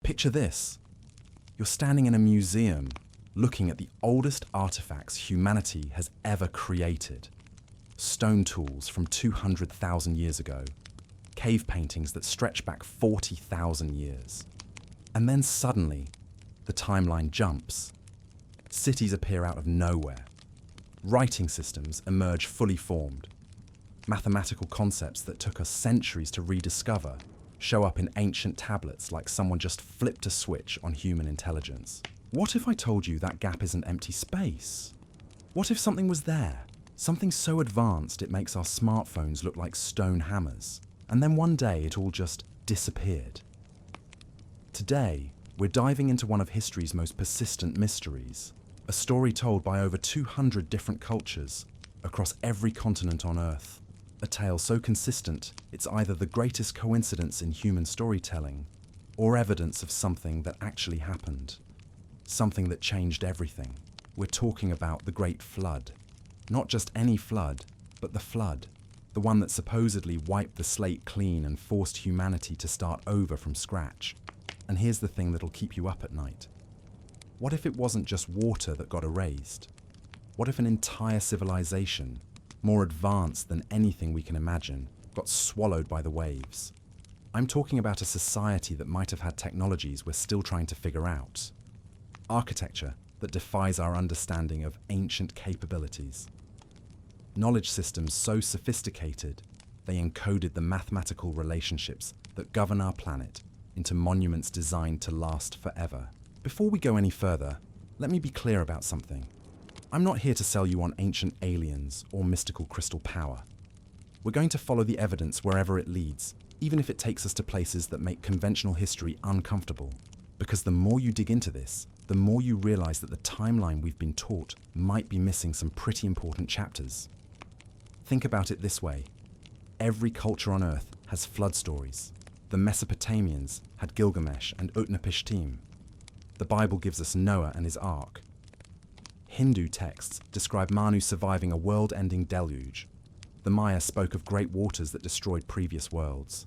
Picture this. You're standing in a museum looking at the oldest artifacts humanity has ever created. Stone tools from 200,000 years ago, cave paintings that stretch back 40,000 years. And then suddenly, the timeline jumps. Cities appear out of nowhere. Writing systems emerge fully formed. Mathematical concepts that took us centuries to rediscover show up in ancient tablets like someone just flipped a switch on human intelligence. What if I told you that gap isn't empty space? What if something was there? Something so advanced it makes our smartphones look like stone hammers, and then one day it all just disappeared. Today, we're diving into one of history's most persistent mysteries, a story told by over 200 different cultures across every continent on Earth. A tale so consistent, it's either the greatest coincidence in human storytelling or evidence of something that actually happened. Something that changed everything. We're talking about the Great Flood. Not just any flood, but the flood. The one that supposedly wiped the slate clean and forced humanity to start over from scratch. And here's the thing that'll keep you up at night. What if it wasn't just water that got erased? What if an entire civilization, more advanced than anything we can imagine, got swallowed by the waves? I'm talking about a society that might have had technologies we're still trying to figure out. Architecture that defies our understanding of ancient capabilities. Knowledge systems so sophisticated, they encoded the mathematical relationships that govern our planet into monuments designed to last forever. Before we go any further, let me be clear about something. I'm not here to sell you on ancient aliens or mystical crystal power. We're going to follow the evidence wherever it leads, even if it takes us to places that make conventional history uncomfortable. Because the more you dig into this, the more you realize that the timeline we've been taught might be missing some pretty important chapters. Think about it this way. Every culture on Earth has flood stories. The Mesopotamians had Gilgamesh and Utnapishtim. The Bible gives us Noah and his ark. Hindu texts describe Manu surviving a world-ending deluge. The Maya spoke of great waters that destroyed previous worlds.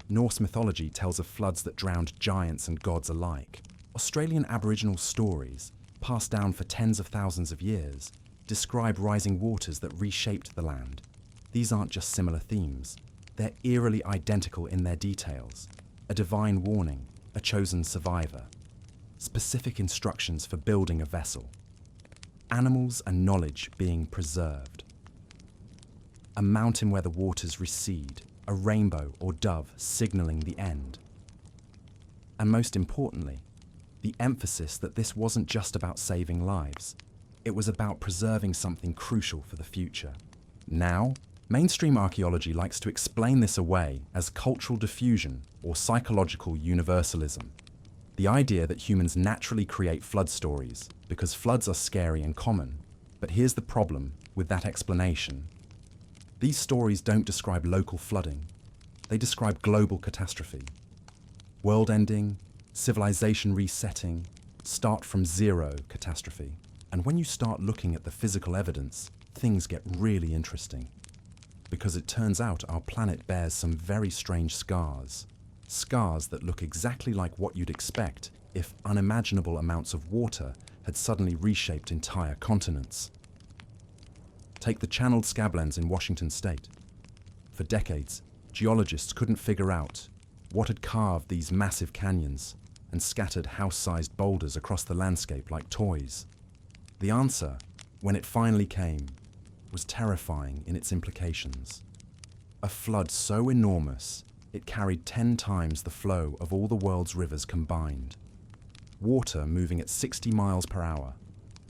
Norse mythology tells of floods that drowned giants and gods alike. Australian Aboriginal stories, passed down for tens of thousands of years, describe rising waters that reshaped the land. These aren't just similar themes. They're eerily identical in their details. A divine warning, a chosen survivor. Specific instructions for building a vessel. Animals and knowledge being preserved. A mountain where the waters recede, a rainbow or dove signaling the end. And most importantly, the emphasis that this wasn't just about saving lives. It was about preserving something crucial for the future. Now, mainstream archaeology likes to explain this away as cultural diffusion or psychological universalism. The idea that humans naturally create flood stories because floods are scary and common. But here's the problem with that explanation. These stories don't describe local flooding. They describe global catastrophe. World-ending, civilization resetting, start from zero catastrophe. And when you start looking at the physical evidence, things get really interesting. Because it turns out our planet bears some very strange scars. Scars that look exactly like what you'd expect if unimaginable amounts of water had suddenly reshaped entire continents. Take the channeled scablands in Washington state. For decades, geologists couldn't figure out what had carved these massive canyons and scattered house-sized boulders across the landscape like toys. The answer, when it finally came, was terrifying in its implications. A flood so enormous, it carried 10 times the flow of all the world's rivers combined. Water moving at 60 miles per hour,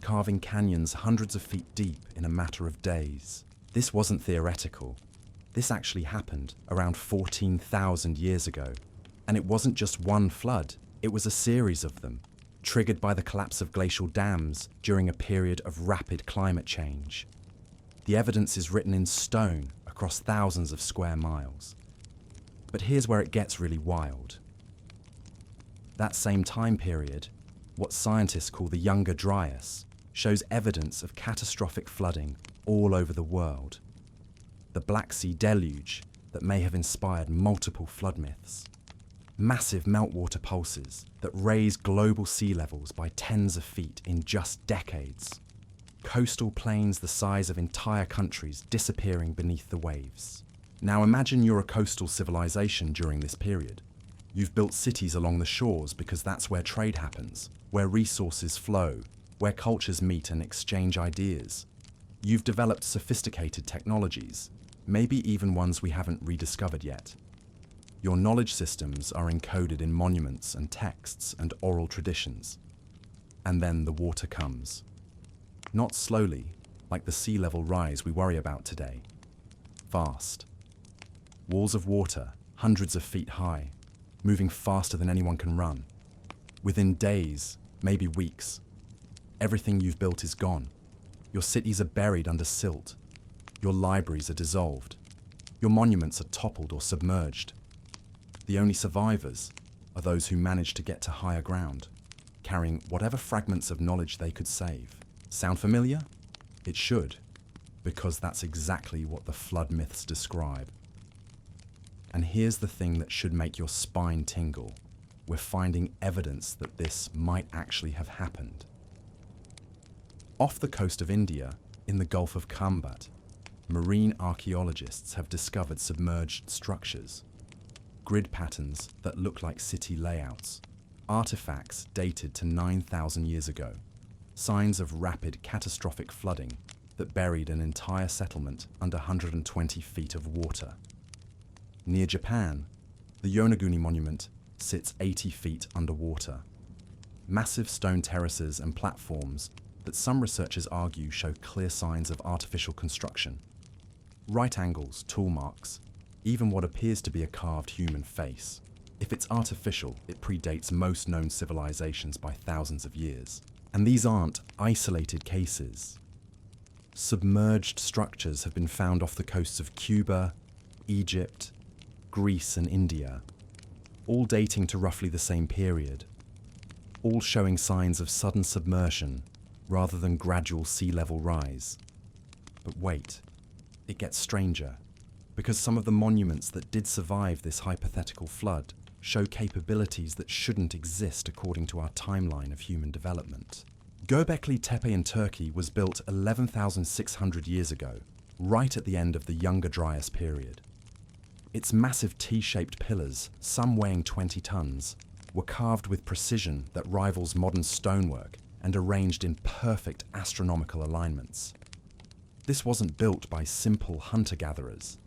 carving canyons hundreds of feet deep in a matter of days. This wasn't theoretical. This actually happened around 14,000 years ago. And it wasn't just one flood, it was a series of them, triggered by the collapse of glacial dams during a period of rapid climate change. The evidence is written in stone across thousands of square miles. But here's where it gets really wild. That same time period, what scientists call the Younger Dryas, shows evidence of catastrophic flooding all over the world. The Black Sea deluge that may have inspired multiple flood myths. Massive meltwater pulses that raise global sea levels by tens of feet in just decades. Coastal plains the size of entire countries disappearing beneath the waves. Now imagine you're a coastal civilization during this period. You've built cities along the shores because that's where trade happens, where resources flow, where cultures meet and exchange ideas. You've developed sophisticated technologies, maybe even ones we haven't rediscovered yet. Your knowledge systems are encoded in monuments and texts and oral traditions. And then the water comes. Not slowly, like the sea level rise we worry about today. Fast. Walls of water, hundreds of feet high, moving faster than anyone can run. Within days, maybe weeks, everything you've built is gone. Your cities are buried under silt. Your libraries are dissolved. Your monuments are toppled or submerged. The only survivors are those who managed to get to higher ground, carrying whatever fragments of knowledge they could save. Sound familiar? It should, because that's exactly what the flood myths describe. And here's the thing that should make your spine tingle. We're finding evidence that this might actually have happened. Off the coast of India, in the Gulf of Kambat, marine archaeologists have discovered submerged structures. Grid patterns that look like city layouts, artifacts dated to 9,000 years ago, signs of rapid catastrophic flooding that buried an entire settlement under 120 feet of water. Near Japan, the Yonaguni monument sits 80 feet underwater. Massive stone terraces and platforms that some researchers argue show clear signs of artificial construction. Right angles, tool marks, even what appears to be a carved human face. If it's artificial, it predates most known civilizations by thousands of years. And these aren't isolated cases. Submerged structures have been found off the coasts of Cuba, Egypt, Greece and India, all dating to roughly the same period, all showing signs of sudden submersion rather than gradual sea level rise. But wait, it gets stranger, because some of the monuments that did survive this hypothetical flood show capabilities that shouldn't exist according to our timeline of human development. Göbekli Tepe in Turkey was built 11,600 years ago, right at the end of the Younger Dryas period. Its massive T-shaped pillars, some weighing 20 tons, were carved with precision that rivals modern stonework and arranged in perfect astronomical alignments. This wasn't built by simple hunter-gatherers.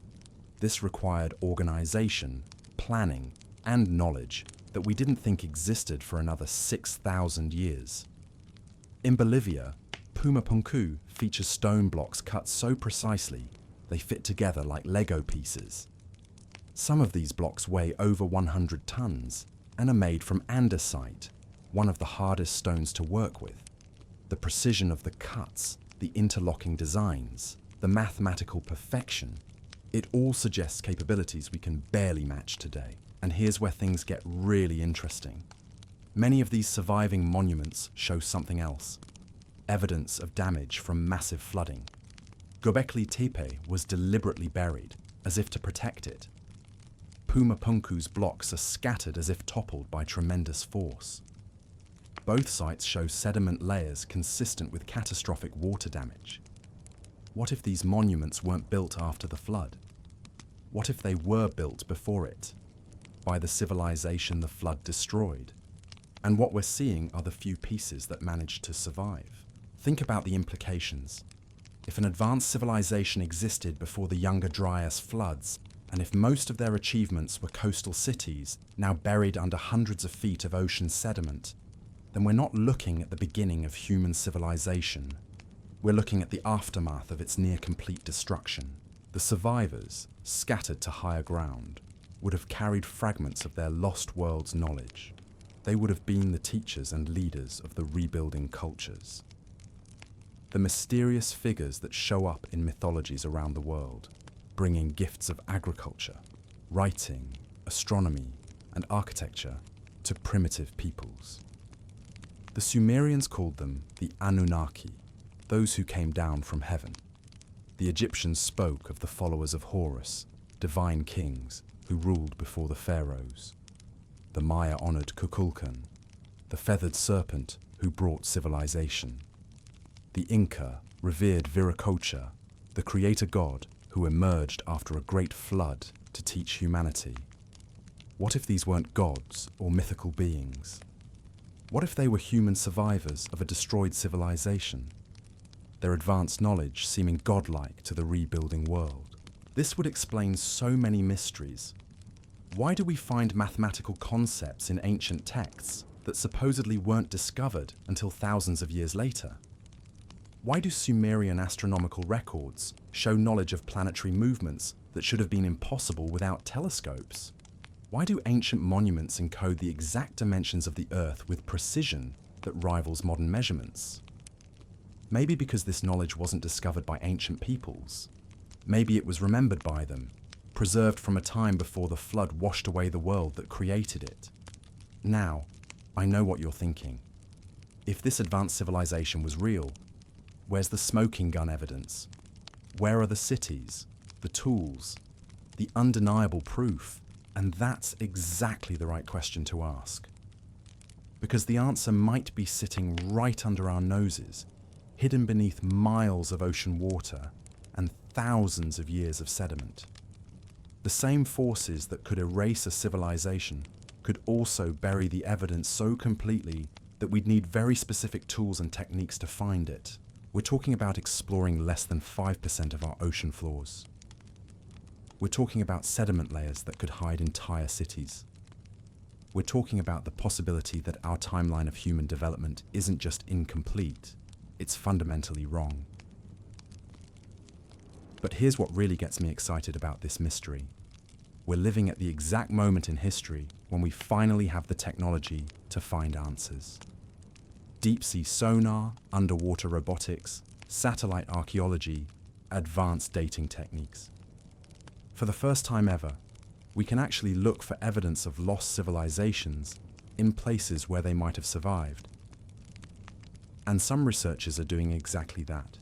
This required organization, planning, and knowledge that we didn't think existed for another 6,000 years. In Bolivia, Pumapunku features stone blocks cut so precisely they fit together like Lego pieces. Some of these blocks weigh over 100 tons and are made from andesite, one of the hardest stones to work with. The precision of the cuts, the interlocking designs, the mathematical perfection, it all suggests capabilities we can barely match today. And here's where things get really interesting. Many of these surviving monuments show something else. Evidence of damage from massive flooding. Göbekli Tepe was deliberately buried, as if to protect it. Pumapunku's blocks are scattered as if toppled by tremendous force. Both sites show sediment layers consistent with catastrophic water damage. What if these monuments weren't built after the flood? What if they were built before it, by the civilization the flood destroyed? And what we're seeing are the few pieces that managed to survive. Think about the implications. If an advanced civilization existed before the Younger Dryas floods, and if most of their achievements were coastal cities, now buried under hundreds of feet of ocean sediment, then we're not looking at the beginning of human civilization. We're looking at the aftermath of its near-complete destruction. The survivors, scattered to higher ground, would have carried fragments of their lost world's knowledge. They would have been the teachers and leaders of the rebuilding cultures. The mysterious figures that show up in mythologies around the world, bringing gifts of agriculture, writing, astronomy, and architecture to primitive peoples. The Sumerians called them the Anunnaki, those who came down from heaven. The Egyptians spoke of the followers of Horus, divine kings who ruled before the pharaohs. the Maya-honored Kukulkan, the feathered serpent who brought civilization. The Inca revered Viracocha, the creator god who emerged after a great flood to teach humanity. What if these weren't gods or mythical beings? What if they were human survivors of a destroyed civilization, their advanced knowledge seeming godlike to the rebuilding world? This would explain so many mysteries. Why do we find mathematical concepts in ancient texts that supposedly weren't discovered until thousands of years later? Why do Sumerian astronomical records show knowledge of planetary movements that should have been impossible without telescopes? Why do ancient monuments encode the exact dimensions of the Earth with precision that rivals modern measurements? Maybe because this knowledge wasn't discovered by ancient peoples. Maybe it was remembered by them, preserved from a time before the flood washed away the world that created it. Now, I know what you're thinking. If this advanced civilization was real, where's the smoking gun evidence? Where are the cities, the tools, the undeniable proof? And that's exactly the right question to ask. Because the answer might be sitting right under our noses, hidden beneath miles of ocean water and thousands of years of sediment. The same forces that could erase a civilization could also bury the evidence so completely that we'd need very specific tools and techniques to find it. We're talking about exploring less than 5% of our ocean floors. We're talking about sediment layers that could hide entire cities. We're talking about the possibility that our timeline of human development isn't just incomplete, it's fundamentally wrong. But here's what really gets me excited about this mystery. We're living at the exact moment in history when we finally have the technology to find answers. Deep-sea sonar, underwater robotics, satellite archaeology, advanced dating techniques. For the first time ever, we can actually look for evidence of lost civilizations in places where they might have survived. And some researchers are doing exactly that.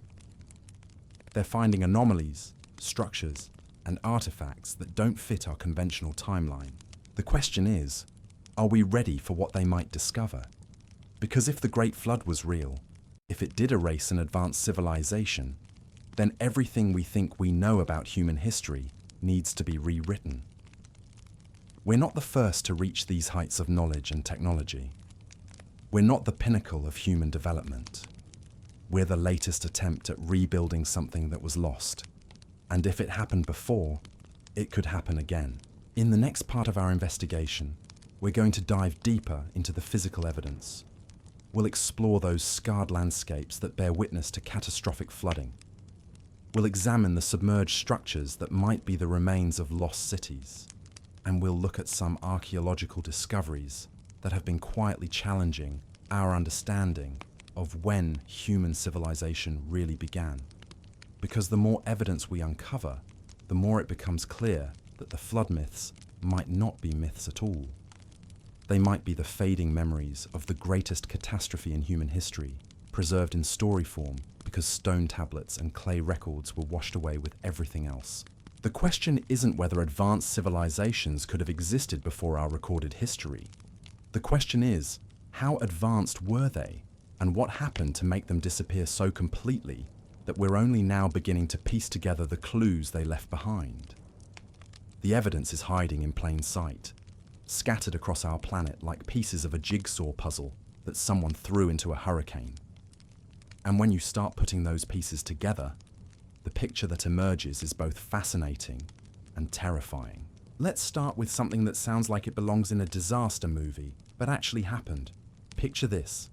They're finding anomalies, structures, and artifacts that don't fit our conventional timeline. The question is, are we ready for what they might discover? Because if the Great Flood was real, if it did erase an advanced civilization, then everything we think we know about human history needs to be rewritten. We're not the first to reach these heights of knowledge and technology. We're not the pinnacle of human development. We're the latest attempt at rebuilding something that was lost. And if it happened before, it could happen again. In the next part of our investigation, we're going to dive deeper into the physical evidence. We'll explore those scarred landscapes that bear witness to catastrophic flooding. We'll examine the submerged structures that might be the remains of lost cities. And we'll look at some archaeological discoveries that have been quietly challenging our understanding of when human civilization really began. Because the more evidence we uncover, the more it becomes clear that the flood myths might not be myths at all. They might be the fading memories of the greatest catastrophe in human history, preserved in story form because stone tablets and clay records were washed away with everything else. The question isn't whether advanced civilizations could have existed before our recorded history. The question is, how advanced were they, and what happened to make them disappear so completely that we're only now beginning to piece together the clues they left behind? The evidence is hiding in plain sight, scattered across our planet like pieces of a jigsaw puzzle that someone threw into a hurricane. And when you start putting those pieces together, the picture that emerges is both fascinating and terrifying. Let's start with something that sounds like it belongs in a disaster movie, but actually happened. Picture this.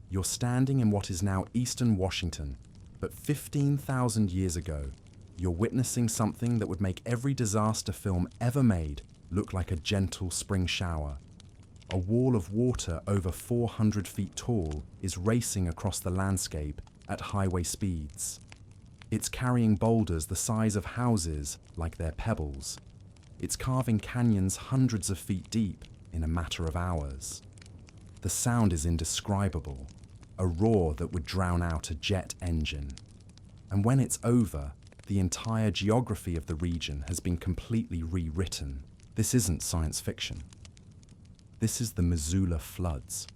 You're standing in what is now eastern Washington, but 15,000 years ago, you're witnessing something that would make every disaster film ever made look like a gentle spring shower. A wall of water over 400 feet tall is racing across the landscape at highway speeds. It's carrying boulders the size of houses like they're pebbles. It's carving canyons hundreds of feet deep in a matter of hours. The sound is indescribable, a roar that would drown out a jet engine. And when it's over, the entire geography of the region has been completely rewritten. This isn't science fiction. This is the Missoula floods.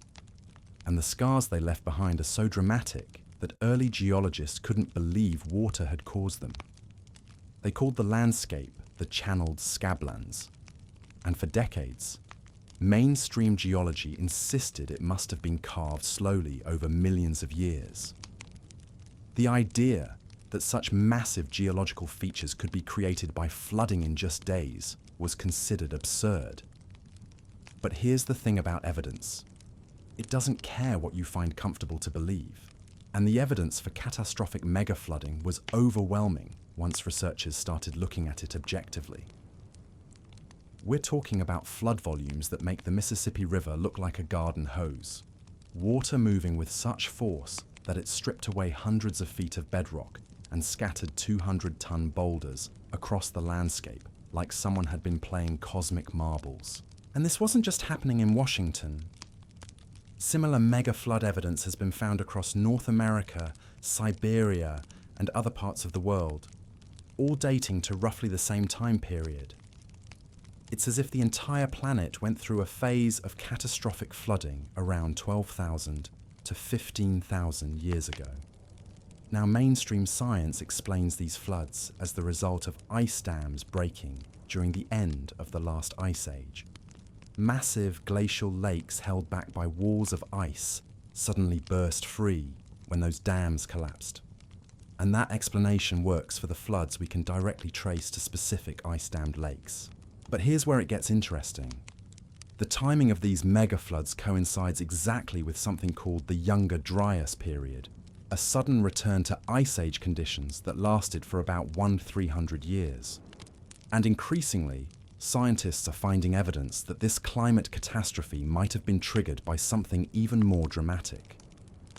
And the scars they left behind are so dramatic that early geologists couldn't believe water had caused them. They called the landscape the channeled scablands. And for decades, mainstream geology insisted it must have been carved slowly over millions of years. The idea that such massive geological features could be created by flooding in just days was considered absurd. But here's the thing about evidence. It doesn't care what you find comfortable to believe. And the evidence for catastrophic mega-flooding was overwhelming once researchers started looking at it objectively. We're talking about flood volumes that make the Mississippi River look like a garden hose. Water moving with such force that it stripped away hundreds of feet of bedrock and scattered 200-ton boulders across the landscape like someone had been playing cosmic marbles. And this wasn't just happening in Washington. Similar mega-flood evidence has been found across North America, Siberia, and other parts of the world, all dating to roughly the same time period. It's as if the entire planet went through a phase of catastrophic flooding around 12,000 to 15,000 years ago. Now, mainstream science explains these floods as the result of ice dams breaking during the end of the last ice age. Massive glacial lakes held back by walls of ice suddenly burst free when those dams collapsed. And that explanation works for the floods we can directly trace to specific ice-dammed lakes. But here's where it gets interesting. The timing of these mega-floods coincides exactly with something called the Younger Dryas period, a sudden return to ice age conditions that lasted for about 100–300 years. And increasingly, scientists are finding evidence that this climate catastrophe might have been triggered by something even more dramatic: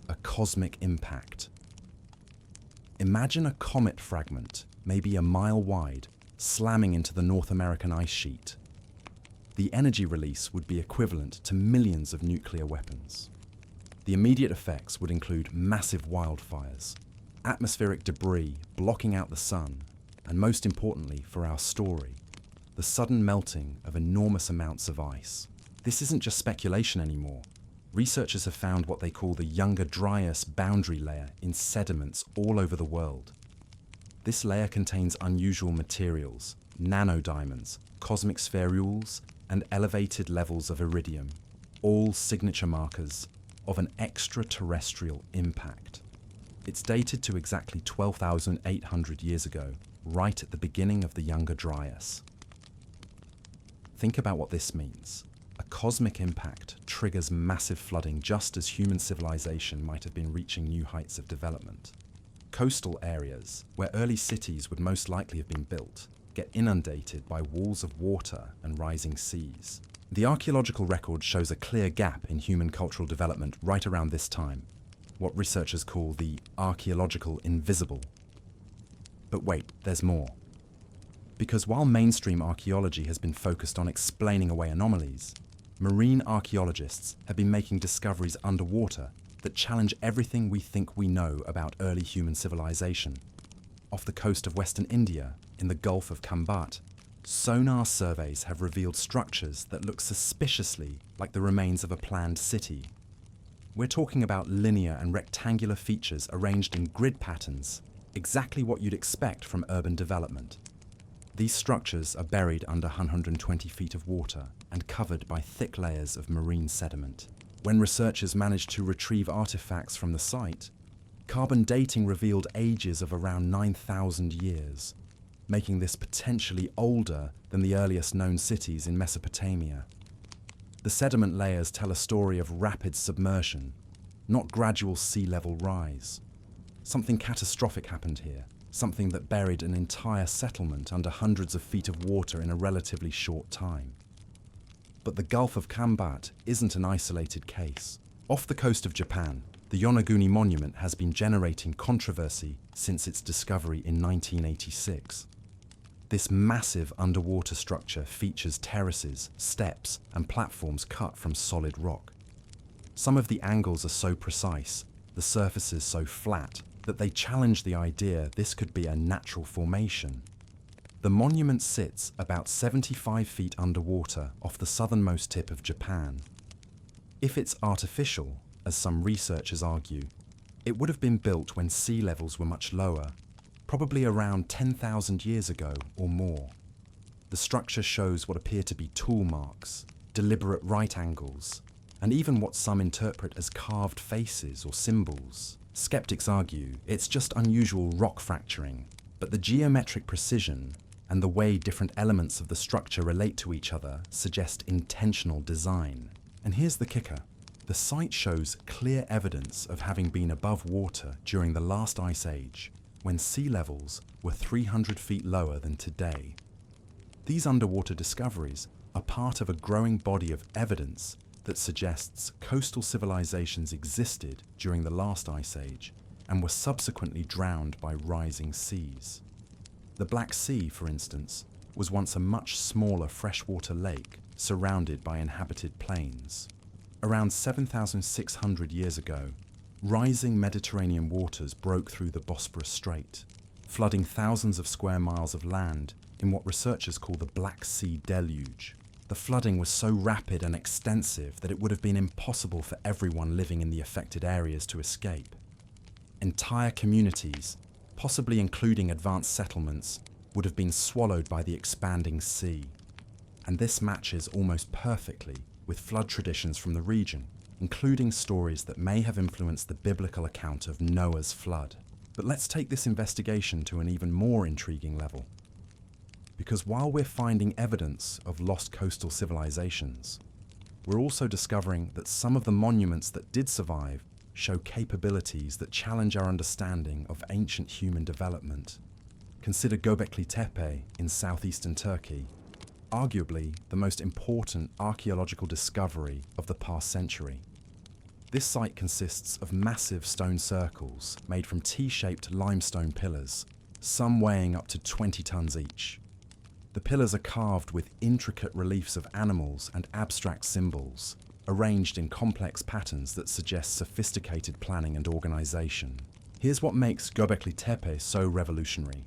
a cosmic impact. Imagine a comet fragment, maybe a mile wide, slamming into the North American ice sheet. The energy release would be equivalent to millions of nuclear weapons. The immediate effects would include massive wildfires, atmospheric debris blocking out the sun, and most importantly for our story, the sudden melting of enormous amounts of ice. This isn't just speculation anymore. Researchers have found what they call the Younger Dryas boundary layer in sediments all over the world. This layer contains unusual materials, nanodiamonds, cosmic spherules, and elevated levels of iridium, all signature markers of an extraterrestrial impact. It's dated to exactly 12,800 years ago, right at the beginning of the Younger Dryas. Think about what this means. A cosmic impact triggers massive flooding just as human civilization might have been reaching new heights of development. Coastal areas, where early cities would most likely have been built, get inundated by walls of water and rising seas. The archaeological record shows a clear gap in human cultural development right around this time, what researchers call the archaeological invisible. But wait, there's more. Because while mainstream archaeology has been focused on explaining away anomalies, marine archaeologists have been making discoveries underwater that challenge everything we think we know about early human civilization. Off the coast of Western India, in the Gulf of Kambat, sonar surveys have revealed structures that look suspiciously like the remains of a planned city. We're talking about linear and rectangular features arranged in grid patterns, exactly what you'd expect from urban development. These structures are buried under 120 feet of water and covered by thick layers of marine sediment. When researchers managed to retrieve artifacts from the site, carbon dating revealed ages of around 9,000 years, making this potentially older than the earliest known cities in Mesopotamia. The sediment layers tell a story of rapid submersion, not gradual sea level rise. Something catastrophic happened here, something that buried an entire settlement under hundreds of feet of water in a relatively short time. But the Gulf of Kambat isn't an isolated case. Off the coast of Japan, the Yonaguni Monument has been generating controversy since its discovery in 1986. This massive underwater structure features terraces, steps, and platforms cut from solid rock. Some of the angles are so precise, the surfaces so flat, that they challenge the idea this could be a natural formation. The monument sits about 75 feet underwater off the southernmost tip of Japan. If it's artificial, as some researchers argue, it would have been built when sea levels were much lower, probably around 10,000 years ago or more. The structure shows what appear to be tool marks, deliberate right angles, and even what some interpret as carved faces or symbols. Skeptics argue it's just unusual rock fracturing, but the geometric precision and the way different elements of the structure relate to each other suggest intentional design. And here's the kicker. The site shows clear evidence of having been above water during the last ice age, when sea levels were 300 feet lower than today. These underwater discoveries are part of a growing body of evidence that suggests coastal civilizations existed during the last ice age and were subsequently drowned by rising seas. The Black Sea, for instance, was once a much smaller freshwater lake surrounded by inhabited plains. Around 7,600 years ago, rising Mediterranean waters broke through the Bosporus Strait, flooding thousands of square miles of land in what researchers call the Black Sea Deluge. The flooding was so rapid and extensive that it would have been impossible for everyone living in the affected areas to escape. Entire communities, possibly including advanced settlements, would have been swallowed by the expanding sea. And this matches almost perfectly with flood traditions from the region, including stories that may have influenced the biblical account of Noah's flood. But let's take this investigation to an even more intriguing level. Because while we're finding evidence of lost coastal civilizations, we're also discovering that some of the monuments that did survive show capabilities that challenge our understanding of ancient human development. Consider Göbekli Tepe in southeastern Turkey, arguably the most important archaeological discovery of the past century. This site consists of massive stone circles made from T-shaped limestone pillars, some weighing up to 20 tons each. The pillars are carved with intricate reliefs of animals and abstract symbols, arranged in complex patterns that suggest sophisticated planning and organization. Here's what makes Göbekli Tepe so revolutionary.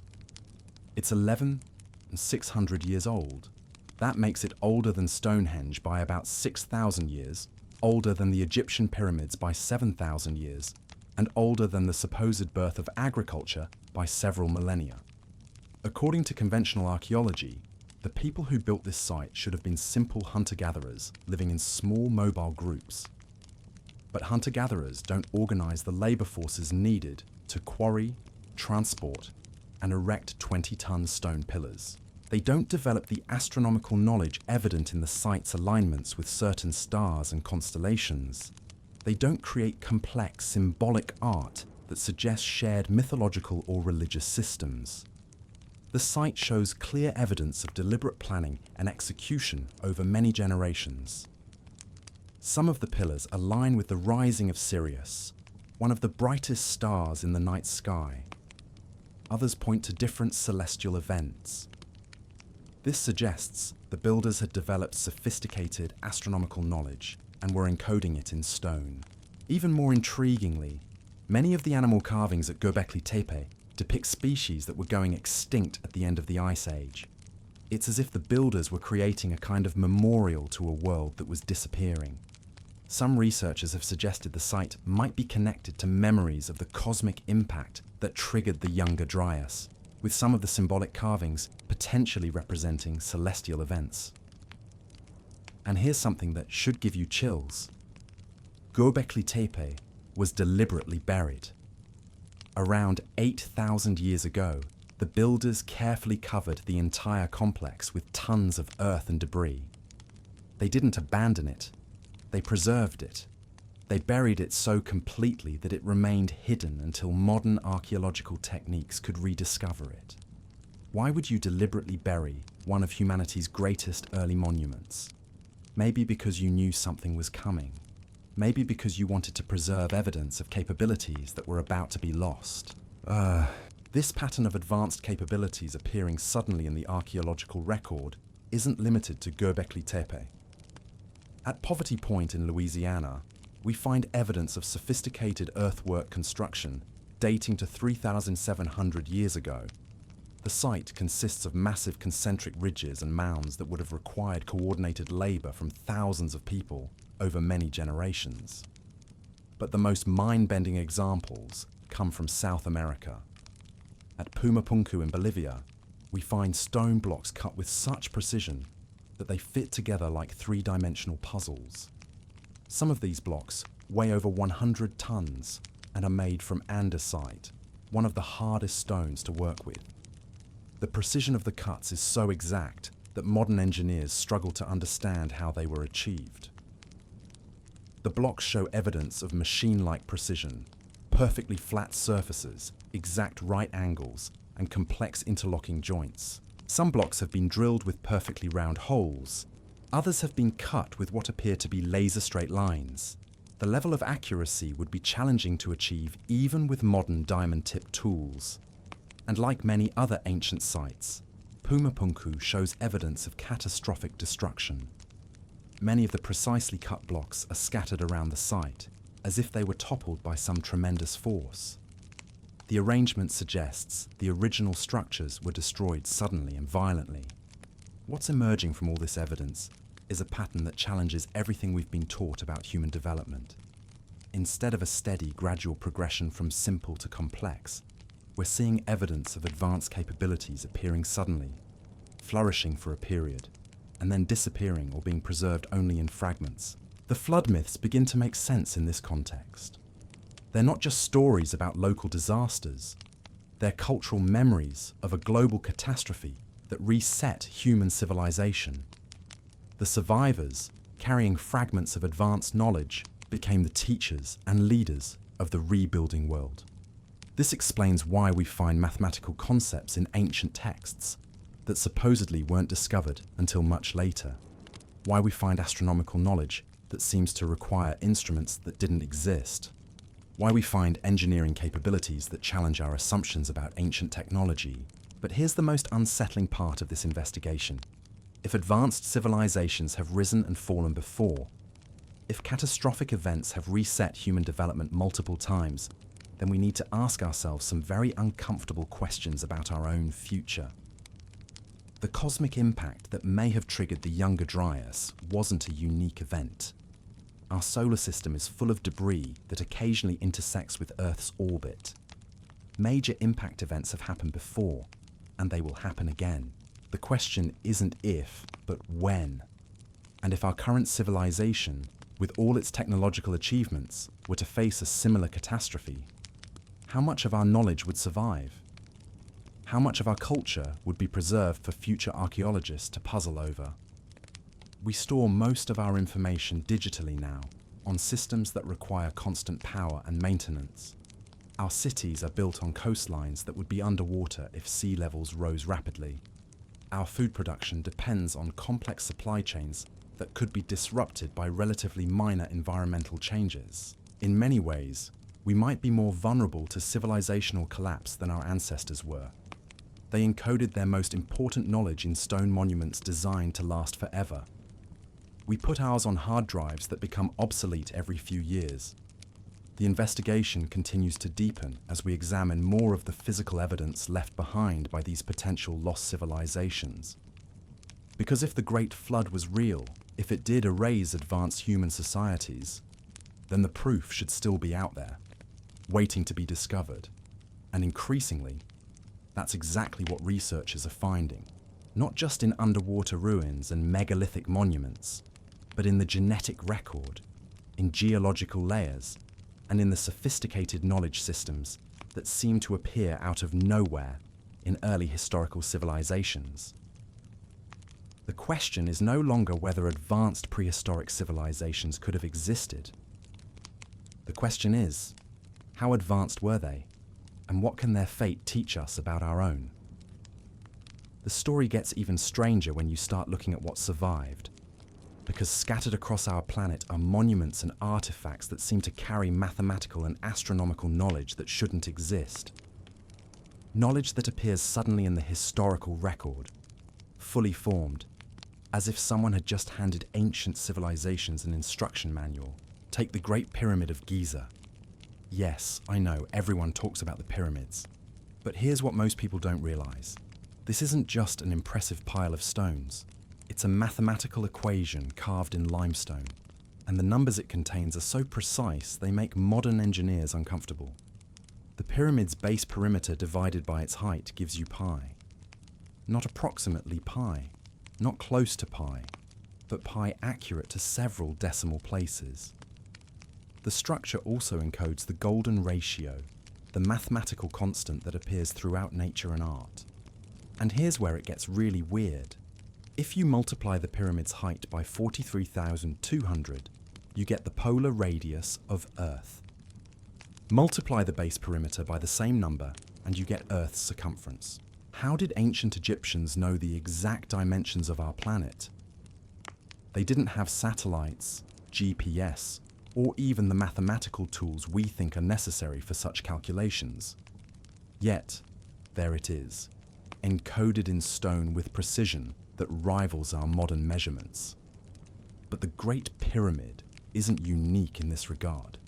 It's 11,600 years old. That makes it older than Stonehenge by about 6,000 years, older than the Egyptian pyramids by 7,000 years, and older than the supposed birth of agriculture by several millennia. According to conventional archaeology, the people who built this site should have been simple hunter-gatherers living in small mobile groups. But hunter-gatherers don't organize the labor forces needed to quarry, transport, and erect 20-ton stone pillars. They don't develop the astronomical knowledge evident in the site's alignments with certain stars and constellations. They don't create complex symbolic art that suggests shared mythological or religious systems. The site shows clear evidence of deliberate planning and execution over many generations. Some of the pillars align with the rising of Sirius, one of the brightest stars in the night sky. Others point to different celestial events. This suggests the builders had developed sophisticated astronomical knowledge and were encoding it in stone. Even more intriguingly, many of the animal carvings at Göbekli Tepe depict species that were going extinct at the end of the Ice Age. It's as if the builders were creating a kind of memorial to a world that was disappearing. Some researchers have suggested the site might be connected to memories of the cosmic impact that triggered the Younger Dryas, with some of the symbolic carvings potentially representing celestial events. And here's something that should give you chills. Göbekli Tepe was deliberately buried. Around 8,000 years ago, the builders carefully covered the entire complex with tons of earth and debris. They didn't abandon it, they preserved it. They buried it so completely that it remained hidden until modern archaeological techniques could rediscover it. Why would you deliberately bury one of humanity's greatest early monuments? Maybe because you knew something was coming. Maybe because you wanted to preserve evidence of capabilities that were about to be lost. This pattern of advanced capabilities appearing suddenly in the archaeological record isn't limited to Göbekli Tepe. At Poverty Point in Louisiana, we find evidence of sophisticated earthwork construction dating to 3,700 years ago. The site consists of massive concentric ridges and mounds that would have required coordinated labor from thousands of people over many generations. But the most mind-bending examples come from South America. At Pumapunku in Bolivia, we find stone blocks cut with such precision that they fit together like three-dimensional puzzles. Some of these blocks weigh over 100 tons and are made from andesite, one of the hardest stones to work with. The precision of the cuts is so exact that modern engineers struggle to understand how they were achieved. The blocks show evidence of machine-like precision, perfectly flat surfaces, exact right angles, and complex interlocking joints. Some blocks have been drilled with perfectly round holes. Others have been cut with what appear to be laser-straight lines. The level of accuracy would be challenging to achieve even with modern diamond-tipped tools. And like many other ancient sites, Pumapunku shows evidence of catastrophic destruction. Many of the precisely cut blocks are scattered around the site, as if they were toppled by some tremendous force. The arrangement suggests the original structures were destroyed suddenly and violently. What's emerging from all this evidence is a pattern that challenges everything we've been taught about human development. Instead of a steady, gradual progression from simple to complex, we're seeing evidence of advanced capabilities appearing suddenly, flourishing for a period, and then disappearing or being preserved only in fragments. The flood myths begin to make sense in this context. They're not just stories about local disasters, they're cultural memories of a global catastrophe that reset human civilization. The survivors, carrying fragments of advanced knowledge, became the teachers and leaders of the rebuilding world. This explains why we find mathematical concepts in ancient texts that supposedly weren't discovered until much later, why we find astronomical knowledge that seems to require instruments that didn't exist, why we find engineering capabilities that challenge our assumptions about ancient technology. But here's the most unsettling part of this investigation. If advanced civilizations have risen and fallen before, if catastrophic events have reset human development multiple times, then we need to ask ourselves some very uncomfortable questions about our own future. The cosmic impact that may have triggered the Younger Dryas wasn't a unique event. Our solar system is full of debris that occasionally intersects with Earth's orbit. Major impact events have happened before, and they will happen again. The question isn't if, but when. And if our current civilization, with all its technological achievements, were to face a similar catastrophe, how much of our knowledge would survive? How much of our culture would be preserved for future archaeologists to puzzle over? We store most of our information digitally now, on systems that require constant power and maintenance. Our cities are built on coastlines that would be underwater if sea levels rose rapidly. Our food production depends on complex supply chains that could be disrupted by relatively minor environmental changes. In many ways, we might be more vulnerable to civilizational collapse than our ancestors were. They encoded their most important knowledge in stone monuments designed to last forever. We put ours on hard drives that become obsolete every few years. The investigation continues to deepen as we examine more of the physical evidence left behind by these potential lost civilizations. Because if the Great Flood was real, if it did erase advanced human societies, then the proof should still be out there, waiting to be discovered. And increasingly, that's exactly what researchers are finding, not just in underwater ruins and megalithic monuments, but in the genetic record, in geological layers, and in the sophisticated knowledge systems that seem to appear out of nowhere in early historical civilizations. The question is no longer whether advanced prehistoric civilizations could have existed. The question is, how advanced were they, and what can their fate teach us about our own? The story gets even stranger when you start looking at what survived, because scattered across our planet are monuments and artifacts that seem to carry mathematical and astronomical knowledge that shouldn't exist. Knowledge that appears suddenly in the historical record, fully formed, as if someone had just handed ancient civilizations an instruction manual. Take the Great Pyramid of Giza. Yes, I know, everyone talks about the pyramids. But here's what most people don't realize. This isn't just an impressive pile of stones. It's a mathematical equation carved in limestone, and the numbers it contains are so precise they make modern engineers uncomfortable. The pyramid's base perimeter divided by its height gives you pi. Not approximately pi, not close to pi, but pi accurate to several decimal places. The structure also encodes the golden ratio, the mathematical constant that appears throughout nature and art. And here's where it gets really weird. If you multiply the pyramid's height by 43,200, you get the polar radius of Earth. Multiply the base perimeter by the same number, and you get Earth's circumference. How did ancient Egyptians know the exact dimensions of our planet? They didn't have satellites, GPS, or even the mathematical tools we think are necessary for such calculations. Yet, there it is, encoded in stone with precision that rivals our modern measurements. But the Great Pyramid isn't unique in this regard.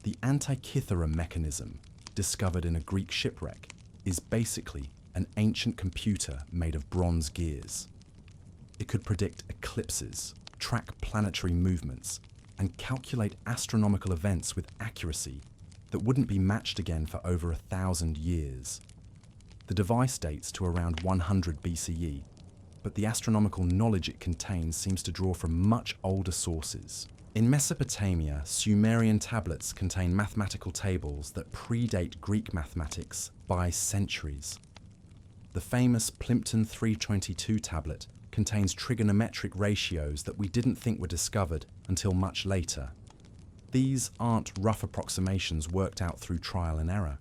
The Antikythera mechanism, discovered in a Greek shipwreck, is basically an ancient computer made of bronze gears. It could predict eclipses, track planetary movements, and calculate astronomical events with accuracy that wouldn't be matched again for over 1,000 years. The device dates to around 100 BCE, but the astronomical knowledge it contains seems to draw from much older sources. In Mesopotamia, Sumerian tablets contain mathematical tables that predate Greek mathematics by centuries. The famous Plimpton 322 tablet contains trigonometric ratios that we didn't think were discovered until much later. These aren't rough approximations worked out through trial and error.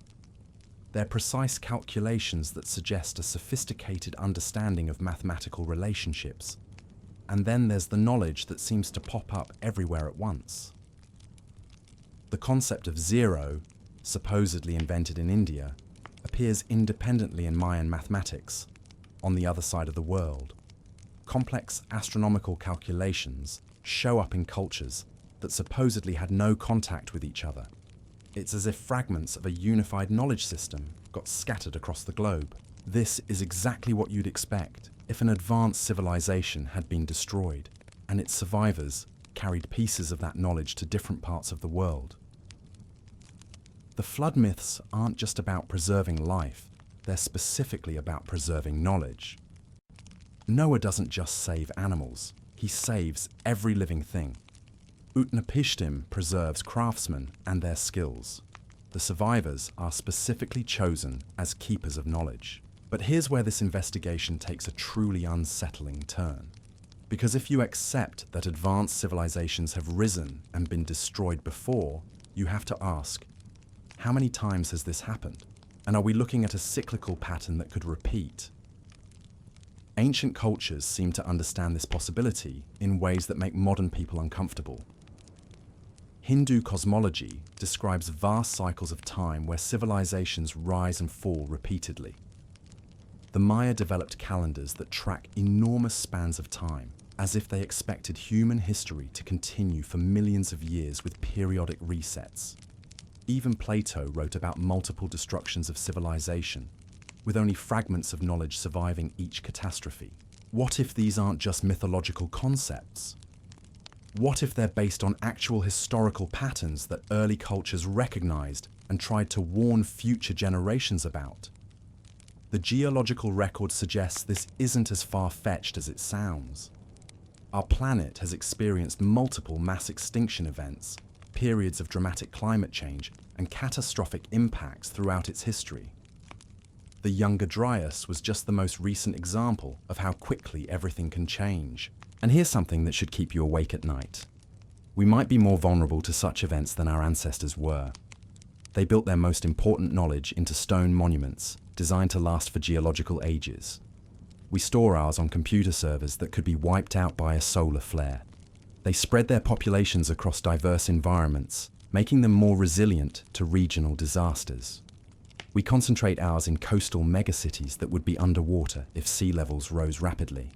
They're precise calculations that suggest a sophisticated understanding of mathematical relationships. And then there's the knowledge that seems to pop up everywhere at once. The concept of zero, supposedly invented in India, appears independently in Mayan mathematics, on the other side of the world. Complex astronomical calculations show up in cultures that supposedly had no contact with each other. It's as if fragments of a unified knowledge system got scattered across the globe. This is exactly what you'd expect if an advanced civilization had been destroyed, and its survivors carried pieces of that knowledge to different parts of the world. The flood myths aren't just about preserving life, they're specifically about preserving knowledge. Noah doesn't just save animals, he saves every living thing. Utnapishtim preserves craftsmen and their skills. The survivors are specifically chosen as keepers of knowledge. But here's where this investigation takes a truly unsettling turn. Because if you accept that advanced civilizations have risen and been destroyed before, you have to ask, how many times has this happened? And are we looking at a cyclical pattern that could repeat? Ancient cultures seem to understand this possibility in ways that make modern people uncomfortable. Hindu cosmology describes vast cycles of time where civilizations rise and fall repeatedly. The Maya developed calendars that track enormous spans of time, as if they expected human history to continue for millions of years with periodic resets. Even Plato wrote about multiple destructions of civilization, with only fragments of knowledge surviving each catastrophe. What if these aren't just mythological concepts? What if they're based on actual historical patterns that early cultures recognized and tried to warn future generations about? The geological record suggests this isn't as far-fetched as it sounds. Our planet has experienced multiple mass extinction events, periods of dramatic climate change, and catastrophic impacts throughout its history. The Younger Dryas was just the most recent example of how quickly everything can change. And here's something that should keep you awake at night. We might be more vulnerable to such events than our ancestors were. They built their most important knowledge into stone monuments designed to last for geological ages. We store ours on computer servers that could be wiped out by a solar flare. They spread their populations across diverse environments, making them more resilient to regional disasters. We concentrate ours in coastal megacities that would be underwater if sea levels rose rapidly.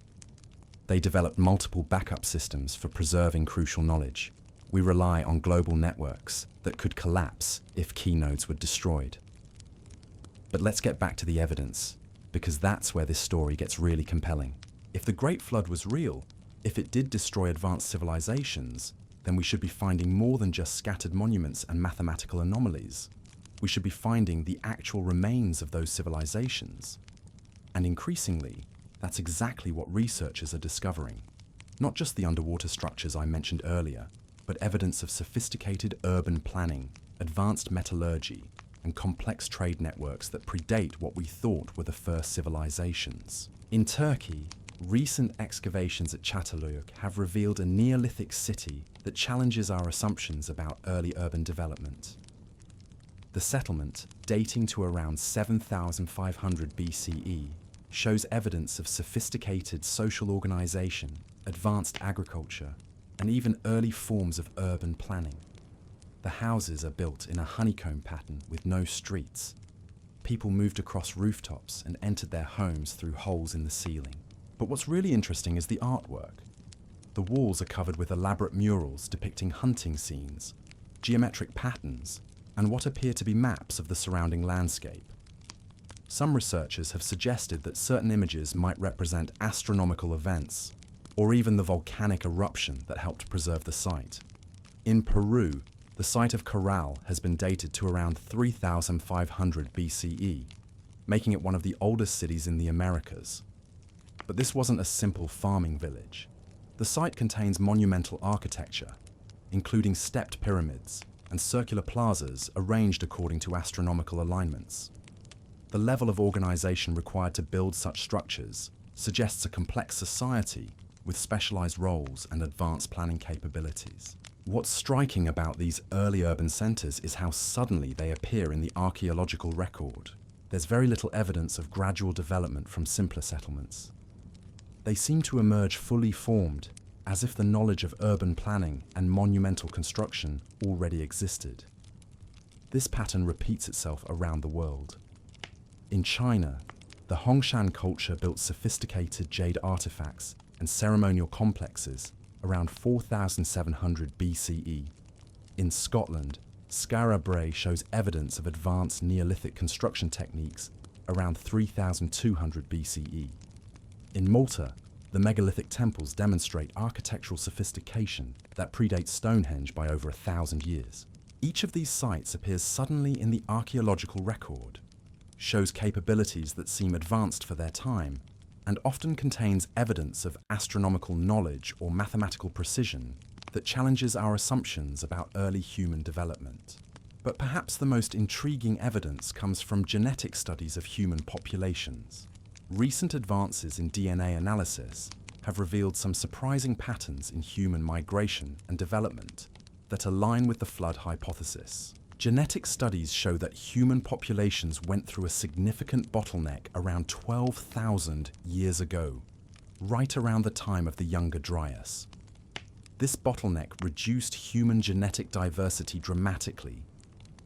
They developed multiple backup systems for preserving crucial knowledge. We rely on global networks that could collapse if key nodes were destroyed. But let's get back to the evidence. because that's where this story gets really compelling. If the Great Flood was real, if it did destroy advanced civilizations, then we should be finding more than just scattered monuments and mathematical anomalies. We should be finding the actual remains of those civilizations. And increasingly, that's exactly what researchers are discovering. Not just the underwater structures I mentioned earlier, but evidence of sophisticated urban planning, advanced metallurgy, and complex trade networks that predate what we thought were the first civilizations. In Turkey, recent excavations at Çatalhöyük have revealed a Neolithic city that challenges our assumptions about early urban development. The settlement, dating to around 7,500 BCE, shows evidence of sophisticated social organization, advanced agriculture, and even early forms of urban planning. The houses are built in a honeycomb pattern with no streets. People moved across rooftops and entered their homes through holes in the ceiling. But what's really interesting is the artwork. The walls are covered with elaborate murals depicting hunting scenes, geometric patterns, and what appear to be maps of the surrounding landscape. Some researchers have suggested that certain images might represent astronomical events, or even the volcanic eruption that helped preserve the site. In Peru, the site of Corral has been dated to around 3,500 BCE, making it one of the oldest cities in the Americas. But this wasn't a simple farming village. The site contains monumental architecture, including stepped pyramids and circular plazas arranged according to astronomical alignments. The level of organization required to build such structures suggests a complex society with specialized roles and advanced planning capabilities. What's striking about these early urban centers is how suddenly they appear in the archaeological record. There's very little evidence of gradual development from simpler settlements. They seem to emerge fully formed, as if the knowledge of urban planning and monumental construction already existed. This pattern repeats itself around the world. In China, the Hongshan culture built sophisticated jade artifacts and ceremonial complexes around 4,700 BCE. In Scotland, Skara Brae shows evidence of advanced Neolithic construction techniques around 3,200 BCE. In Malta, the megalithic temples demonstrate architectural sophistication that predates Stonehenge by over 1,000 years. Each of these sites appears suddenly in the archaeological record, shows capabilities that seem advanced for their time, and often contains evidence of astronomical knowledge or mathematical precision that challenges our assumptions about early human development. But perhaps the most intriguing evidence comes from genetic studies of human populations. Recent advances in DNA analysis have revealed some surprising patterns in human migration and development that align with the flood hypothesis. Genetic studies show that human populations went through a significant bottleneck around 12,000 years ago, right around the time of the Younger Dryas. This bottleneck reduced human genetic diversity dramatically,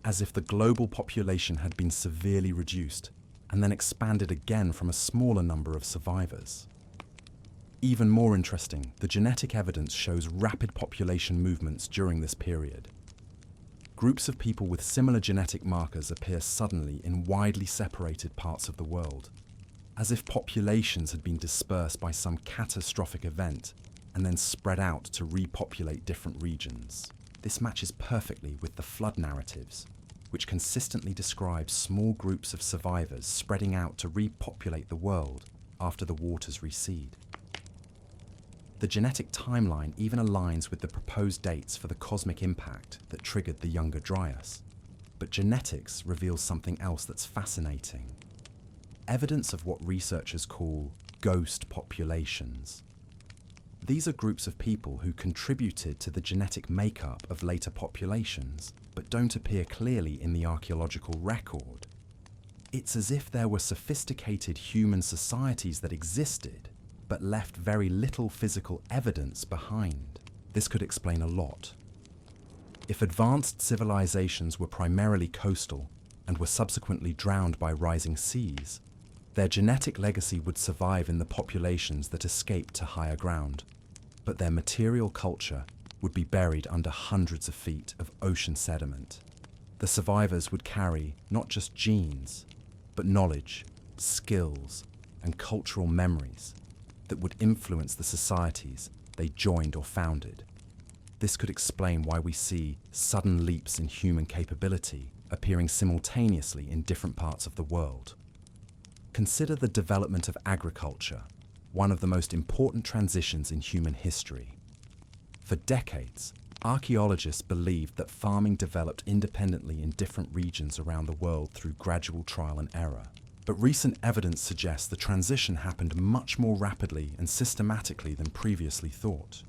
as if the global population had been severely reduced and then expanded again from a smaller number of survivors. Even more interesting, the genetic evidence shows rapid population movements during this period. Groups of people with similar genetic markers appear suddenly in widely separated parts of the world, as if populations had been dispersed by some catastrophic event and then spread out to repopulate different regions. This matches perfectly with the flood narratives, which consistently describe small groups of survivors spreading out to repopulate the world after the waters recede. The genetic timeline even aligns with the proposed dates for the cosmic impact that triggered the Younger Dryas. But genetics reveals something else that's fascinating. Evidence of what researchers call ghost populations. These are groups of people who contributed to the genetic makeup of later populations, but don't appear clearly in the archaeological record. It's as if there were sophisticated human societies that existed, but left very little physical evidence behind. This could explain a lot. If advanced civilizations were primarily coastal and were subsequently drowned by rising seas, their genetic legacy would survive in the populations that escaped to higher ground, but their material culture would be buried under hundreds of feet of ocean sediment. The survivors would carry not just genes, but knowledge, skills, and cultural memories that would influence the societies they joined or founded. This could explain why we see sudden leaps in human capability appearing simultaneously in different parts of the world. Consider the development of agriculture, one of the most important transitions in human history. For decades, archaeologists believed that farming developed independently in different regions around the world through gradual trial and error. But recent evidence suggests the transition happened much more rapidly and systematically than previously thought.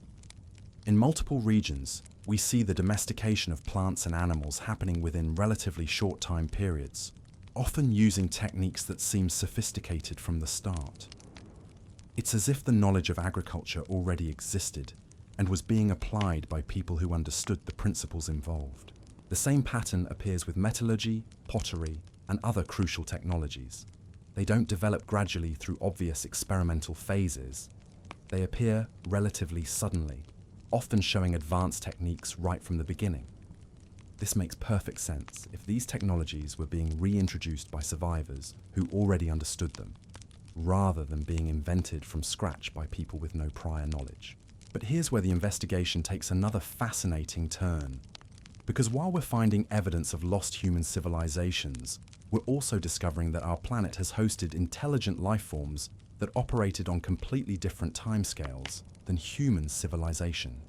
In multiple regions, we see the domestication of plants and animals happening within relatively short time periods, often using techniques that seem sophisticated from the start. It's as if the knowledge of agriculture already existed and was being applied by people who understood the principles involved. The same pattern appears with metallurgy, pottery, and other crucial technologies. They don't develop gradually through obvious experimental phases. They appear relatively suddenly, often showing advanced techniques right from the beginning. This makes perfect sense if these technologies were being reintroduced by survivors who already understood them, rather than being invented from scratch by people with no prior knowledge. But here's where the investigation takes another fascinating turn. Because while we're finding evidence of lost human civilizations, we're also discovering that our planet has hosted intelligent life forms that operated on completely different timescales than human civilization.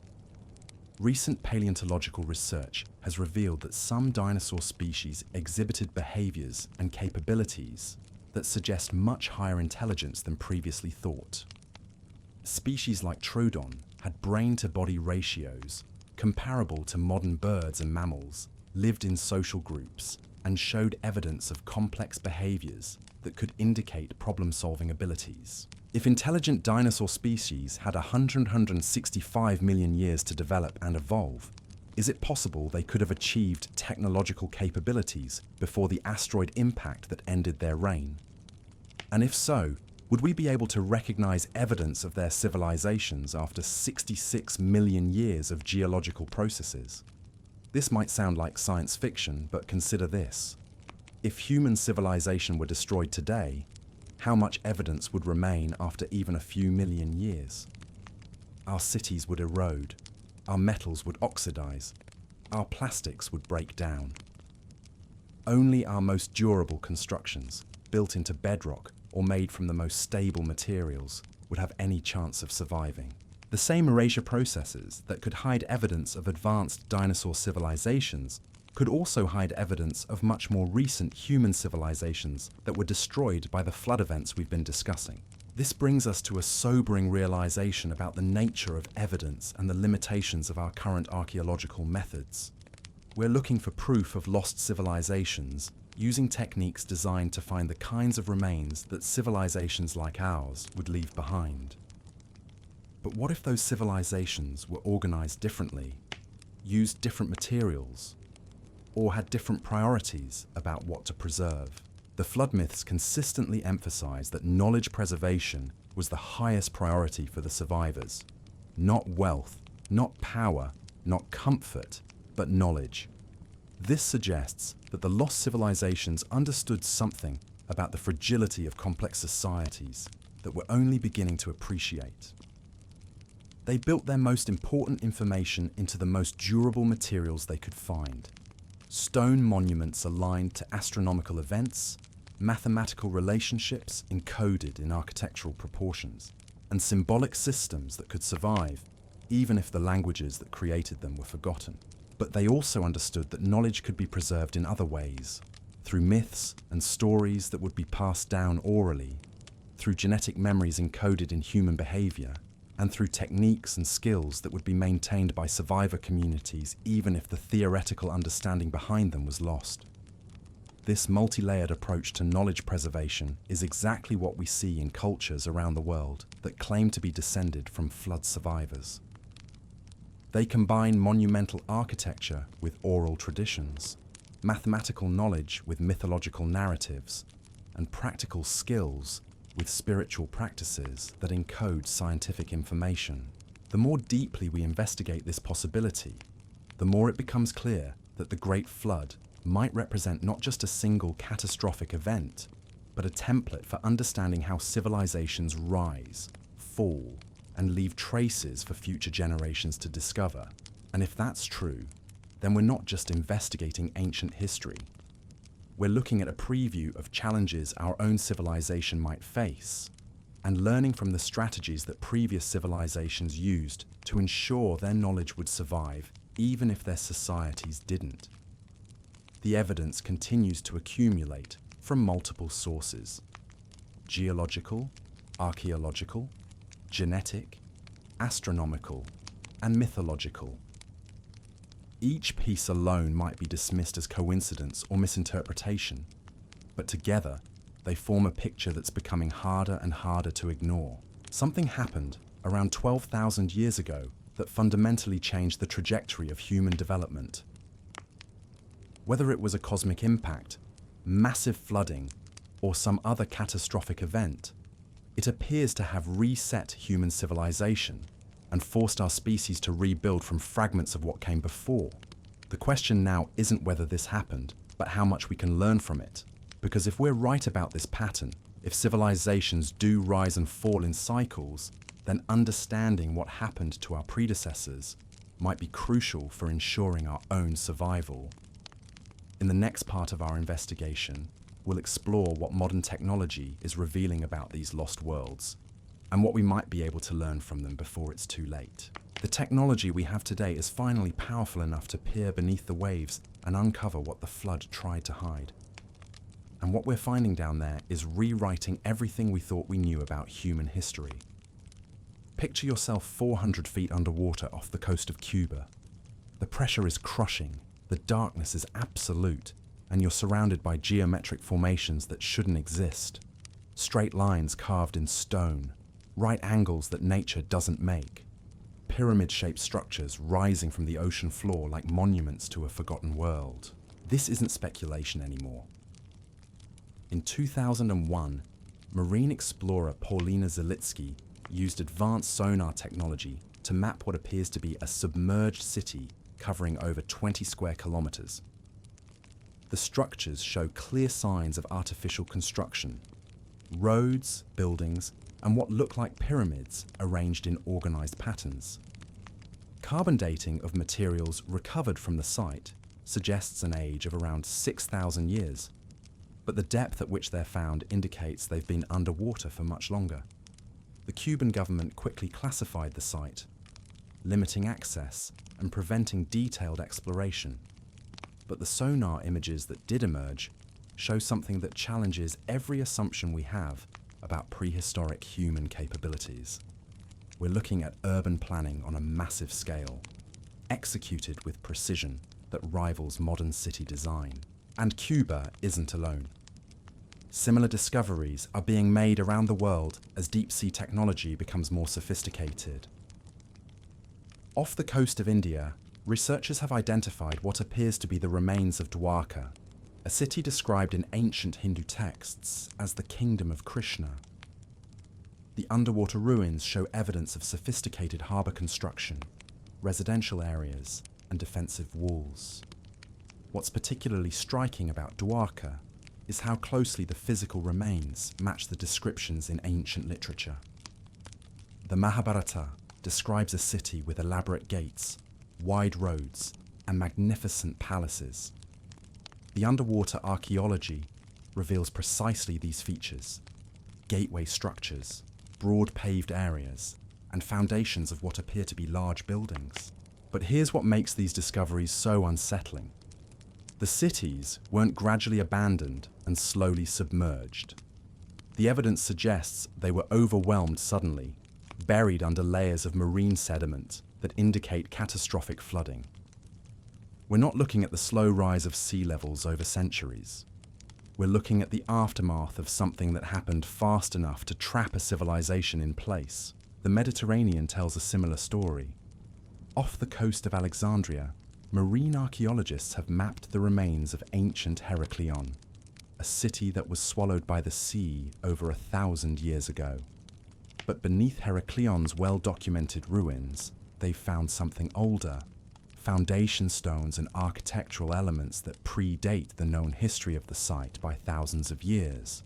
Recent paleontological research has revealed that some dinosaur species exhibited behaviors and capabilities that suggest much higher intelligence than previously thought. Species like Troodon had brain-to-body ratios comparable to modern birds and mammals, lived in social groups, and showed evidence of complex behaviors that could indicate problem-solving abilities. If intelligent dinosaur species had 165 million years to develop and evolve, is it possible they could have achieved technological capabilities before the asteroid impact that ended their reign? And if so, would we be able to recognize evidence of their civilizations after 66 million years of geological processes? This might sound like science fiction, but consider this. If human civilization were destroyed today, how much evidence would remain after even a few million years? Our cities would erode, our metals would oxidize, our plastics would break down. Only our most durable constructions, built into bedrock or made from the most stable materials, would have any chance of surviving. The same erasure processes that could hide evidence of advanced dinosaur civilizations could also hide evidence of much more recent human civilizations that were destroyed by the flood events we've been discussing. This brings us to a sobering realization about the nature of evidence and the limitations of our current archaeological methods. We're looking for proof of lost civilizations, using techniques designed to find the kinds of remains that civilizations like ours would leave behind. But what if those civilizations were organized differently, used different materials, or had different priorities about what to preserve? The flood myths consistently emphasize that knowledge preservation was the highest priority for the survivors. Not wealth, not power, not comfort, but knowledge. This suggests that the lost civilizations understood something about the fragility of complex societies that we're only beginning to appreciate. They built their most important information into the most durable materials they could find. Stone monuments aligned to astronomical events, mathematical relationships encoded in architectural proportions, and symbolic systems that could survive, even if the languages that created them were forgotten. But they also understood that knowledge could be preserved in other ways, through myths and stories that would be passed down orally, through genetic memories encoded in human behavior, and through techniques and skills that would be maintained by survivor communities even if the theoretical understanding behind them was lost. This multi-layered approach to knowledge preservation is exactly what we see in cultures around the world that claim to be descended from flood survivors. They combine monumental architecture with oral traditions, mathematical knowledge with mythological narratives, and practical skills with spiritual practices that encode scientific information. The more deeply we investigate this possibility, the more it becomes clear that the Great Flood might represent not just a single catastrophic event, but a template for understanding how civilizations rise, fall, and leave traces for future generations to discover. And if that's true, then we're not just investigating ancient history. We're looking at a preview of challenges our own civilization might face, and learning from the strategies that previous civilizations used to ensure their knowledge would survive even if their societies didn't. The evidence continues to accumulate from multiple sources: geological, archaeological, genetic, astronomical, and mythological. Each piece alone might be dismissed as coincidence or misinterpretation, but together they form a picture that's becoming harder and harder to ignore. Something happened around 12,000 years ago that fundamentally changed the trajectory of human development. Whether it was a cosmic impact, massive flooding, or some other catastrophic event, it appears to have reset human civilization and forced our species to rebuild from fragments of what came before. The question now isn't whether this happened, but how much we can learn from it. Because if we're right about this pattern, if civilizations do rise and fall in cycles, then understanding what happened to our predecessors might be crucial for ensuring our own survival. In the next part of our investigation, we'll explore what modern technology is revealing about these lost worlds, and what we might be able to learn from them before it's too late. The technology we have today is finally powerful enough to peer beneath the waves and uncover what the flood tried to hide. And what we're finding down there is rewriting everything we thought we knew about human history. Picture yourself 400 feet underwater off the coast of Cuba. The pressure is crushing, the darkness is absolute, and you're surrounded by geometric formations that shouldn't exist. Straight lines carved in stone, right angles that nature doesn't make. Pyramid-shaped structures rising from the ocean floor like monuments to a forgotten world. This isn't speculation anymore. In 2001, marine explorer Paulina Zalitsky used advanced sonar technology to map what appears to be a submerged city covering over 20 square kilometers. The structures show clear signs of artificial construction: roads, buildings, and what look like pyramids arranged in organized patterns. Carbon dating of materials recovered from the site suggests an age of around 6,000 years, but the depth at which they're found indicates they've been underwater for much longer. The Cuban government quickly classified the site, limiting access and preventing detailed exploration. But the sonar images that did emerge show something that challenges every assumption we have about prehistoric human capabilities. We're looking at urban planning on a massive scale, executed with precision that rivals modern city design. And Cuba isn't alone. Similar discoveries are being made around the world as deep-sea technology becomes more sophisticated. Off the coast of India, researchers have identified what appears to be the remains of Dwarka, a city described in ancient Hindu texts as the kingdom of Krishna. The underwater ruins show evidence of sophisticated harbour construction, residential areas, and defensive walls. What's particularly striking about Dwarka is how closely the physical remains match the descriptions in ancient literature. The Mahabharata describes a city with elaborate gates, wide roads, and magnificent palaces. The underwater archaeology reveals precisely these features: gateway structures, broad paved areas, and foundations of what appear to be large buildings. But here's what makes these discoveries so unsettling. The cities weren't gradually abandoned and slowly submerged. The evidence suggests they were overwhelmed suddenly, buried under layers of marine sediment that indicate catastrophic flooding. We're not looking at the slow rise of sea levels over centuries. We're looking at the aftermath of something that happened fast enough to trap a civilization in place. The Mediterranean tells a similar story. Off the coast of Alexandria, marine archaeologists have mapped the remains of ancient Heraklion, a city that was swallowed by the sea over 1,000 years ago. But beneath Heraklion's well-documented ruins, they've found something older: foundation stones and architectural elements that predate the known history of the site by thousands of years.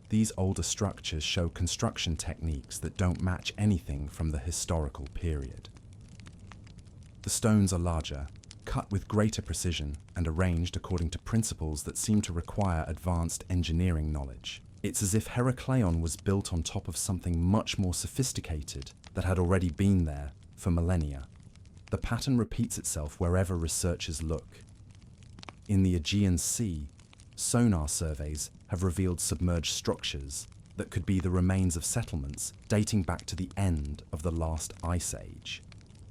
These older structures show construction techniques that don't match anything from the historical period. The stones are larger, cut with greater precision, and arranged according to principles that seem to require advanced engineering knowledge. It's as if Heracleion was built on top of something much more sophisticated that had already been there for millennia. The pattern repeats itself wherever researchers look. In the Aegean Sea, sonar surveys have revealed submerged structures that could be the remains of settlements dating back to the end of the last ice age.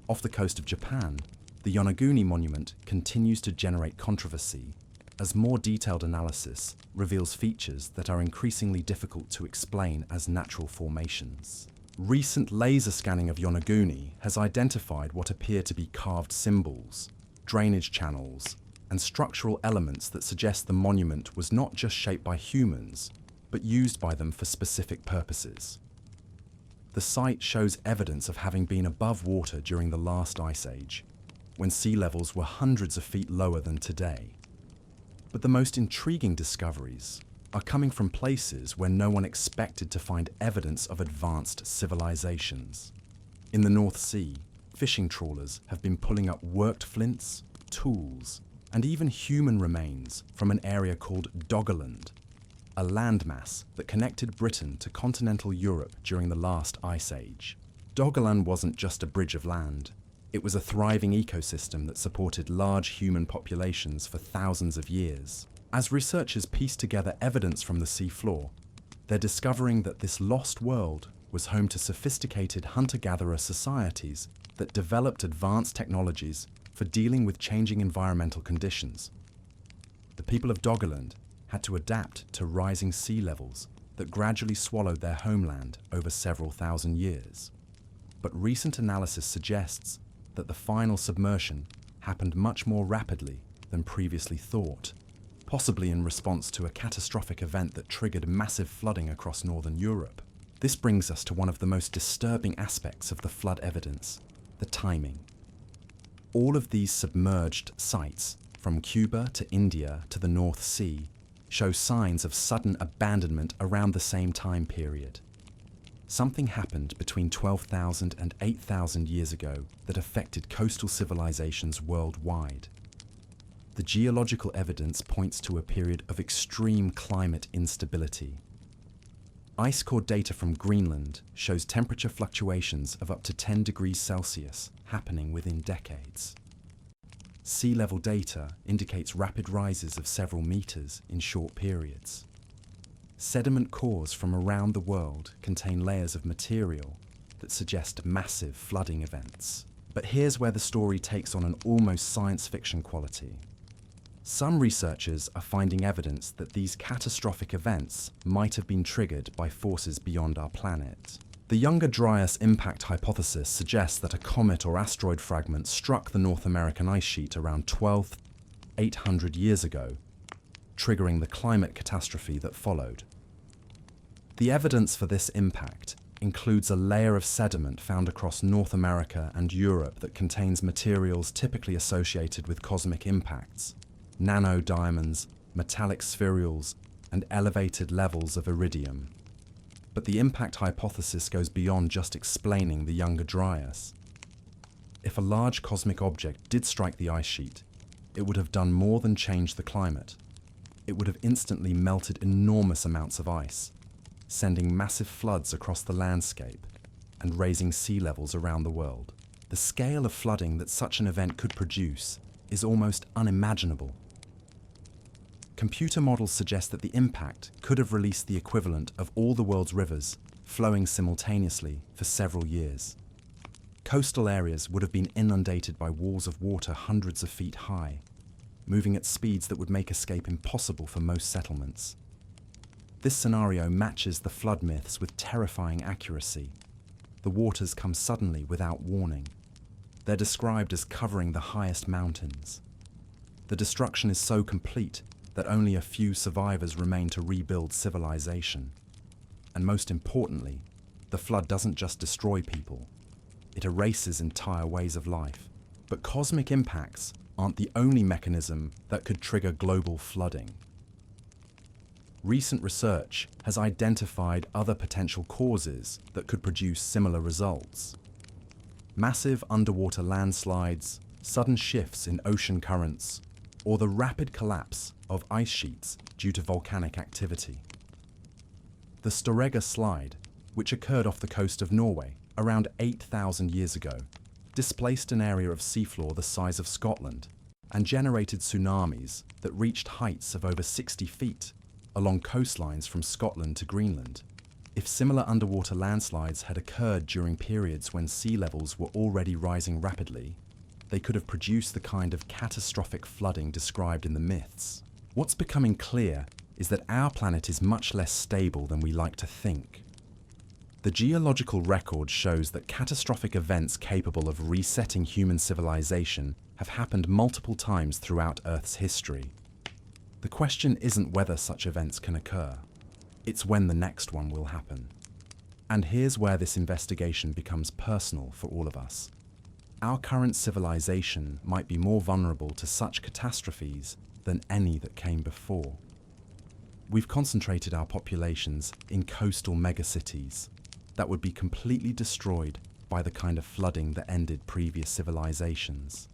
Off the coast of Japan, the Yonaguni monument continues to generate controversy as more detailed analysis reveals features that are increasingly difficult to explain as natural formations. Recent laser scanning of Yonaguni has identified what appear to be carved symbols, drainage channels, and structural elements that suggest the monument was not just shaped by humans, but used by them for specific purposes. The site shows evidence of having been above water during the last ice age, when sea levels were hundreds of feet lower than today. But the most intriguing discoveries are coming from places where no one expected to find evidence of advanced civilizations. In the North Sea, fishing trawlers have been pulling up worked flints, tools, and even human remains from an area called Doggerland, a landmass that connected Britain to continental Europe during the last ice age. Doggerland wasn't just a bridge of land. It was a thriving ecosystem that supported large human populations for thousands of years. As researchers piece together evidence from the seafloor, they're discovering that this lost world was home to sophisticated hunter-gatherer societies that developed advanced technologies for dealing with changing environmental conditions. The people of Doggerland had to adapt to rising sea levels that gradually swallowed their homeland over several thousand years. But recent analysis suggests that the final submersion happened much more rapidly than previously thought, possibly in response to a catastrophic event that triggered massive flooding across northern Europe. This brings us to one of the most disturbing aspects of the flood evidence: the timing. All of these submerged sites, from Cuba to India to the North Sea, show signs of sudden abandonment around the same time period. Something happened between 12,000 and 8,000 years ago that affected coastal civilizations worldwide. The geological evidence points to a period of extreme climate instability. Ice core data from Greenland shows temperature fluctuations of up to 10 degrees Celsius happening within decades. Sea level data indicates rapid rises of several meters in short periods. Sediment cores from around the world contain layers of material that suggest massive flooding events. But here's where the story takes on an almost science fiction quality. Some researchers are finding evidence that these catastrophic events might have been triggered by forces beyond our planet. The Younger Dryas impact hypothesis suggests that a comet or asteroid fragment struck the North American ice sheet around 12,800 years ago, triggering the climate catastrophe that followed. The evidence for this impact includes a layer of sediment found across North America and Europe that contains materials typically associated with cosmic impacts: nanodiamonds, metallic spherules, and elevated levels of iridium. But the impact hypothesis goes beyond just explaining the Younger Dryas. If a large cosmic object did strike the ice sheet, it would have done more than change the climate. It would have instantly melted enormous amounts of ice, sending massive floods across the landscape and raising sea levels around the world. The scale of flooding that such an event could produce is almost unimaginable. Computer models suggest that the impact could have released the equivalent of all the world's rivers flowing simultaneously for several years. Coastal areas would have been inundated by walls of water hundreds of feet high, moving at speeds that would make escape impossible for most settlements. This scenario matches the flood myths with terrifying accuracy. The waters come suddenly without warning. They're described as covering the highest mountains. The destruction is so complete that only a few survivors remain to rebuild civilization. And most importantly, the flood doesn't just destroy people, it erases entire ways of life. But cosmic impacts aren't the only mechanism that could trigger global flooding. recent research has identified other potential causes that could produce similar results. Massive underwater landslides, sudden shifts in ocean currents, or the rapid collapse of ice sheets due to volcanic activity. The Storegga slide, which occurred off the coast of Norway around 8,000 years ago, displaced an area of seafloor the size of Scotland and generated tsunamis that reached heights of over 60 feet along coastlines from Scotland to Greenland. If similar underwater landslides had occurred during periods when sea levels were already rising rapidly, they could have produced the kind of catastrophic flooding described in the myths. What's becoming clear is that our planet is much less stable than we like to think. The geological record shows that catastrophic events capable of resetting human civilization have happened multiple times throughout Earth's history. The question isn't whether such events can occur, it's when the next one will happen. And here's where this investigation becomes personal for all of us. Our current civilization might be more vulnerable to such catastrophes than any that came before. We've concentrated our populations in coastal megacities that would be completely destroyed by the kind of flooding that ended previous civilizations.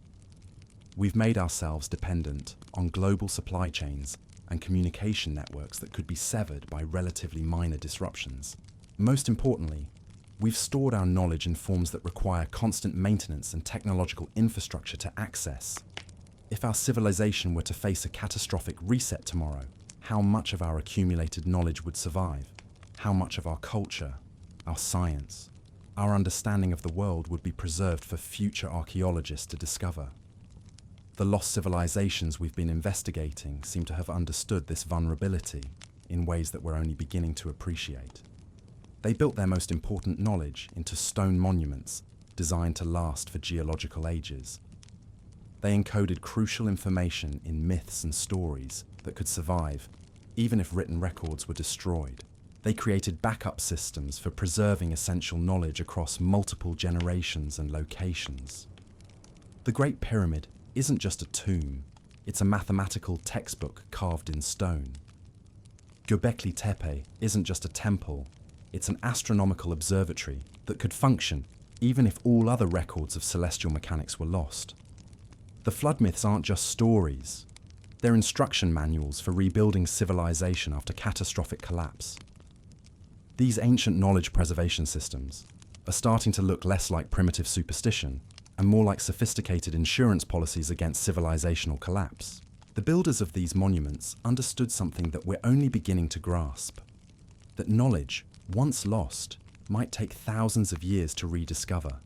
We've made ourselves dependent on global supply chains and communication networks that could be severed by relatively minor disruptions. Most importantly, we've stored our knowledge in forms that require constant maintenance and technological infrastructure to access. If our civilization were to face a catastrophic reset tomorrow, how much of our accumulated knowledge would survive? How much of our culture, our science, our understanding of the world would be preserved for future archaeologists to discover? The lost civilizations we've been investigating seem to have understood this vulnerability in ways that we're only beginning to appreciate. They built their most important knowledge into stone monuments designed to last for geological ages. They encoded crucial information in myths and stories that could survive, even if written records were destroyed. They created backup systems for preserving essential knowledge across multiple generations and locations. The Great Pyramid isn't just a tomb, it's a mathematical textbook carved in stone. Göbekli Tepe isn't just a temple, it's an astronomical observatory that could function even if all other records of celestial mechanics were lost. The flood myths aren't just stories, they're instruction manuals for rebuilding civilization after catastrophic collapse. These ancient knowledge preservation systems are starting to look less like primitive superstition and more like sophisticated insurance policies against civilizational collapse. The builders of these monuments understood something that we're only beginning to grasp: that knowledge, once lost, might take thousands of years to rediscover.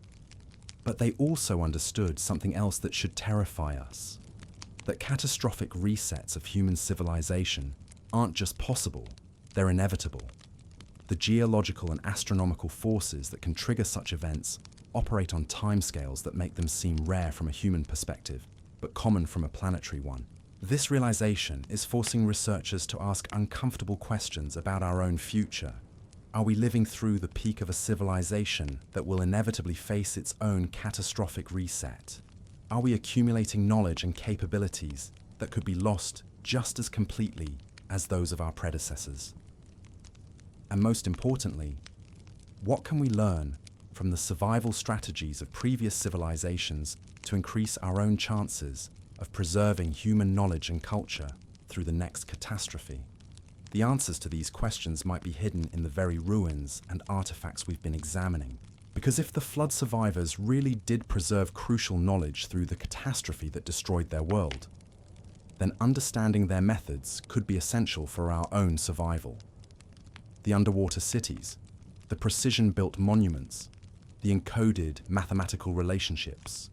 But they also understood something else that should terrify us: that catastrophic resets of human civilization aren't just possible, they're inevitable. The geological and astronomical forces that can trigger such events operate on timescales that make them seem rare from a human perspective, but common from a planetary one. This realization is forcing researchers to ask uncomfortable questions about our own future. Are we living through the peak of a civilization that will inevitably face its own catastrophic reset? Are we accumulating knowledge and capabilities that could be lost just as completely as those of our predecessors? And most importantly, what can we learn from the survival strategies of previous civilizations to increase our own chances of preserving human knowledge and culture through the next catastrophe? The answers to these questions might be hidden in the very ruins and artifacts we've been examining. Because if the flood survivors really did preserve crucial knowledge through the catastrophe that destroyed their world, then understanding their methods could be essential for our own survival. The underwater cities, the precision-built monuments, the encoded mathematical relationships,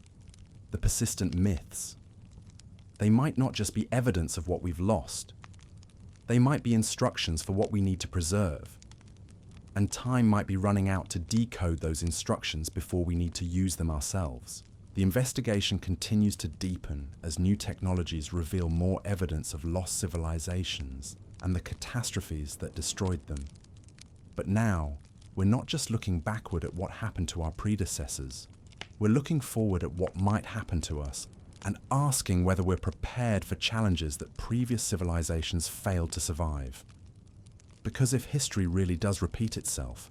the persistent myths. They might not just be evidence of what we've lost. They might be instructions for what we need to preserve. And time might be running out to decode those instructions before we need to use them ourselves. The investigation continues to deepen as new technologies reveal more evidence of lost civilizations and the catastrophes that destroyed them. But now, we're not just looking backward at what happened to our predecessors. We're looking forward at what might happen to us and asking whether we're prepared for challenges that previous civilizations failed to survive. Because if history really does repeat itself,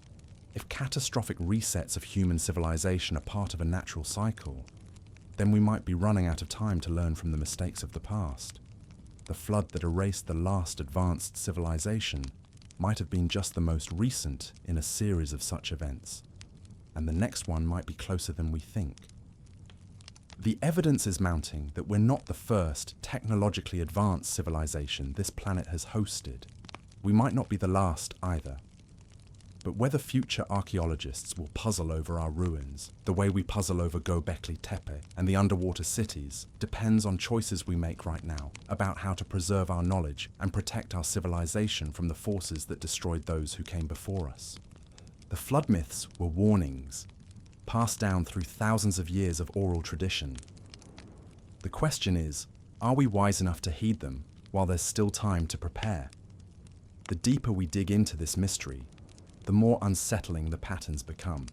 if catastrophic resets of human civilization are part of a natural cycle, then we might be running out of time to learn from the mistakes of the past. The flood that erased the last advanced civilization might have been just the most recent in a series of such events, and the next one might be closer than we think. The evidence is mounting that we're not the first technologically advanced civilization this planet has hosted. We might not be the last either. But whether future archaeologists will puzzle over our ruins, the way we puzzle over Göbekli Tepe and the underwater cities, depends on choices we make right now about how to preserve our knowledge and protect our civilization from the forces that destroyed those who came before us. The flood myths were warnings, passed down through thousands of years of oral tradition. The question is, are we wise enough to heed them while there's still time to prepare? The deeper we dig into this mystery, the more unsettling the patterns become.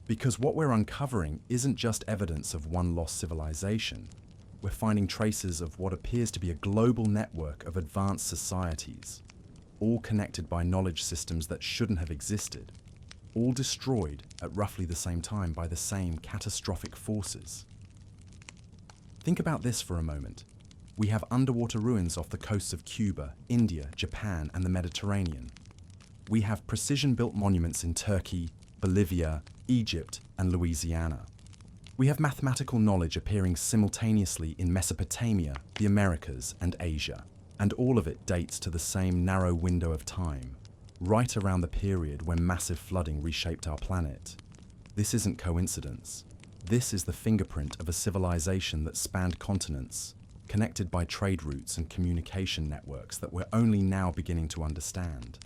Because what we're uncovering isn't just evidence of one lost civilization. We're finding traces of what appears to be a global network of advanced societies, all connected by knowledge systems that shouldn't have existed, all destroyed at roughly the same time by the same catastrophic forces. Think about this for a moment. We have underwater ruins off the coasts of Cuba, India, Japan, and the Mediterranean. We have precision-built monuments in Turkey, Bolivia, Egypt, and Louisiana. We have mathematical knowledge appearing simultaneously in Mesopotamia, the Americas, and Asia, and all of it dates to the same narrow window of time, right around the period when massive flooding reshaped our planet. This isn't coincidence. This is the fingerprint of a civilization that spanned continents, connected by trade routes and communication networks that we're only now beginning to understand.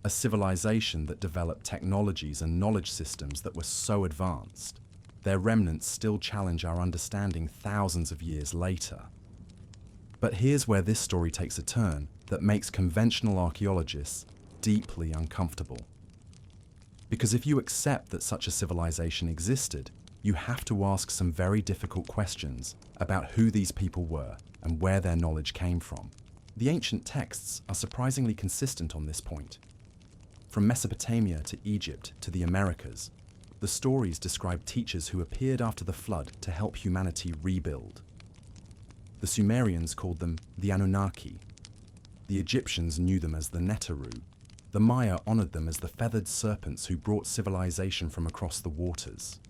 A civilization that developed technologies and knowledge systems that were so advanced, their remnants still challenge our understanding thousands of years later. But here's where this story takes a turn that makes conventional archaeologists deeply uncomfortable. Because if you accept that such a civilization existed, you have to ask some very difficult questions about who these people were and where their knowledge came from. The ancient texts are surprisingly consistent on this point. From Mesopotamia to Egypt to the Americas, the stories describe teachers who appeared after the flood to help humanity rebuild. The Sumerians called them the Anunnaki. The Egyptians knew them as the Neteru. The Maya honored them as the feathered serpents who brought civilization from across the waters.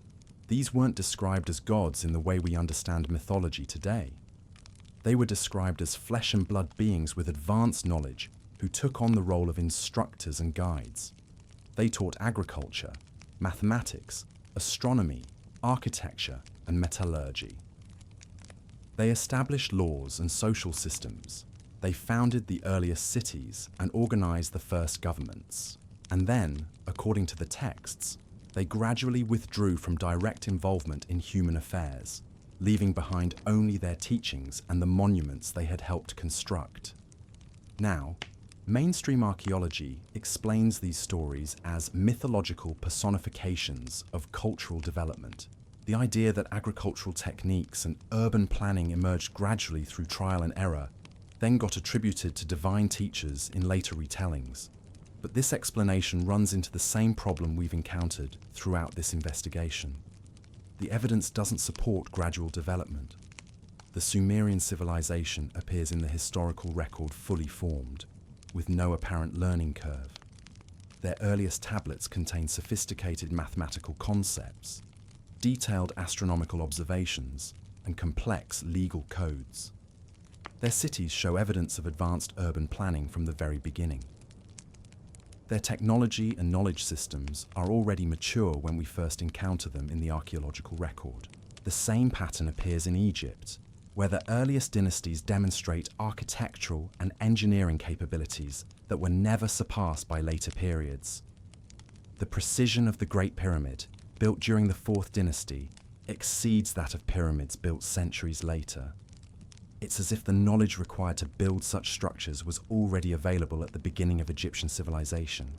These weren't described as gods in the way we understand mythology today. They were described as flesh and blood beings with advanced knowledge who took on the role of instructors and guides. They taught agriculture, mathematics, astronomy, architecture, and metallurgy. They established laws and social systems. They founded the earliest cities and organized the first governments. And then, according to the texts, they gradually withdrew from direct involvement in human affairs, leaving behind only their teachings and the monuments they had helped construct. Now, mainstream archaeology explains these stories as mythological personifications of cultural development. The idea that agricultural techniques and urban planning emerged gradually through trial and error, then got attributed to divine teachers in later retellings. But this explanation runs into the same problem we've encountered throughout this investigation. The evidence doesn't support gradual development. The Sumerian civilization appears in the historical record fully formed, with no apparent learning curve. Their earliest tablets contain sophisticated mathematical concepts, detailed astronomical observations, and complex legal codes. Their cities show evidence of advanced urban planning from the very beginning. Their technology and knowledge systems are already mature when we first encounter them in the archaeological record. The same pattern appears in Egypt, where the earliest dynasties demonstrate architectural and engineering capabilities that were never surpassed by later periods. The precision of the Great Pyramid, built during the 4th dynasty, exceeds that of pyramids built centuries later. It's as if the knowledge required to build such structures was already available at the beginning of Egyptian civilization,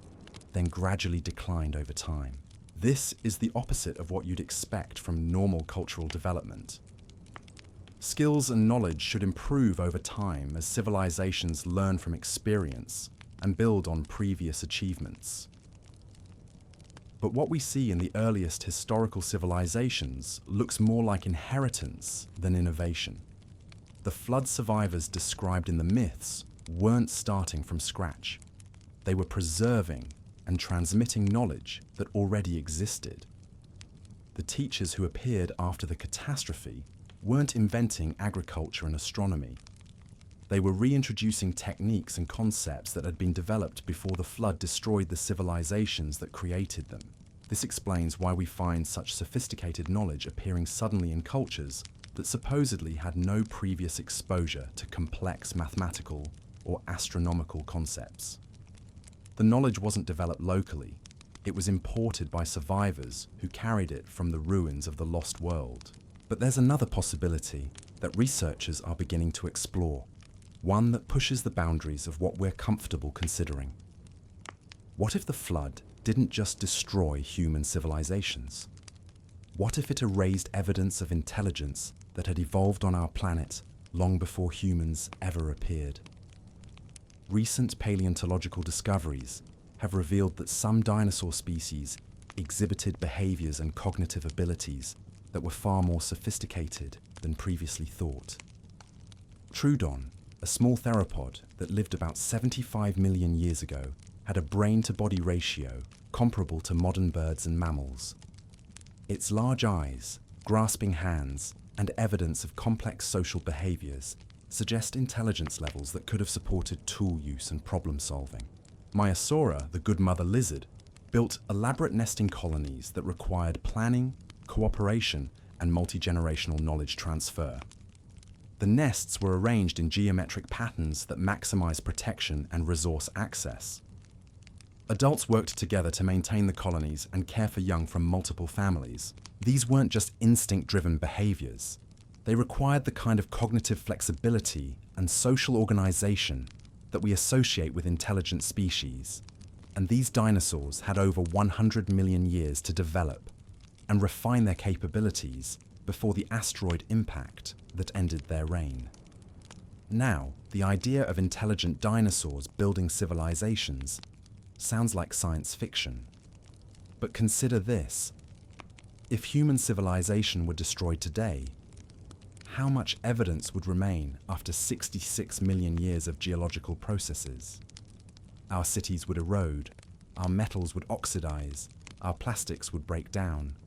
then gradually declined over time. This is the opposite of what you'd expect from normal cultural development. Skills and knowledge should improve over time as civilizations learn from experience, and build on previous achievements. But what we see in the earliest historical civilizations looks more like inheritance than innovation. The flood survivors described in the myths weren't starting from scratch. They were preserving and transmitting knowledge that already existed. The teachers who appeared after the catastrophe weren't inventing agriculture and astronomy. They were reintroducing techniques and concepts that had been developed before the flood destroyed the civilizations that created them. This explains why we find such sophisticated knowledge appearing suddenly in cultures that supposedly had no previous exposure to complex mathematical or astronomical concepts. The knowledge wasn't developed locally. It was imported by survivors who carried it from the ruins of the lost world. But there's another possibility that researchers are beginning to explore, one that pushes the boundaries of what we're comfortable considering. What if the flood didn't just destroy human civilizations? What if it erased evidence of intelligence that had evolved on our planet long before humans ever appeared? Recent paleontological discoveries have revealed that some dinosaur species exhibited behaviors and cognitive abilities that were far more sophisticated than previously thought. Troodon, a small theropod that lived about 75 million years ago, had a brain-to-body ratio comparable to modern birds and mammals. Its large eyes, grasping hands, and evidence of complex social behaviors suggest intelligence levels that could have supported tool use and problem solving. Maiasaura, the good mother lizard, built elaborate nesting colonies that required planning, cooperation, and multi-generational knowledge transfer. The nests were arranged in geometric patterns that maximize protection and resource access. Adults worked together to maintain the colonies and care for young from multiple families. These weren't just instinct-driven behaviors. They required the kind of cognitive flexibility and social organization that we associate with intelligent species. And these dinosaurs had over 100 million years to develop and refine their capabilities before the asteroid impact that ended their reign. Now, the idea of intelligent dinosaurs building civilizations sounds like science fiction. But consider this. If human civilization were destroyed today, how much evidence would remain after 66 million years of geological processes? Our cities would erode, our metals would oxidize, our plastics would break down.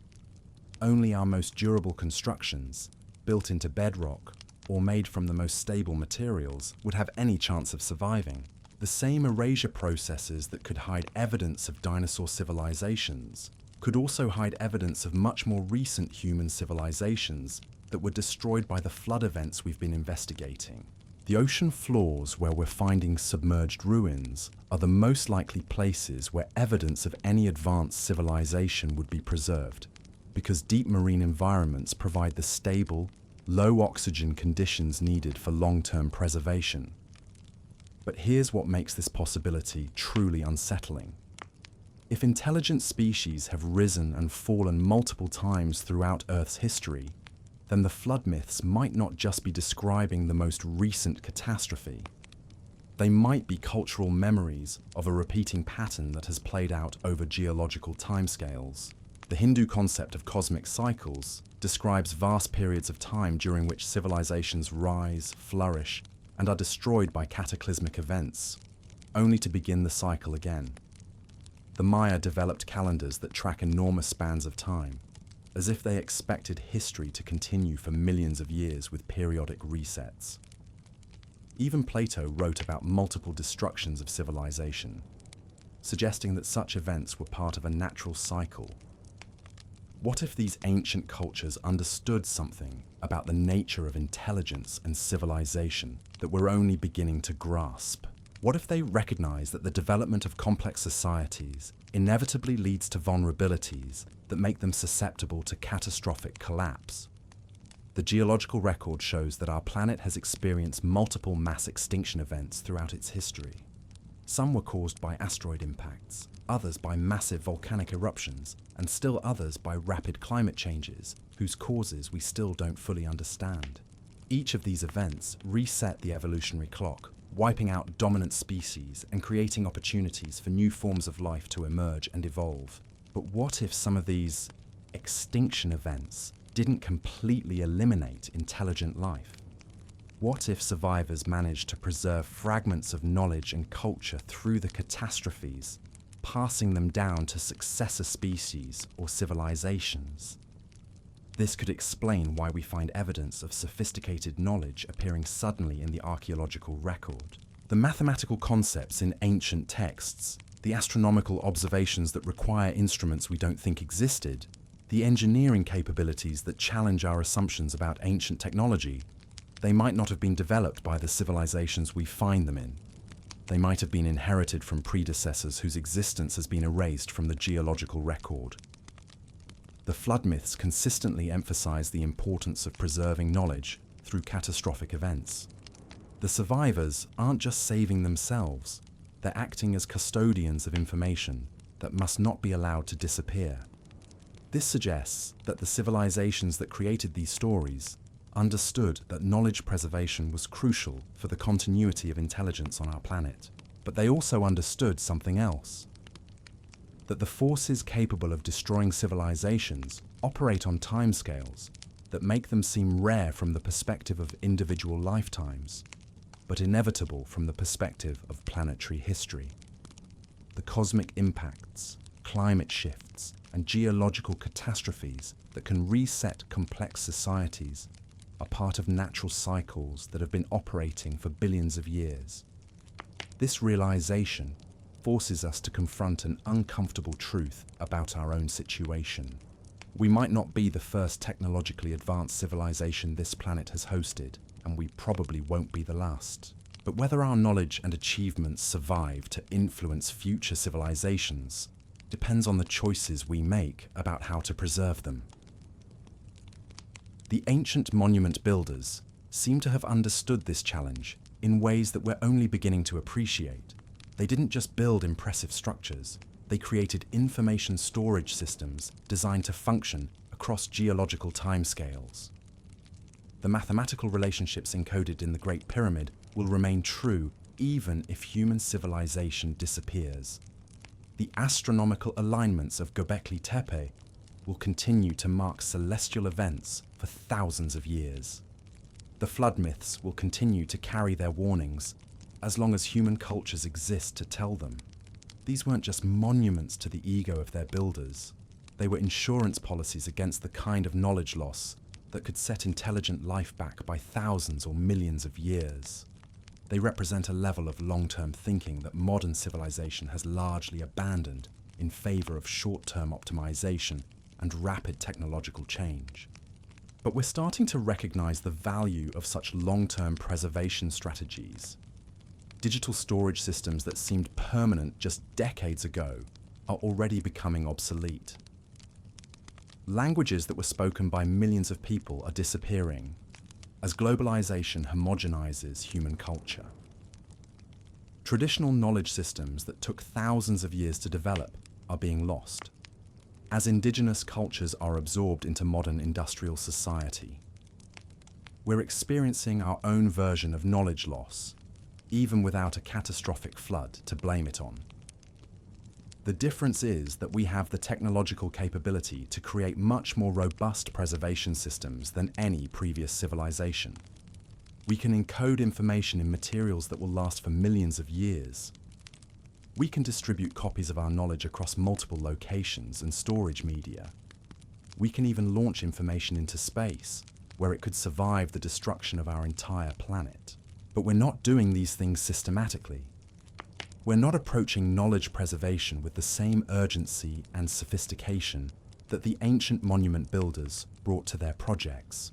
Only our most durable constructions, built into bedrock or made from the most stable materials, would have any chance of surviving. The same erasure processes that could hide evidence of dinosaur civilizations could also hide evidence of much more recent human civilizations that were destroyed by the flood events we've been investigating. The ocean floors where we're finding submerged ruins are the most likely places where evidence of any advanced civilization would be preserved, because deep marine environments provide the stable, low oxygen conditions needed for long-term preservation. But here's what makes this possibility truly unsettling. If intelligent species have risen and fallen multiple times throughout Earth's history, then the flood myths might not just be describing the most recent catastrophe. They might be cultural memories of a repeating pattern that has played out over geological timescales. The Hindu concept of cosmic cycles describes vast periods of time during which civilizations rise, flourish, and are destroyed by cataclysmic events, only to begin the cycle again. The Maya developed calendars that track enormous spans of time, as if they expected history to continue for millions of years with periodic resets. Even Plato wrote about multiple destructions of civilization, suggesting that such events were part of a natural cycle. What if these ancient cultures understood something about the nature of intelligence and civilization that we're only beginning to grasp? What if they recognize that the development of complex societies inevitably leads to vulnerabilities that make them susceptible to catastrophic collapse? The geological record shows that our planet has experienced multiple mass extinction events throughout its history. Some were caused by asteroid impacts, others by massive volcanic eruptions, and still others by rapid climate changes, whose causes we still don't fully understand. Each of these events reset the evolutionary clock, wiping out dominant species and creating opportunities for new forms of life to emerge and evolve. But what if some of these extinction events didn't completely eliminate intelligent life? What if survivors managed to preserve fragments of knowledge and culture through the catastrophes, passing them down to successor species or civilizations? This could explain why we find evidence of sophisticated knowledge appearing suddenly in the archaeological record. The mathematical concepts in ancient texts, the astronomical observations that require instruments we don't think existed, the engineering capabilities that challenge our assumptions about ancient technology, they might not have been developed by the civilizations we find them in. They might have been inherited from predecessors whose existence has been erased from the geological record. The flood myths consistently emphasize the importance of preserving knowledge through catastrophic events. The survivors aren't just saving themselves, they're acting as custodians of information that must not be allowed to disappear. This suggests that the civilizations that created these stories understood that knowledge preservation was crucial for the continuity of intelligence on our planet. But they also understood something else: that the forces capable of destroying civilizations operate on timescales that make them seem rare from the perspective of individual lifetimes, but inevitable from the perspective of planetary history. The cosmic impacts, climate shifts, and geological catastrophes that can reset complex societies are part of natural cycles that have been operating for billions of years. This realization forces us to confront an uncomfortable truth about our own situation. We might not be the first technologically advanced civilization this planet has hosted, and we probably won't be the last. But whether our knowledge and achievements survive to influence future civilizations depends on the choices we make about how to preserve them. The ancient monument builders seem to have understood this challenge in ways that we're only beginning to appreciate. They didn't just build impressive structures, they created information storage systems designed to function across geological timescales. The mathematical relationships encoded in the Great Pyramid will remain true even if human civilization disappears. The astronomical alignments of Göbekli Tepe will continue to mark celestial events for thousands of years. The flood myths will continue to carry their warnings as long as human cultures exist to tell them. These weren't just monuments to the ego of their builders. They were insurance policies against the kind of knowledge loss that could set intelligent life back by thousands or millions of years. They represent a level of long-term thinking that modern civilization has largely abandoned in favor of short-term optimization and rapid technological change. But we're starting to recognize the value of such long-term preservation strategies. Digital storage systems that seemed permanent just decades ago are already becoming obsolete. Languages that were spoken by millions of people are disappearing as globalization homogenizes human culture. Traditional knowledge systems that took thousands of years to develop are being lost as indigenous cultures are absorbed into modern industrial society. We're experiencing our own version of knowledge loss, even without a catastrophic flood to blame it on. The difference is that we have the technological capability to create much more robust preservation systems than any previous civilization. We can encode information in materials that will last for millions of years. We can distribute copies of our knowledge across multiple locations and storage media. We can even launch information into space, where it could survive the destruction of our entire planet. But we're not doing these things systematically. We're not approaching knowledge preservation with the same urgency and sophistication that the ancient monument builders brought to their projects.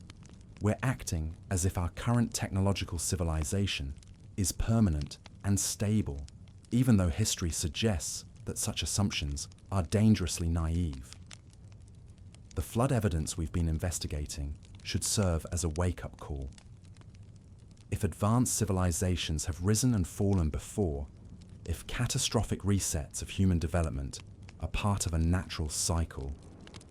We're acting as if our current technological civilization is permanent and stable, even though history suggests that such assumptions are dangerously naive. The flood evidence we've been investigating should serve as a wake-up call. If advanced civilizations have risen and fallen before, if catastrophic resets of human development are part of a natural cycle,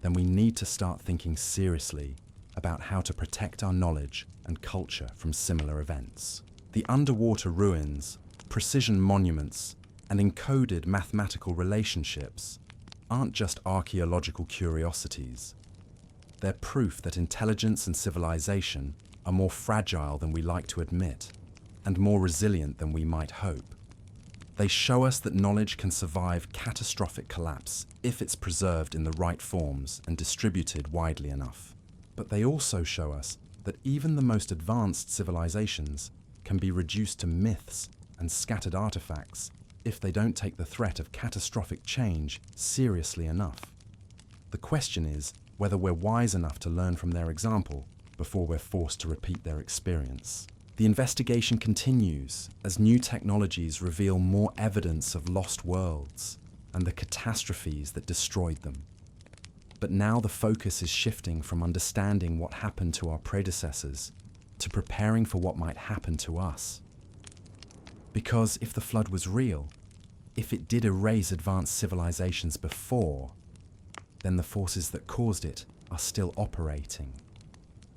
then we need to start thinking seriously about how to protect our knowledge and culture from similar events. The underwater ruins, precision monuments, and encoded mathematical relationships aren't just archaeological curiosities. They're proof that intelligence and civilization are more fragile than we like to admit, and more resilient than we might hope. They show us that knowledge can survive catastrophic collapse if it's preserved in the right forms and distributed widely enough. But they also show us that even the most advanced civilizations can be reduced to myths and scattered artifacts if they don't take the threat of catastrophic change seriously enough. The question is whether we're wise enough to learn from their example before we're forced to repeat their experience. The investigation continues as new technologies reveal more evidence of lost worlds and the catastrophes that destroyed them. But now the focus is shifting from understanding what happened to our predecessors to preparing for what might happen to us. Because if the flood was real, if it did erase advanced civilizations before, then the forces that caused it are still operating.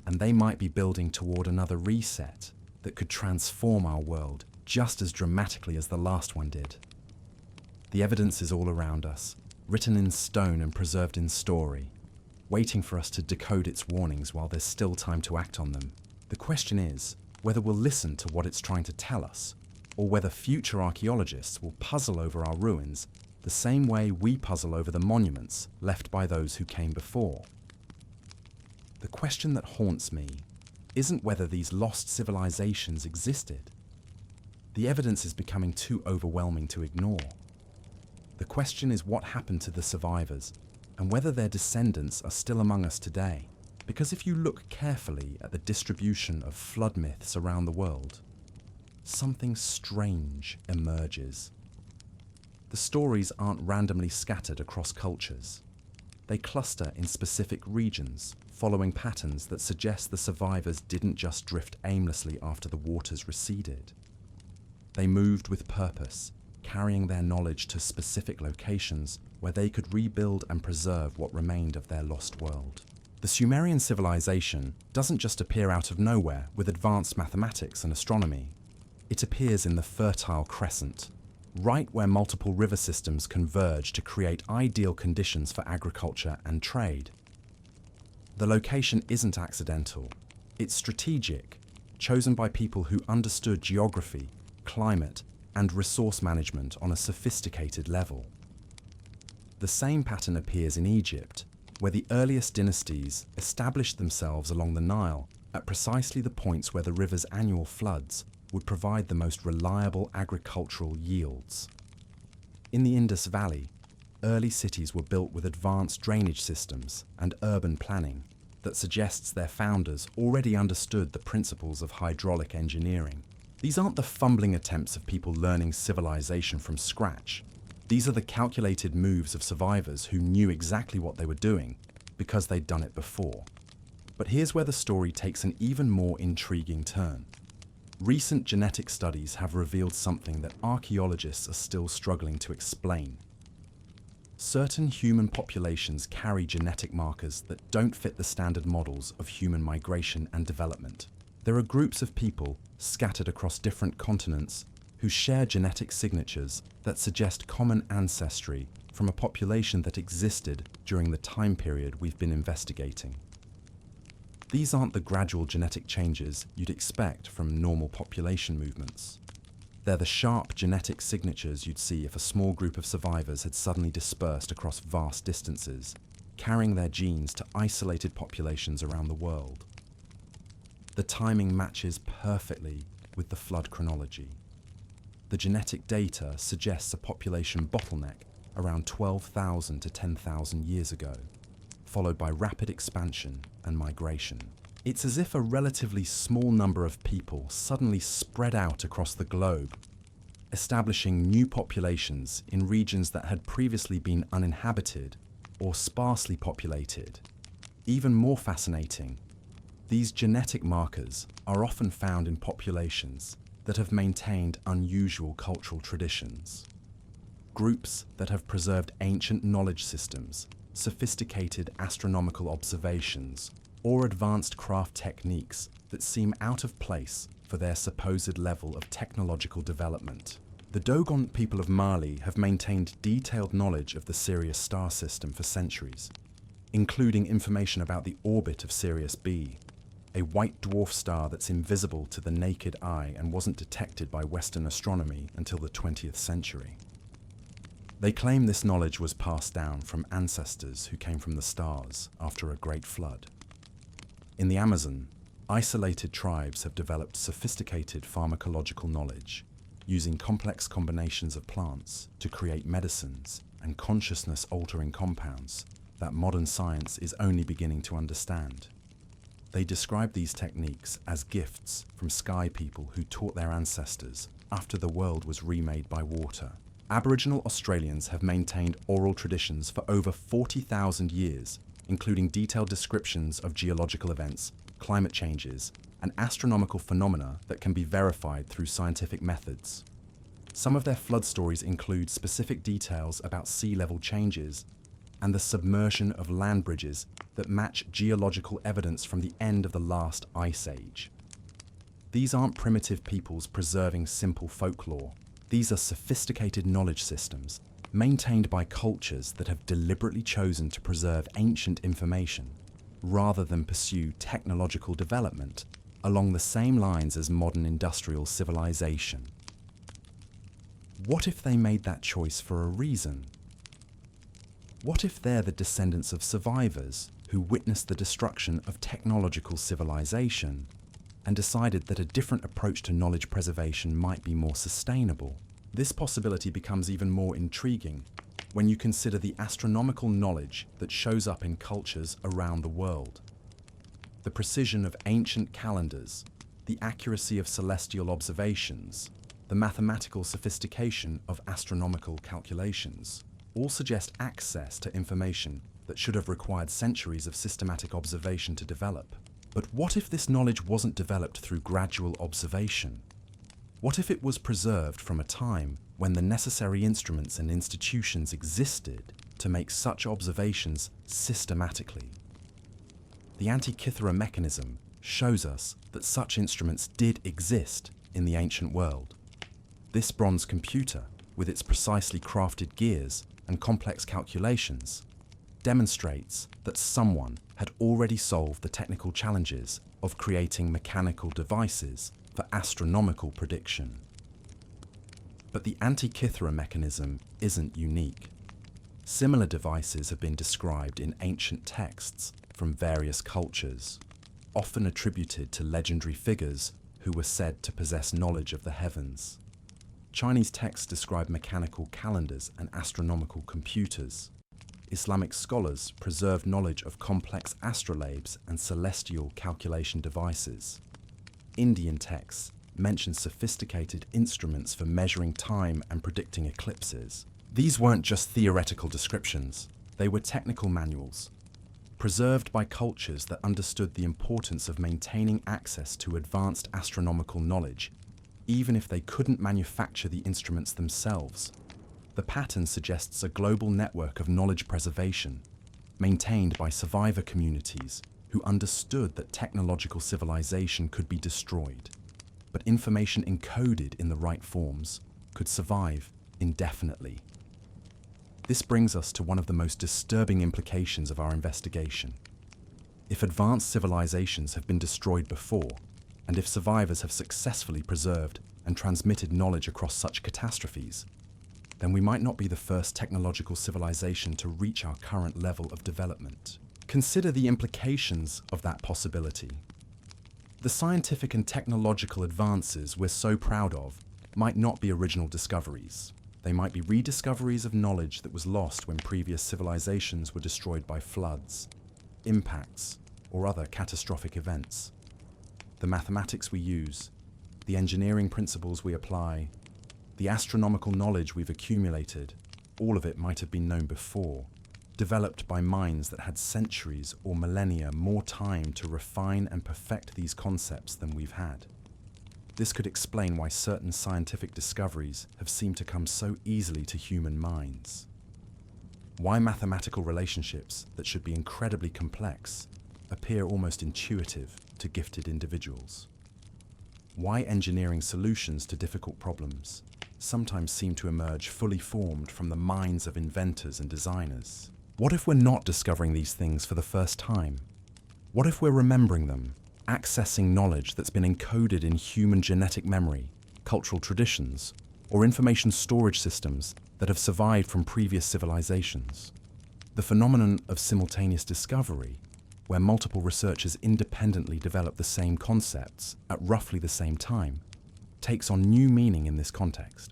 And they might be building toward another reset that could transform our world just as dramatically as the last one did. The evidence is all around us, written in stone and preserved in story, waiting for us to decode its warnings while there's still time to act on them. The question is whether we'll listen to what it's trying to tell us, or whether future archaeologists will puzzle over our ruins the same way we puzzle over the monuments left by those who came before. The question that haunts me isn't whether these lost civilizations existed. The evidence is becoming too overwhelming to ignore. The question is what happened to the survivors and whether their descendants are still among us today. Because if you look carefully at the distribution of flood myths around the world, something strange emerges. The stories aren't randomly scattered across cultures. They cluster in specific regions, following patterns that suggest the survivors didn't just drift aimlessly after the waters receded. They moved with purpose, carrying their knowledge to specific locations where they could rebuild and preserve what remained of their lost world. The Sumerian civilization doesn't just appear out of nowhere with advanced mathematics and astronomy. It appears in the Fertile Crescent, right where multiple river systems converge to create ideal conditions for agriculture and trade. The location isn't accidental. It's strategic, chosen by people who understood geography, climate, and resource management on a sophisticated level. The same pattern appears in Egypt, where the earliest dynasties established themselves along the Nile at precisely the points where the river's annual floods would provide the most reliable agricultural yields. In the Indus Valley, early cities were built with advanced drainage systems and urban planning that suggests their founders already understood the principles of hydraulic engineering. These aren't the fumbling attempts of people learning civilization from scratch. These are the calculated moves of survivors who knew exactly what they were doing because they'd done it before. But here's where the story takes an even more intriguing turn. Recent genetic studies have revealed something that archaeologists are still struggling to explain. Certain human populations carry genetic markers that don't fit the standard models of human migration and development. There are groups of people scattered across different continents who share genetic signatures that suggest common ancestry from a population that existed during the time period we've been investigating. These aren't the gradual genetic changes you'd expect from normal population movements. They're the sharp genetic signatures you'd see if a small group of survivors had suddenly dispersed across vast distances, carrying their genes to isolated populations around the world. The timing matches perfectly with the flood chronology. The genetic data suggests a population bottleneck around 12,000 to 10,000 years ago, followed by rapid expansion and migration. It's as if a relatively small number of people suddenly spread out across the globe, establishing new populations in regions that had previously been uninhabited or sparsely populated. Even more fascinating, these genetic markers are often found in populations that have maintained unusual cultural traditions. Groups that have preserved ancient knowledge systems, sophisticated astronomical observations, or advanced craft techniques that seem out of place for their supposed level of technological development. The Dogon people of Mali have maintained detailed knowledge of the Sirius star system for centuries, including information about the orbit of Sirius B, a white dwarf star that's invisible to the naked eye and wasn't detected by Western astronomy until the 20th century. They claim this knowledge was passed down from ancestors who came from the stars after a great flood. In the Amazon, isolated tribes have developed sophisticated pharmacological knowledge, using complex combinations of plants to create medicines and consciousness-altering compounds that modern science is only beginning to understand. They describe these techniques as gifts from sky people who taught their ancestors after the world was remade by water. Aboriginal Australians have maintained oral traditions for over 40,000 years, including detailed descriptions of geological events, climate changes, and astronomical phenomena that can be verified through scientific methods. Some of their flood stories include specific details about sea level changes and the submersion of land bridges that match geological evidence from the end of the last ice age. These aren't primitive peoples preserving simple folklore. These are sophisticated knowledge systems maintained by cultures that have deliberately chosen to preserve ancient information rather than pursue technological development along the same lines as modern industrial civilization. What if they made that choice for a reason? What if they're the descendants of survivors who witnessed the destruction of technological civilization and decided that a different approach to knowledge preservation might be more sustainable? This possibility becomes even more intriguing when you consider the astronomical knowledge that shows up in cultures around the world. The precision of ancient calendars, the accuracy of celestial observations, the mathematical sophistication of astronomical calculations all suggest access to information that should have required centuries of systematic observation to develop. But what if this knowledge wasn't developed through gradual observation? What if it was preserved from a time when the necessary instruments and institutions existed to make such observations systematically? The Antikythera mechanism shows us that such instruments did exist in the ancient world. This bronze computer, with its precisely crafted gears and complex calculations, demonstrates that someone had already solved the technical challenges of creating mechanical devices for astronomical prediction. But the Antikythera mechanism isn't unique. Similar devices have been described in ancient texts from various cultures, often attributed to legendary figures who were said to possess knowledge of the heavens. Chinese texts describe mechanical calendars and astronomical computers. Islamic scholars preserve knowledge of complex astrolabes and celestial calculation devices. Indian texts mention sophisticated instruments for measuring time and predicting eclipses. These weren't just theoretical descriptions, they were technical manuals, preserved by cultures that understood the importance of maintaining access to advanced astronomical knowledge, even if they couldn't manufacture the instruments themselves. The pattern suggests a global network of knowledge preservation, maintained by survivor communities who understood that technological civilization could be destroyed, but information encoded in the right forms could survive indefinitely. This brings us to one of the most disturbing implications of our investigation. If advanced civilizations have been destroyed before, and if survivors have successfully preserved and transmitted knowledge across such catastrophes, then we might not be the first technological civilization to reach our current level of development. Consider the implications of that possibility. The scientific and technological advances we're so proud of might not be original discoveries. They might be rediscoveries of knowledge that was lost when previous civilizations were destroyed by floods, impacts, or other catastrophic events. The mathematics we use, the engineering principles we apply, the astronomical knowledge we've accumulated, all of it might have been known before, developed by minds that had centuries or millennia more time to refine and perfect these concepts than we've had. This could explain why certain scientific discoveries have seemed to come so easily to human minds. Why mathematical relationships that should be incredibly complex appear almost intuitive to gifted individuals. why engineering solutions to difficult problems sometimes seem to emerge fully formed from the minds of inventors and designers. What if we're not discovering these things for the first time? What if we're remembering them, accessing knowledge that's been encoded in human genetic memory, cultural traditions, or information storage systems that have survived from previous civilizations? The phenomenon of simultaneous discovery, where multiple researchers independently develop the same concepts at roughly the same time, takes on new meaning in this context.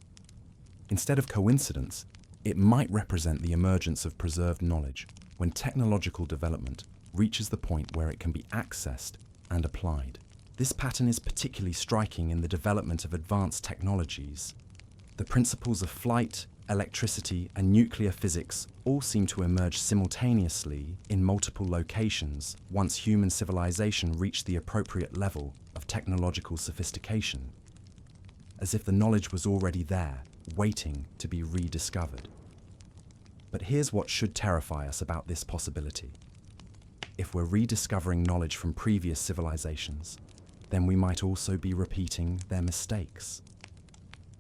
Instead of coincidence, it might represent the emergence of preserved knowledge when technological development reaches the point where it can be accessed and applied. This pattern is particularly striking in the development of advanced technologies. The principles of flight, electricity, and nuclear physics all seem to emerge simultaneously in multiple locations once human civilization reached the appropriate level of technological sophistication, as if the knowledge was already there, waiting to be rediscovered. But here's what should terrify us about this possibility. If we're rediscovering knowledge from previous civilizations, then we might also be repeating their mistakes.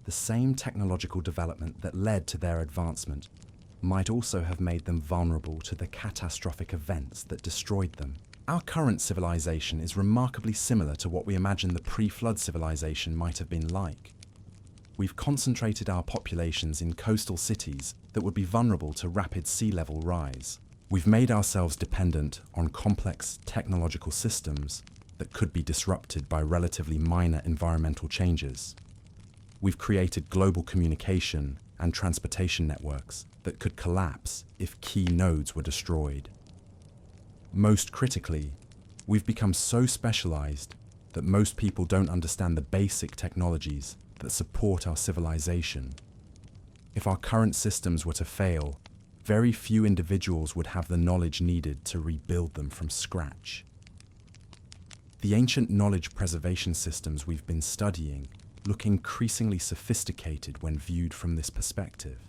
The same technological development that led to their advancement might also have made them vulnerable to the catastrophic events that destroyed them. Our current civilization is remarkably similar to what we imagine the pre-flood civilization might have been like. We've concentrated our populations in coastal cities that would be vulnerable to rapid sea level rise. We've made ourselves dependent on complex technological systems that could be disrupted by relatively minor environmental changes. We've created global communication and transportation networks that could collapse if key nodes were destroyed. Most critically, we've become so specialized that most people don't understand the basic technologies that support our civilization. If our current systems were to fail, very few individuals would have the knowledge needed to rebuild them from scratch. The ancient knowledge preservation systems we've been studying look increasingly sophisticated when viewed from this perspective.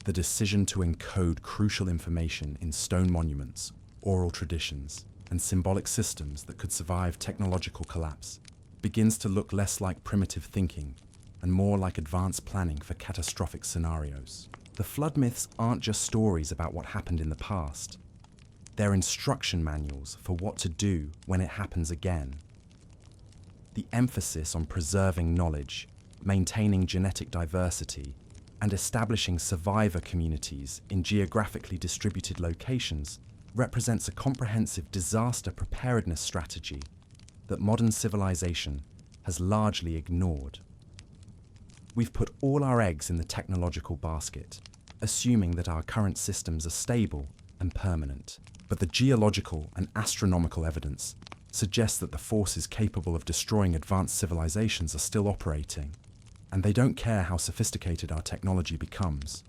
The decision to encode crucial information in stone monuments, oral traditions, and symbolic systems that could survive technological collapse begins to look less like primitive thinking and more like advanced planning for catastrophic scenarios. The flood myths aren't just stories about what happened in the past. They're instruction manuals for what to do when it happens again. The emphasis on preserving knowledge, maintaining genetic diversity, and establishing survivor communities in geographically distributed locations represents a comprehensive disaster preparedness strategy that modern civilization has largely ignored. We've put all our eggs in the technological basket, assuming that our current systems are stable and permanent. But the geological and astronomical evidence suggests that the forces capable of destroying advanced civilizations are still operating, and they don't care how sophisticated our technology becomes.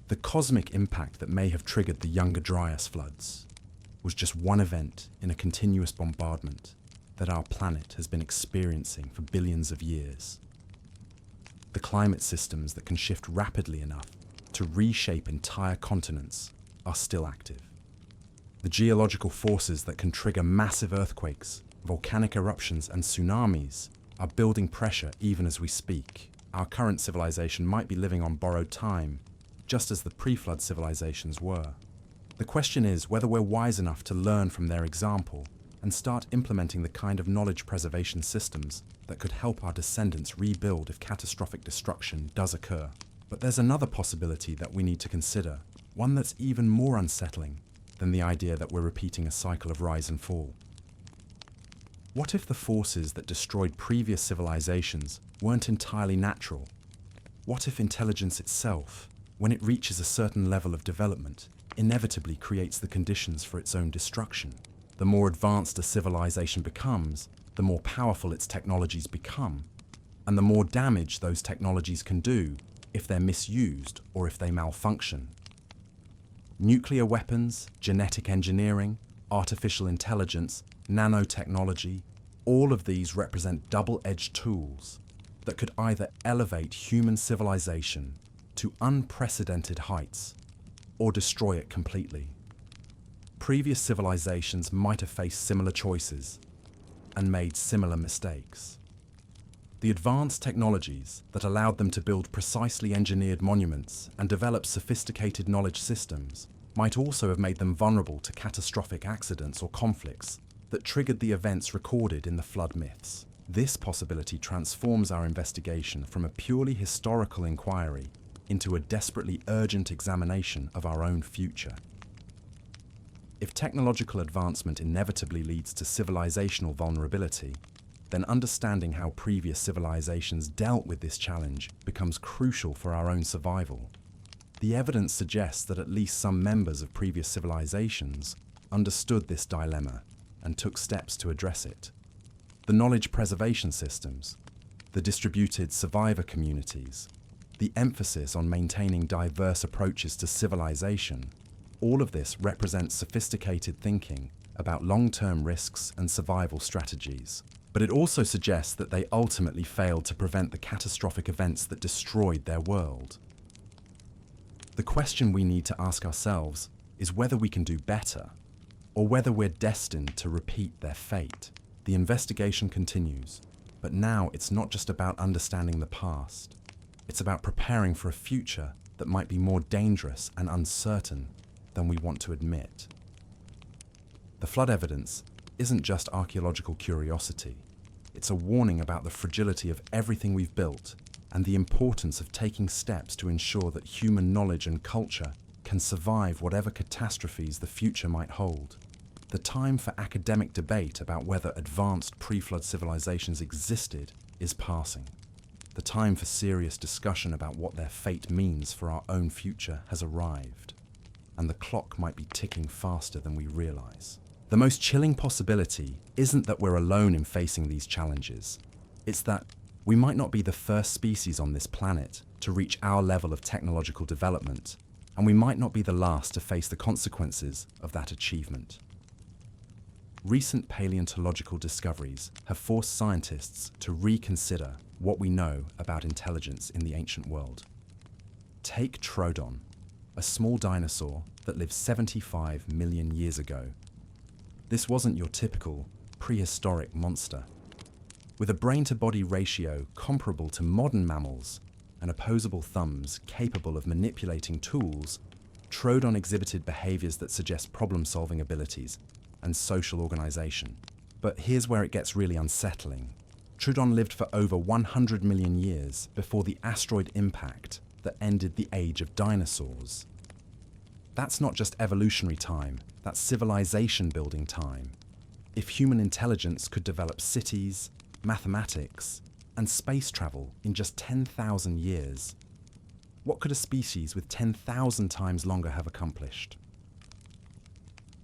The cosmic impact that may have triggered the Younger Dryas floods was just one event in a continuous bombardment that our planet has been experiencing for billions of years. The climate systems that can shift rapidly enough to reshape entire continents are still active. The geological forces that can trigger massive earthquakes, volcanic eruptions, and tsunamis are building pressure even as we speak. Our current civilization might be living on borrowed time, just as the pre-flood civilizations were. The question is whether we're wise enough to learn from their example and start implementing the kind of knowledge preservation systems that could help our descendants rebuild if catastrophic destruction does occur. But there's another possibility that we need to consider, one that's even more unsettling than the idea that we're repeating a cycle of rise and fall. What if the forces that destroyed previous civilizations weren't entirely natural? What if intelligence itself, when it reaches a certain level of development, inevitably creates the conditions for its own destruction? The more advanced a civilization becomes, the more powerful its technologies become, and the more damage those technologies can do if they're misused or if they malfunction. Nuclear weapons, genetic engineering, artificial intelligence, nanotechnology, all of these represent double-edged tools that could either elevate human civilization to unprecedented heights or destroy it completely. Previous civilizations might have faced similar choices and made similar mistakes. The advanced technologies that allowed them to build precisely engineered monuments and develop sophisticated knowledge systems might also have made them vulnerable to catastrophic accidents or conflicts that triggered the events recorded in the flood myths. This possibility transforms our investigation from a purely historical inquiry into a desperately urgent examination of our own future. If technological advancement inevitably leads to civilizational vulnerability, then understanding how previous civilizations dealt with this challenge becomes crucial for our own survival. The evidence suggests that at least some members of previous civilizations understood this dilemma and took steps to address it. The knowledge preservation systems, the distributed survivor communities, the emphasis on maintaining diverse approaches to civilization, all of this represents sophisticated thinking about long-term risks and survival strategies. But it also suggests that they ultimately failed to prevent the catastrophic events that destroyed their world. The question we need to ask ourselves is whether we can do better, or whether we're destined to repeat their fate. The investigation continues, but now it's not just about understanding the past. It's about preparing for a future that might be more dangerous and uncertain than we want to admit. The flood evidence isn't just archaeological curiosity. It's a warning about the fragility of everything we've built and the importance of taking steps to ensure that human knowledge and culture can survive whatever catastrophes the future might hold. The time for academic debate about whether advanced pre-flood civilizations existed is passing. The time for serious discussion about what their fate means for our own future has arrived, and the clock might be ticking faster than we realize. The most chilling possibility isn't that we're alone in facing these challenges. It's that we might not be the first species on this planet to reach our level of technological development, and we might not be the last to face the consequences of that achievement. Recent paleontological discoveries have forced scientists to reconsider what we know about intelligence in the ancient world. Take Troodon, a small dinosaur that lived 75 million years ago. This wasn't your typical prehistoric monster. With a brain-to-body ratio comparable to modern mammals and opposable thumbs capable of manipulating tools, Troodon exhibited behaviors that suggest problem-solving abilities and social organization. But here's where it gets really unsettling. Troodon lived for over 100 million years before the asteroid impact that ended the age of dinosaurs. That's not just evolutionary time, that's civilization building time. If human intelligence could develop cities, mathematics, and space travel in just 10,000 years, what could a species with 10,000 times longer have accomplished?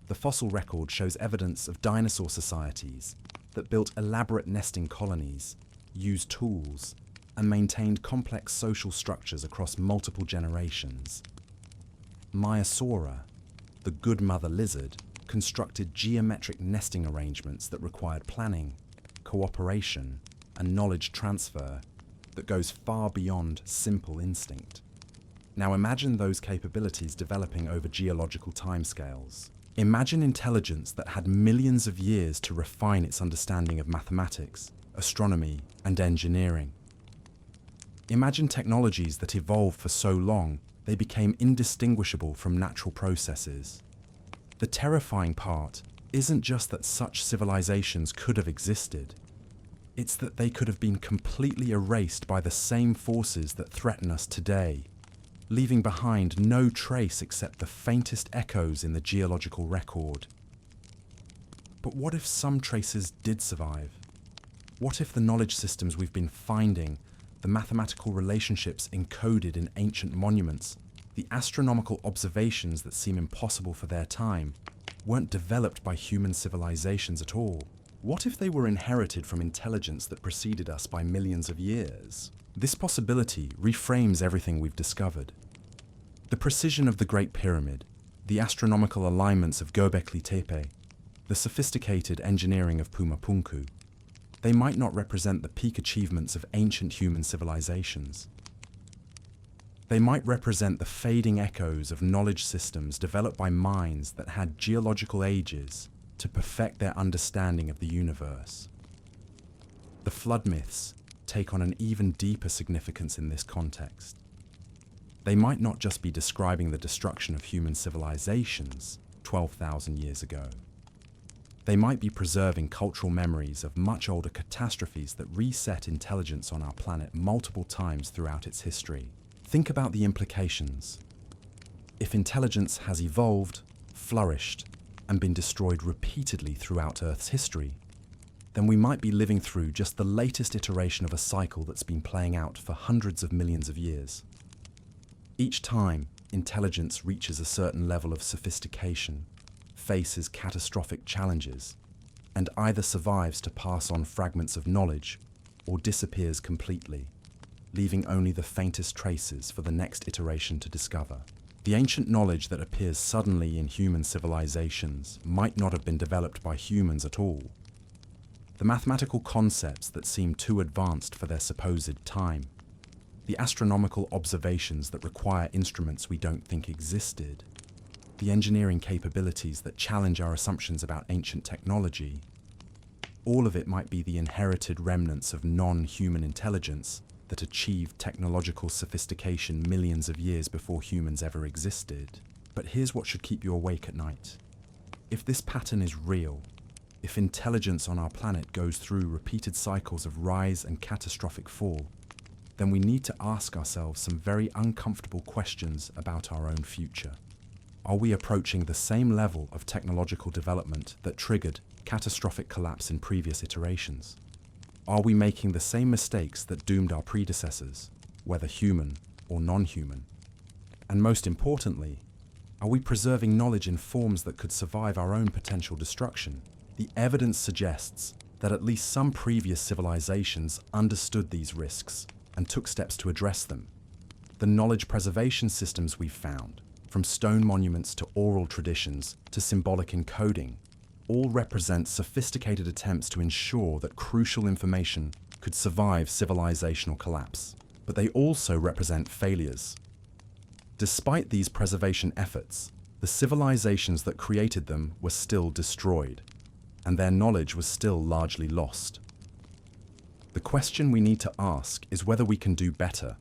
The fossil record shows evidence of dinosaur societies that built elaborate nesting colonies, used tools, and maintained complex social structures across multiple generations. Maiasaura, the good mother lizard, constructed geometric nesting arrangements that required planning, cooperation, and knowledge transfer that goes far beyond simple instinct. Now imagine those capabilities developing over geological timescales. Imagine intelligence that had millions of years to refine its understanding of mathematics, astronomy, and engineering. Imagine technologies that evolved for so long they became indistinguishable from natural processes. The terrifying part isn't just that such civilizations could have existed. It's that they could have been completely erased by the same forces that threaten us today, leaving behind no trace except the faintest echoes in the geological record. But what if some traces did survive? What if the knowledge systems we've been finding, the mathematical relationships encoded in ancient monuments, the astronomical observations that seem impossible for their time, weren't developed by human civilizations at all? What if they were inherited from intelligence that preceded us by millions of years? This possibility reframes everything we've discovered. The precision of the Great Pyramid, the astronomical alignments of Göbekli Tepe, the sophisticated engineering of Pumapunku, they might not represent the peak achievements of ancient human civilizations. They might represent the fading echoes of knowledge systems developed by minds that had geological ages to perfect their understanding of the universe. The flood myths take on an even deeper significance in this context. They might not just be describing the destruction of human civilizations 12,000 years ago. They might be preserving cultural memories of much older catastrophes that reset intelligence on our planet multiple times throughout its history. Think about the implications. If intelligence has evolved, flourished, and been destroyed repeatedly throughout Earth's history, then we might be living through just the latest iteration of a cycle that's been playing out for hundreds of millions of years. Each time intelligence reaches a certain level of sophistication, faces catastrophic challenges, and either survives to pass on fragments of knowledge or disappears completely, leaving only the faintest traces for the next iteration to discover. The ancient knowledge that appears suddenly in human civilizations might not have been developed by humans at all. The mathematical concepts that seem too advanced for their supposed time, the astronomical observations that require instruments we don't think existed, the engineering capabilities that challenge our assumptions about ancient technology, all of it might be the inherited remnants of non-human intelligence that achieved technological sophistication millions of years before humans ever existed. But here's what should keep you awake at night. If this pattern is real, if intelligence on our planet goes through repeated cycles of rise and catastrophic fall, then we need to ask ourselves some very uncomfortable questions about our own future. Are we approaching the same level of technological development that triggered catastrophic collapse in previous iterations? Are we making the same mistakes that doomed our predecessors, whether human or non-human? And most importantly, are we preserving knowledge in forms that could survive our own potential destruction? The evidence suggests that at least some previous civilizations understood these risks and took steps to address them. The knowledge preservation systems we've found, from stone monuments to oral traditions to symbolic encoding, all represent sophisticated attempts to ensure that crucial information could survive civilizational collapse. But they also represent failures. Despite these preservation efforts, the civilizations that created them were still destroyed, and their knowledge was still largely lost. The question we need to ask is whether we can do better,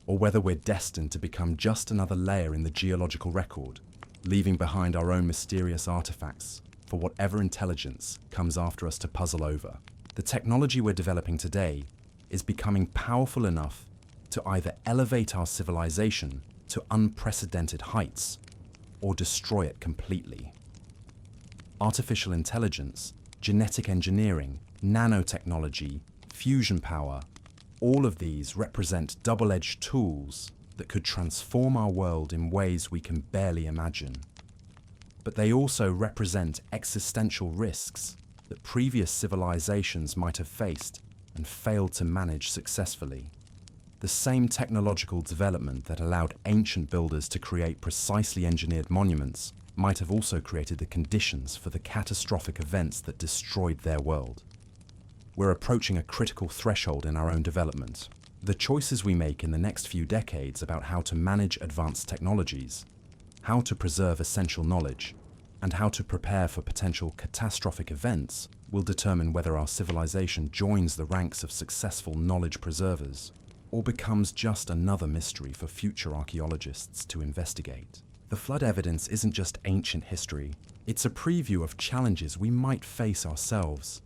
or whether we're destined to become just another layer in the geological record, leaving behind our own mysterious artifacts for whatever intelligence comes after us to puzzle over. The technology we're developing today is becoming powerful enough to either elevate our civilization to unprecedented heights or destroy it completely. Artificial intelligence, genetic engineering, nanotechnology, fusion power, all of these represent double-edged tools that could transform our world in ways we can barely imagine. But they also represent existential risks that previous civilizations might have faced and failed to manage successfully. The same technological development that allowed ancient builders to create precisely engineered monuments might have also created the conditions for the catastrophic events that destroyed their world. We're approaching a critical threshold in our own development. The choices we make in the next few decades about how to manage advanced technologies, how to preserve essential knowledge, and how to prepare for potential catastrophic events will determine whether our civilization joins the ranks of successful knowledge preservers or becomes just another mystery for future archaeologists to investigate. The flood evidence isn't just ancient history, it's a preview of challenges we might face ourselves.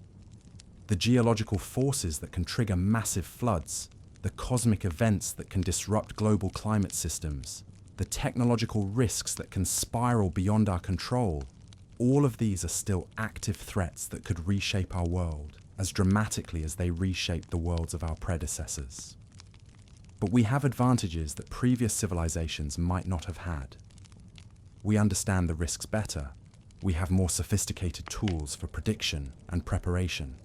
The geological forces that can trigger massive floods, the cosmic events that can disrupt global climate systems, the technological risks that can spiral beyond our control, all of these are still active threats that could reshape our world as dramatically as they reshaped the worlds of our predecessors. But we have advantages that previous civilizations might not have had. We understand the risks better, we have more sophisticated tools for prediction and preparation,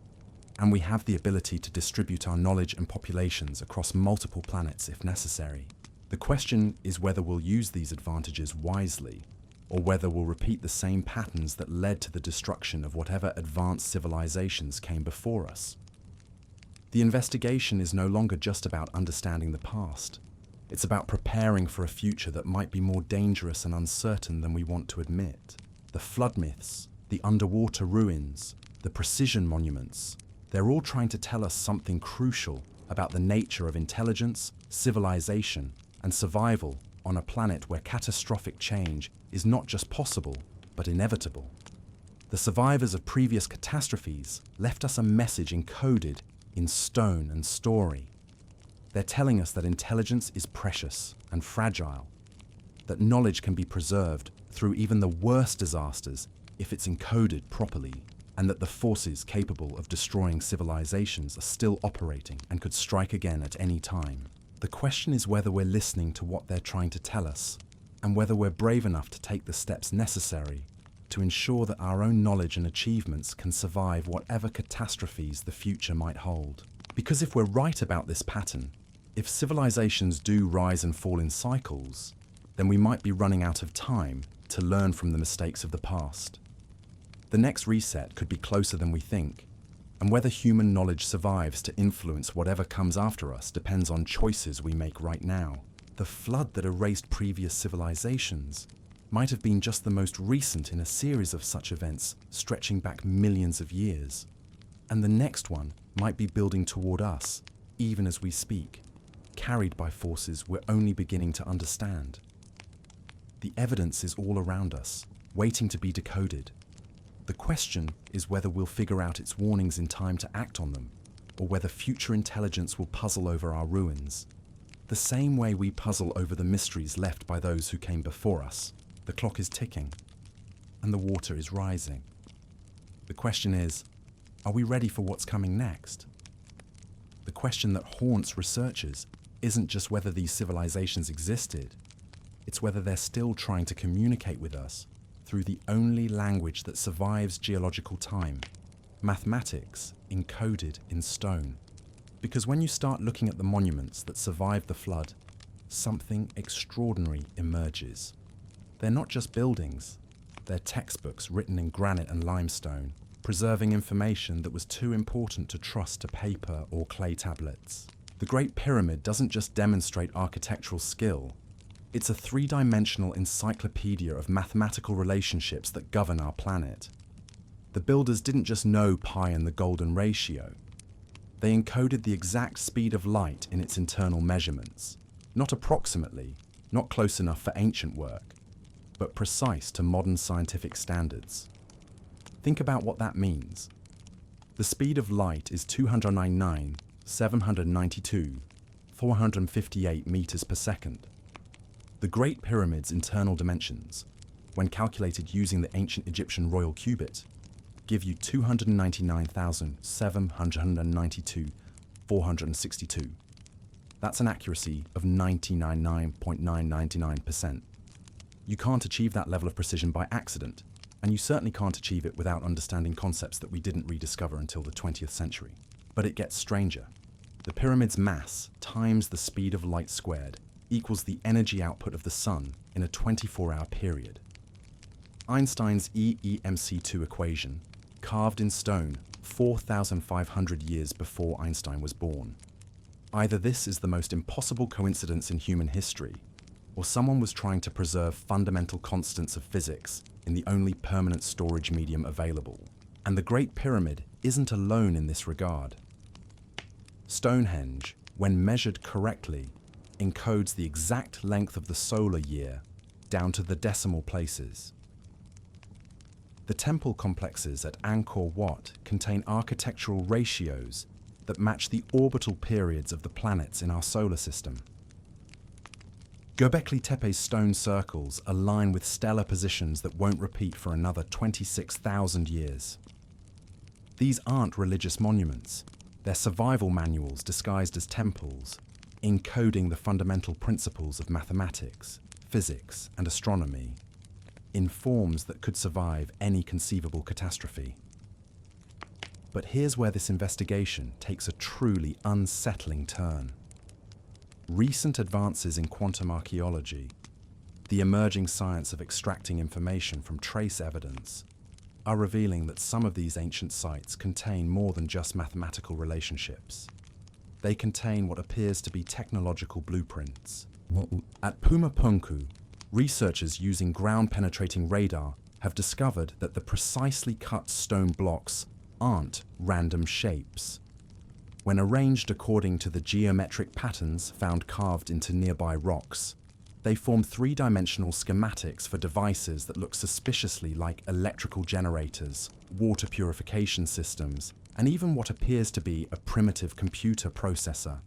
and we have the ability to distribute our knowledge and populations across multiple planets if necessary. The question is whether we'll use these advantages wisely, or whether we'll repeat the same patterns that led to the destruction of whatever advanced civilizations came before us. The investigation is no longer just about understanding the past. It's about preparing for a future that might be more dangerous and uncertain than we want to admit. The flood myths, the underwater ruins, the precision monuments, they're all trying to tell us something crucial about the nature of intelligence, civilization, and survival on a planet where catastrophic change is not just possible, but inevitable. The survivors of previous catastrophes left us a message encoded in stone and story. They're telling us that intelligence is precious and fragile, that knowledge can be preserved through even the worst disasters if it's encoded properly, and that the forces capable of destroying civilizations are still operating and could strike again at any time. The question is whether we're listening to what they're trying to tell us, and whether we're brave enough to take the steps necessary to ensure that our own knowledge and achievements can survive whatever catastrophes the future might hold. Because if we're right about this pattern, if civilizations do rise and fall in cycles, then we might be running out of time to learn from the mistakes of the past. The next reset could be closer than we think, and whether human knowledge survives to influence whatever comes after us depends on choices we make right now. The flood that erased previous civilizations might have been just the most recent in a series of such events stretching back millions of years. And the next one might be building toward us, even as we speak, carried by forces we're only beginning to understand. The evidence is all around us, waiting to be decoded. The question is whether we'll figure out its warnings in time to act on them, or whether future intelligence will puzzle over our ruins. The same way we puzzle over the mysteries left by those who came before us. The clock is ticking, and the water is rising. The question is, are we ready for what's coming next? The question that haunts researchers isn't just whether these civilizations existed, it's whether they're still trying to communicate with us through the only language that survives geological time, mathematics encoded in stone. Because when you start looking at the monuments that survived the flood, something extraordinary emerges. They're not just buildings, they're textbooks written in granite and limestone, preserving information that was too important to trust to paper or clay tablets. The Great Pyramid doesn't just demonstrate architectural skill, it's a three-dimensional encyclopedia of mathematical relationships that govern our planet. The builders didn't just know pi and the golden ratio. They encoded the exact speed of light in its internal measurements, not approximately, not close enough for ancient work, but precise to modern scientific standards. Think about what that means. The speed of light is 299,792,458 meters per second. The Great Pyramid's internal dimensions, when calculated using the ancient Egyptian royal cubit, give you 299,792,462. That's an accuracy of 99.999%. You can't achieve that level of precision by accident, and you certainly can't achieve it without understanding concepts that we didn't rediscover until the 20th century. But it gets stranger. The pyramid's mass times the speed of light squared equals the energy output of the sun in a 24-hour period. Einstein's EEMC2 equation, carved in stone 4,500 years before Einstein was born. Either this is the most impossible coincidence in human history, or someone was trying to preserve fundamental constants of physics in the only permanent storage medium available. And the Great Pyramid isn't alone in this regard. Stonehenge, when measured correctly, encodes the exact length of the solar year down to the decimal places. The temple complexes at Angkor Wat contain architectural ratios that match the orbital periods of the planets in our solar system. Göbekli Tepe's stone circles align with stellar positions that won't repeat for another 26,000 years. These aren't religious monuments, they're survival manuals disguised as temples, encoding the fundamental principles of mathematics, physics, and astronomy in forms that could survive any conceivable catastrophe. But here's where this investigation takes a truly unsettling turn. Recent advances in quantum archaeology, the emerging science of extracting information from trace evidence, are revealing that some of these ancient sites contain more than just mathematical relationships. They contain what appears to be technological blueprints. At Pumapunku, researchers using ground-penetrating radar have discovered that the precisely cut stone blocks aren't random shapes. When arranged according to the geometric patterns found carved into nearby rocks, they form three-dimensional schematics for devices that look suspiciously like electrical generators, water purification systems, and even what appears to be a primitive computer processor.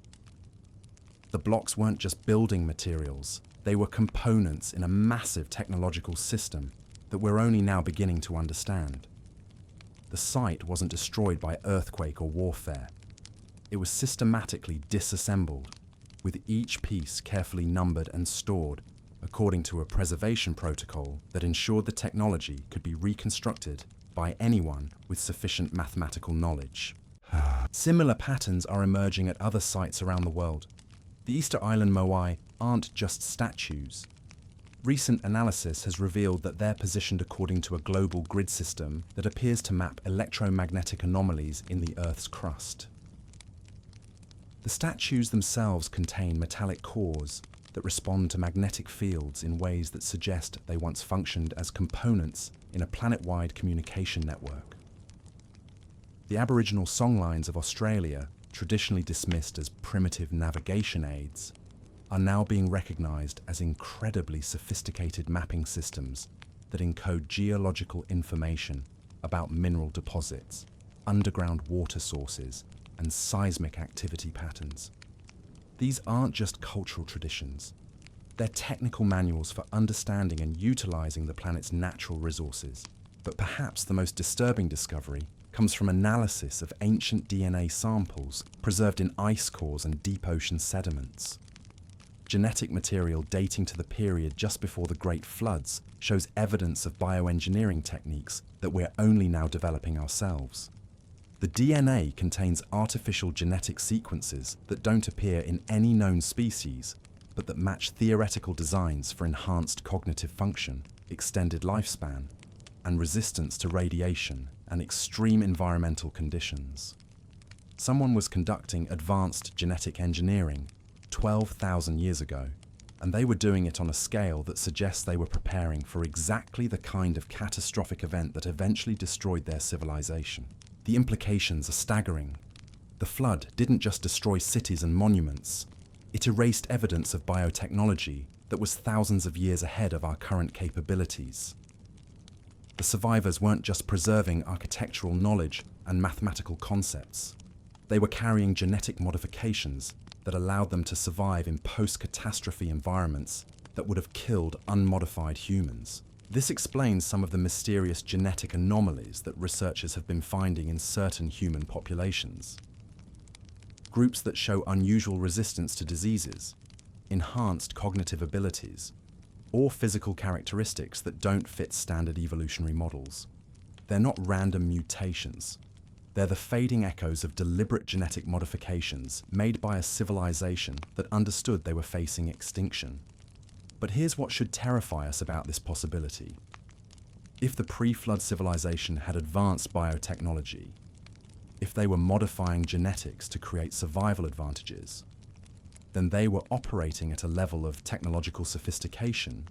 The blocks weren't just building materials, they were components in a massive technological system that we're only now beginning to understand. The site wasn't destroyed by earthquake or warfare. It was systematically disassembled, with each piece carefully numbered and stored according to a preservation protocol that ensured the technology could be reconstructed by anyone with sufficient mathematical knowledge. Similar patterns are emerging at other sites around the world. The Easter Island Moai aren't just statues. Recent analysis has revealed that they're positioned according to a global grid system that appears to map electromagnetic anomalies in the Earth's crust. The statues themselves contain metallic cores that respond to magnetic fields in ways that suggest they once functioned as components in a planet-wide communication network. The Aboriginal songlines of Australia, traditionally dismissed as primitive navigation aids, are now being recognised as incredibly sophisticated mapping systems that encode geological information about mineral deposits, underground water sources, and seismic activity patterns. These aren't just cultural traditions. They're technical manuals for understanding and utilising the planet's natural resources. But perhaps the most disturbing discovery comes from analysis of ancient DNA samples preserved in ice cores and deep ocean sediments. Genetic material dating to the period just before the Great Floods shows evidence of bioengineering techniques that we're only now developing ourselves. The DNA contains artificial genetic sequences that don't appear in any known species, but that match theoretical designs for enhanced cognitive function, extended lifespan, and resistance to radiation and extreme environmental conditions. Someone was conducting advanced genetic engineering 12,000 years ago, and they were doing it on a scale that suggests they were preparing for exactly the kind of catastrophic event that eventually destroyed their civilization. The implications are staggering. The flood didn't just destroy cities and monuments, it erased evidence of biotechnology that was thousands of years ahead of our current capabilities. The survivors weren't just preserving architectural knowledge and mathematical concepts. They were carrying genetic modifications that allowed them to survive in post-catastrophe environments that would have killed unmodified humans. This explains some of the mysterious genetic anomalies that researchers have been finding in certain human populations. Groups that show unusual resistance to diseases, enhanced cognitive abilities, or physical characteristics that don't fit standard evolutionary models. They're not random mutations. They're the fading echoes of deliberate genetic modifications made by a civilization that understood they were facing extinction. But here's what should terrify us about this possibility. If the pre-flood civilization had advanced biotechnology, if they were modifying genetics to create survival advantages, then they were operating at a level of technological sophistication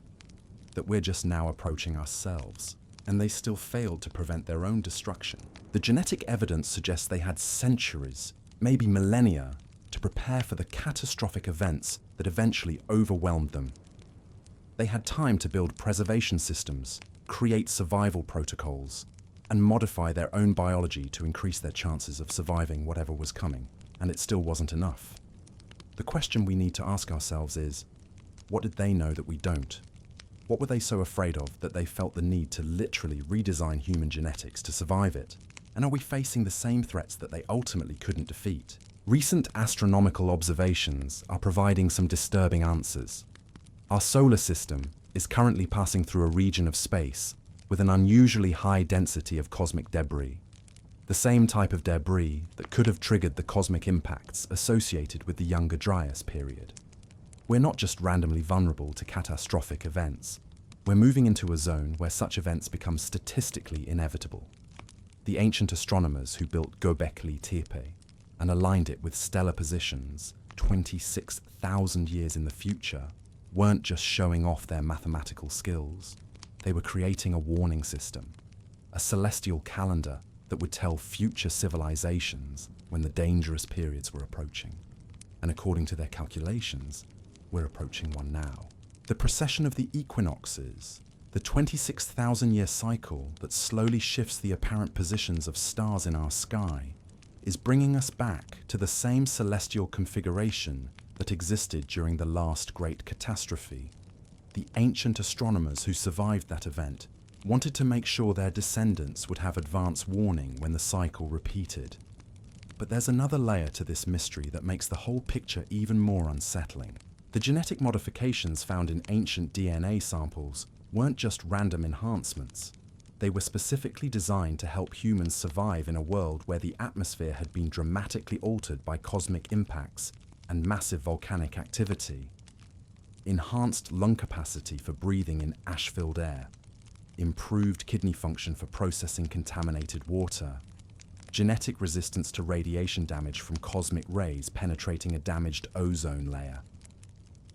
that we're just now approaching ourselves, and they still failed to prevent their own destruction. The genetic evidence suggests they had centuries, maybe millennia, to prepare for the catastrophic events that eventually overwhelmed them. They had time to build preservation systems, create survival protocols, and modify their own biology to increase their chances of surviving whatever was coming, and it still wasn't enough. The question we need to ask ourselves is, what did they know that we don't? What were they so afraid of that they felt the need to literally redesign human genetics to survive it? And are we facing the same threats that they ultimately couldn't defeat? Recent astronomical observations are providing some disturbing answers. Our solar system is currently passing through a region of space with an unusually high density of cosmic debris, the same type of debris that could have triggered the cosmic impacts associated with the Younger Dryas period. We're not just randomly vulnerable to catastrophic events, we're moving into a zone where such events become statistically inevitable. The ancient astronomers who built Göbekli Tepe and aligned it with stellar positions 26,000 years in the future weren't just showing off their mathematical skills. They were creating a warning system, a celestial calendar that would tell future civilizations when the dangerous periods were approaching. And according to their calculations, we're approaching one now. The precession of the equinoxes, the 26,000-year cycle that slowly shifts the apparent positions of stars in our sky, is bringing us back to the same celestial configuration that existed during the last great catastrophe. The ancient astronomers who survived that event wanted to make sure their descendants would have advance warning when the cycle repeated. But there's another layer to this mystery that makes the whole picture even more unsettling. The genetic modifications found in ancient DNA samples weren't just random enhancements. They were specifically designed to help humans survive in a world where the atmosphere had been dramatically altered by cosmic impacts and massive volcanic activity. Enhanced lung capacity for breathing in ash-filled air, improved kidney function for processing contaminated water, genetic resistance to radiation damage from cosmic rays penetrating a damaged ozone layer,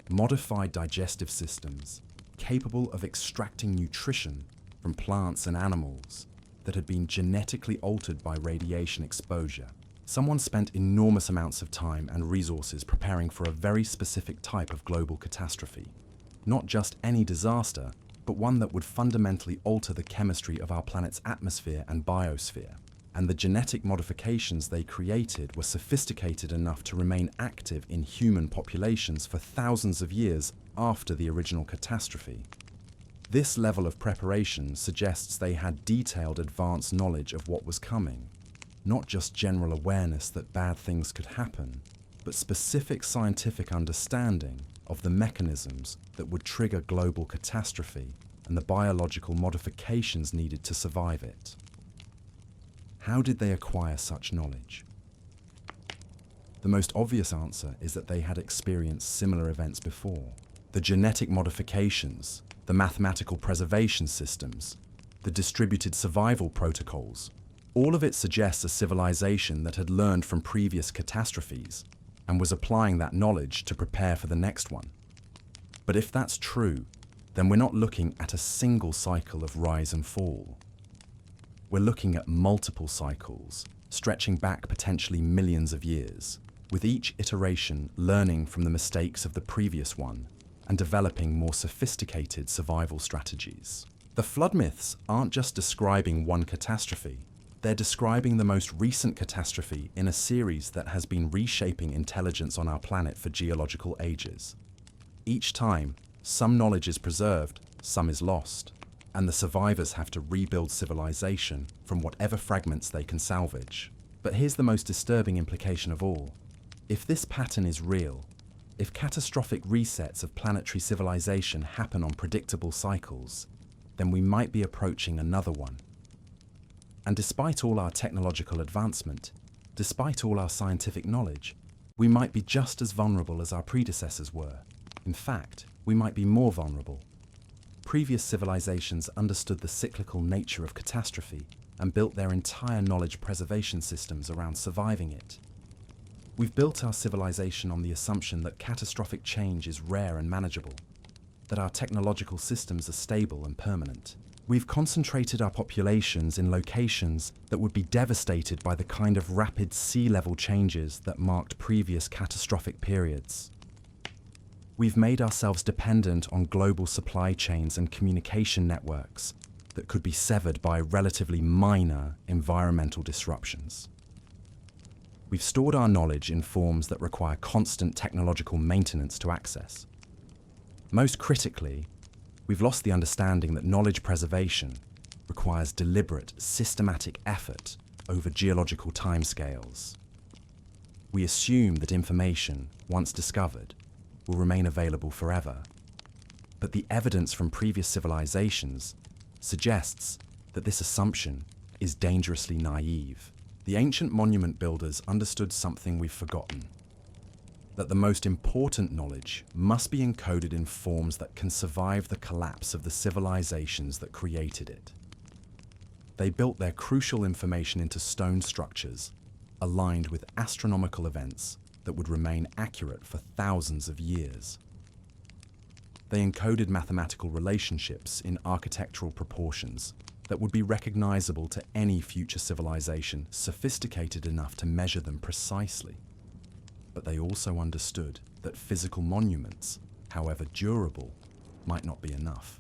modified digestive systems capable of extracting nutrition from plants and animals that had been genetically altered by radiation exposure. Someone spent enormous amounts of time and resources preparing for a very specific type of global catastrophe. Not just any disaster, but one that would fundamentally alter the chemistry of our planet's atmosphere and biosphere. And the genetic modifications they created were sophisticated enough to remain active in human populations for thousands of years after the original catastrophe. This level of preparation suggests they had detailed advanced knowledge of what was coming, not just general awareness that bad things could happen, but specific scientific understanding of the mechanisms that would trigger global catastrophe and the biological modifications needed to survive it. How did they acquire such knowledge? The most obvious answer is that they had experienced similar events before. The genetic modifications, the mathematical preservation systems, the distributed survival protocols, all of it suggests a civilization that had learned from previous catastrophes and was applying that knowledge to prepare for the next one. But if that's true, then we're not looking at a single cycle of rise and fall. We're looking at multiple cycles, stretching back potentially millions of years, with each iteration learning from the mistakes of the previous one and developing more sophisticated survival strategies. The flood myths aren't just describing one catastrophe, they're describing the most recent catastrophe in a series that has been reshaping intelligence on our planet for geological ages. Each time, some knowledge is preserved, some is lost, and the survivors have to rebuild civilization from whatever fragments they can salvage. But here's the most disturbing implication of all. If this pattern is real, if catastrophic resets of planetary civilization happen on predictable cycles, then we might be approaching another one. And despite all our technological advancement, despite all our scientific knowledge, we might be just as vulnerable as our predecessors were. In fact, we might be more vulnerable. Previous civilizations understood the cyclical nature of catastrophe and built their entire knowledge preservation systems around surviving it. We've built our civilization on the assumption that catastrophic change is rare and manageable, that our technological systems are stable and permanent. We've concentrated our populations in locations that would be devastated by the kind of rapid sea level changes that marked previous catastrophic periods. We've made ourselves dependent on global supply chains and communication networks that could be severed by relatively minor environmental disruptions. We've stored our knowledge in forms that require constant technological maintenance to access. Most critically, we've lost the understanding that knowledge preservation requires deliberate, systematic effort over geological timescales. We assume that information, once discovered, will remain available forever. But the evidence from previous civilizations suggests that this assumption is dangerously naive. The ancient monument builders understood something we've forgotten: that the most important knowledge must be encoded in forms that can survive the collapse of the civilizations that created it. They built their crucial information into stone structures aligned with astronomical events that would remain accurate for thousands of years. They encoded mathematical relationships in architectural proportions that would be recognizable to any future civilization sophisticated enough to measure them precisely. But they also understood that physical monuments, however durable, might not be enough.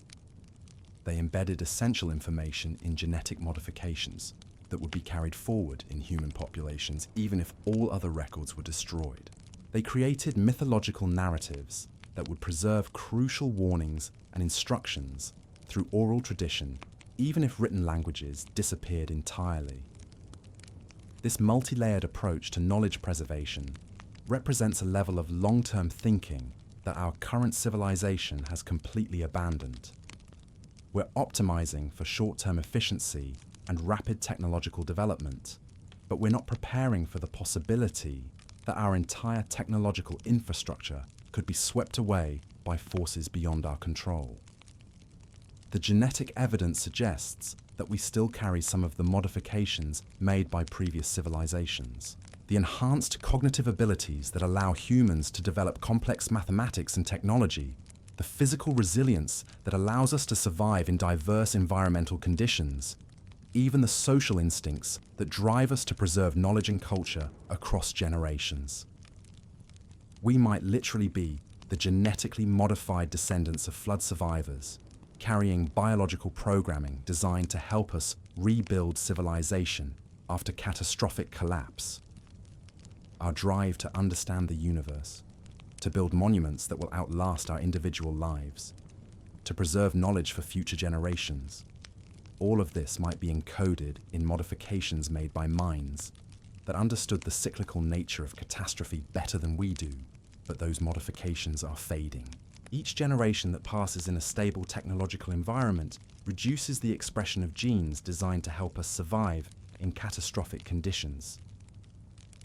They embedded essential information in genetic modifications that would be carried forward in human populations even if all other records were destroyed. They created mythological narratives that would preserve crucial warnings and instructions through oral tradition, even if written languages disappeared entirely. This multi-layered approach to knowledge preservation represents a level of long-term thinking that our current civilization has completely abandoned. We're optimizing for short-term efficiency and rapid technological development, but we're not preparing for the possibility that our entire technological infrastructure could be swept away by forces beyond our control. The genetic evidence suggests that we still carry some of the modifications made by previous civilizations. The enhanced cognitive abilities that allow humans to develop complex mathematics and technology, the physical resilience that allows us to survive in diverse environmental conditions, even the social instincts that drive us to preserve knowledge and culture across generations. We might literally be the genetically modified descendants of flood survivors, carrying biological programming designed to help us rebuild civilization after catastrophic collapse. Our drive to understand the universe, to build monuments that will outlast our individual lives, to preserve knowledge for future generations. All of this might be encoded in modifications made by minds that understood the cyclical nature of catastrophe better than we do, but those modifications are fading. Each generation that passes in a stable technological environment reduces the expression of genes designed to help us survive in catastrophic conditions.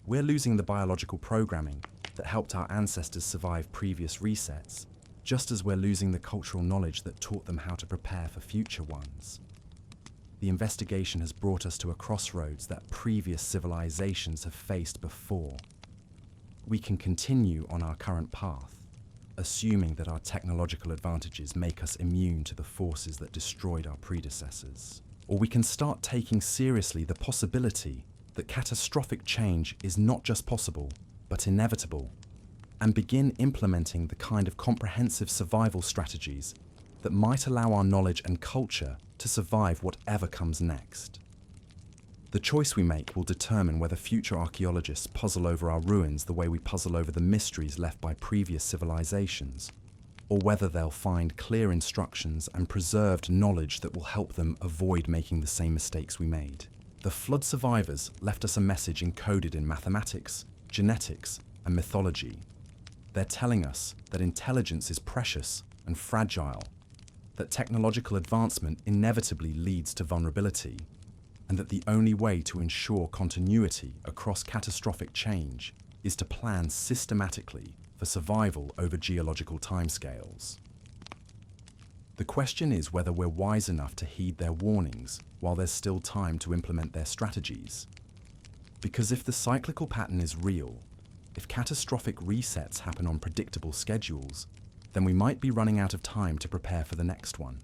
We're losing the biological programming that helped our ancestors survive previous resets, just as we're losing the cultural knowledge that taught them how to prepare for future ones. The investigation has brought us to a crossroads that previous civilizations have faced before. We can continue on our current path, assuming that our technological advantages make us immune to the forces that destroyed our predecessors. Or we can start taking seriously the possibility that catastrophic change is not just possible, but inevitable, and begin implementing the kind of comprehensive survival strategies that might allow our knowledge and culture to survive whatever comes next. The choice we make will determine whether future archaeologists puzzle over our ruins the way we puzzle over the mysteries left by previous civilizations, or whether they'll find clear instructions and preserved knowledge that will help them avoid making the same mistakes we made. The flood survivors left us a message encoded in mathematics, genetics, and mythology. They're telling us that intelligence is precious and fragile, that technological advancement inevitably leads to vulnerability, and that the only way to ensure continuity across catastrophic change is to plan systematically for survival over geological timescales. The question is whether we're wise enough to heed their warnings while there's still time to implement their strategies. Because if the cyclical pattern is real, if catastrophic resets happen on predictable schedules, then we might be running out of time to prepare for the next one.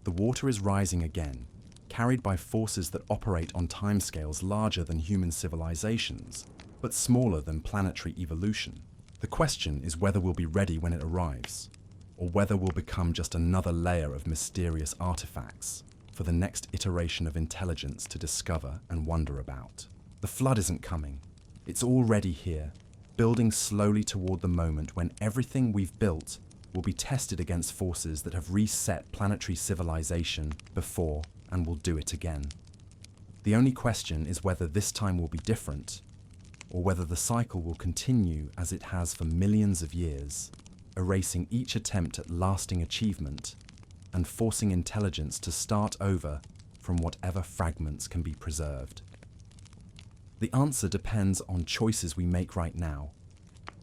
The water is rising again, carried by forces that operate on timescales larger than human civilizations, but smaller than planetary evolution. The question is whether we'll be ready when it arrives, or whether we'll become just another layer of mysterious artifacts for the next iteration of intelligence to discover and wonder about. The flood isn't coming. It's already here, building slowly toward the moment when everything we've built will be tested against forces that have reset planetary civilization before and will do it again. The only question is whether this time will be different, or whether the cycle will continue as it has for millions of years, erasing each attempt at lasting achievement and forcing intelligence to start over from whatever fragments can be preserved. The answer depends on choices we make right now,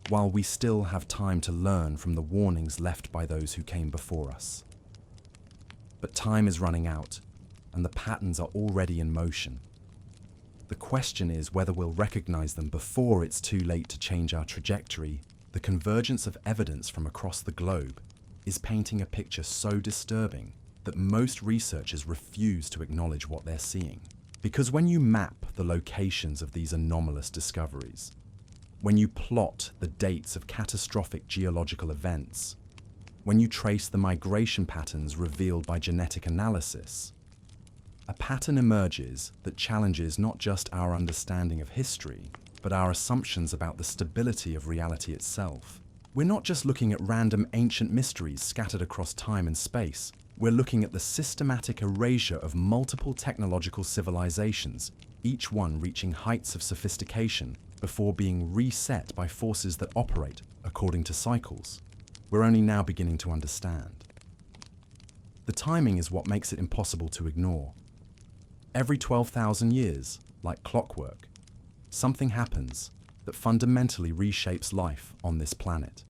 while we still have time to learn from the warnings left by those who came before us. But time is running out, and the patterns are already in motion. The question is whether we'll recognize them before it's too late to change our trajectory. The convergence of evidence from across the globe is painting a picture so disturbing that most researchers refuse to acknowledge what they're seeing. Because when you map the locations of these anomalous discoveries, when you plot the dates of catastrophic geological events, when you trace the migration patterns revealed by genetic analysis, a pattern emerges that challenges not just our understanding of history, but our assumptions about the stability of reality itself. We're not just looking at random ancient mysteries scattered across time and space. We're looking at the systematic erasure of multiple technological civilizations, each one reaching heights of sophistication before being reset by forces that operate according to cycles we're only now beginning to understand. The timing is what makes it impossible to ignore. Every 12,000 years, like clockwork, something happens that fundamentally reshapes life on this planet.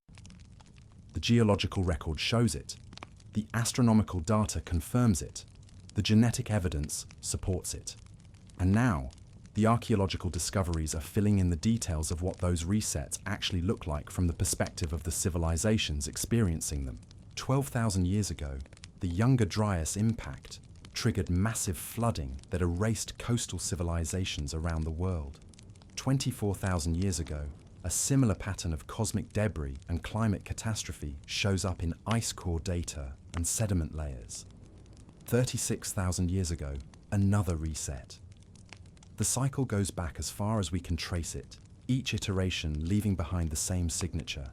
The geological record shows it. The astronomical data confirms it. The genetic evidence supports it. And now, the archaeological discoveries are filling in the details of what those resets actually look like from the perspective of the civilizations experiencing them. 12,000 years ago, the Younger Dryas impact triggered massive flooding that erased coastal civilizations around the world. 24,000 years ago, a similar pattern of cosmic debris and climate catastrophe shows up in ice core data and sediment layers. 36,000 years ago, another reset. The cycle goes back as far as we can trace it, each iteration leaving behind the same signature: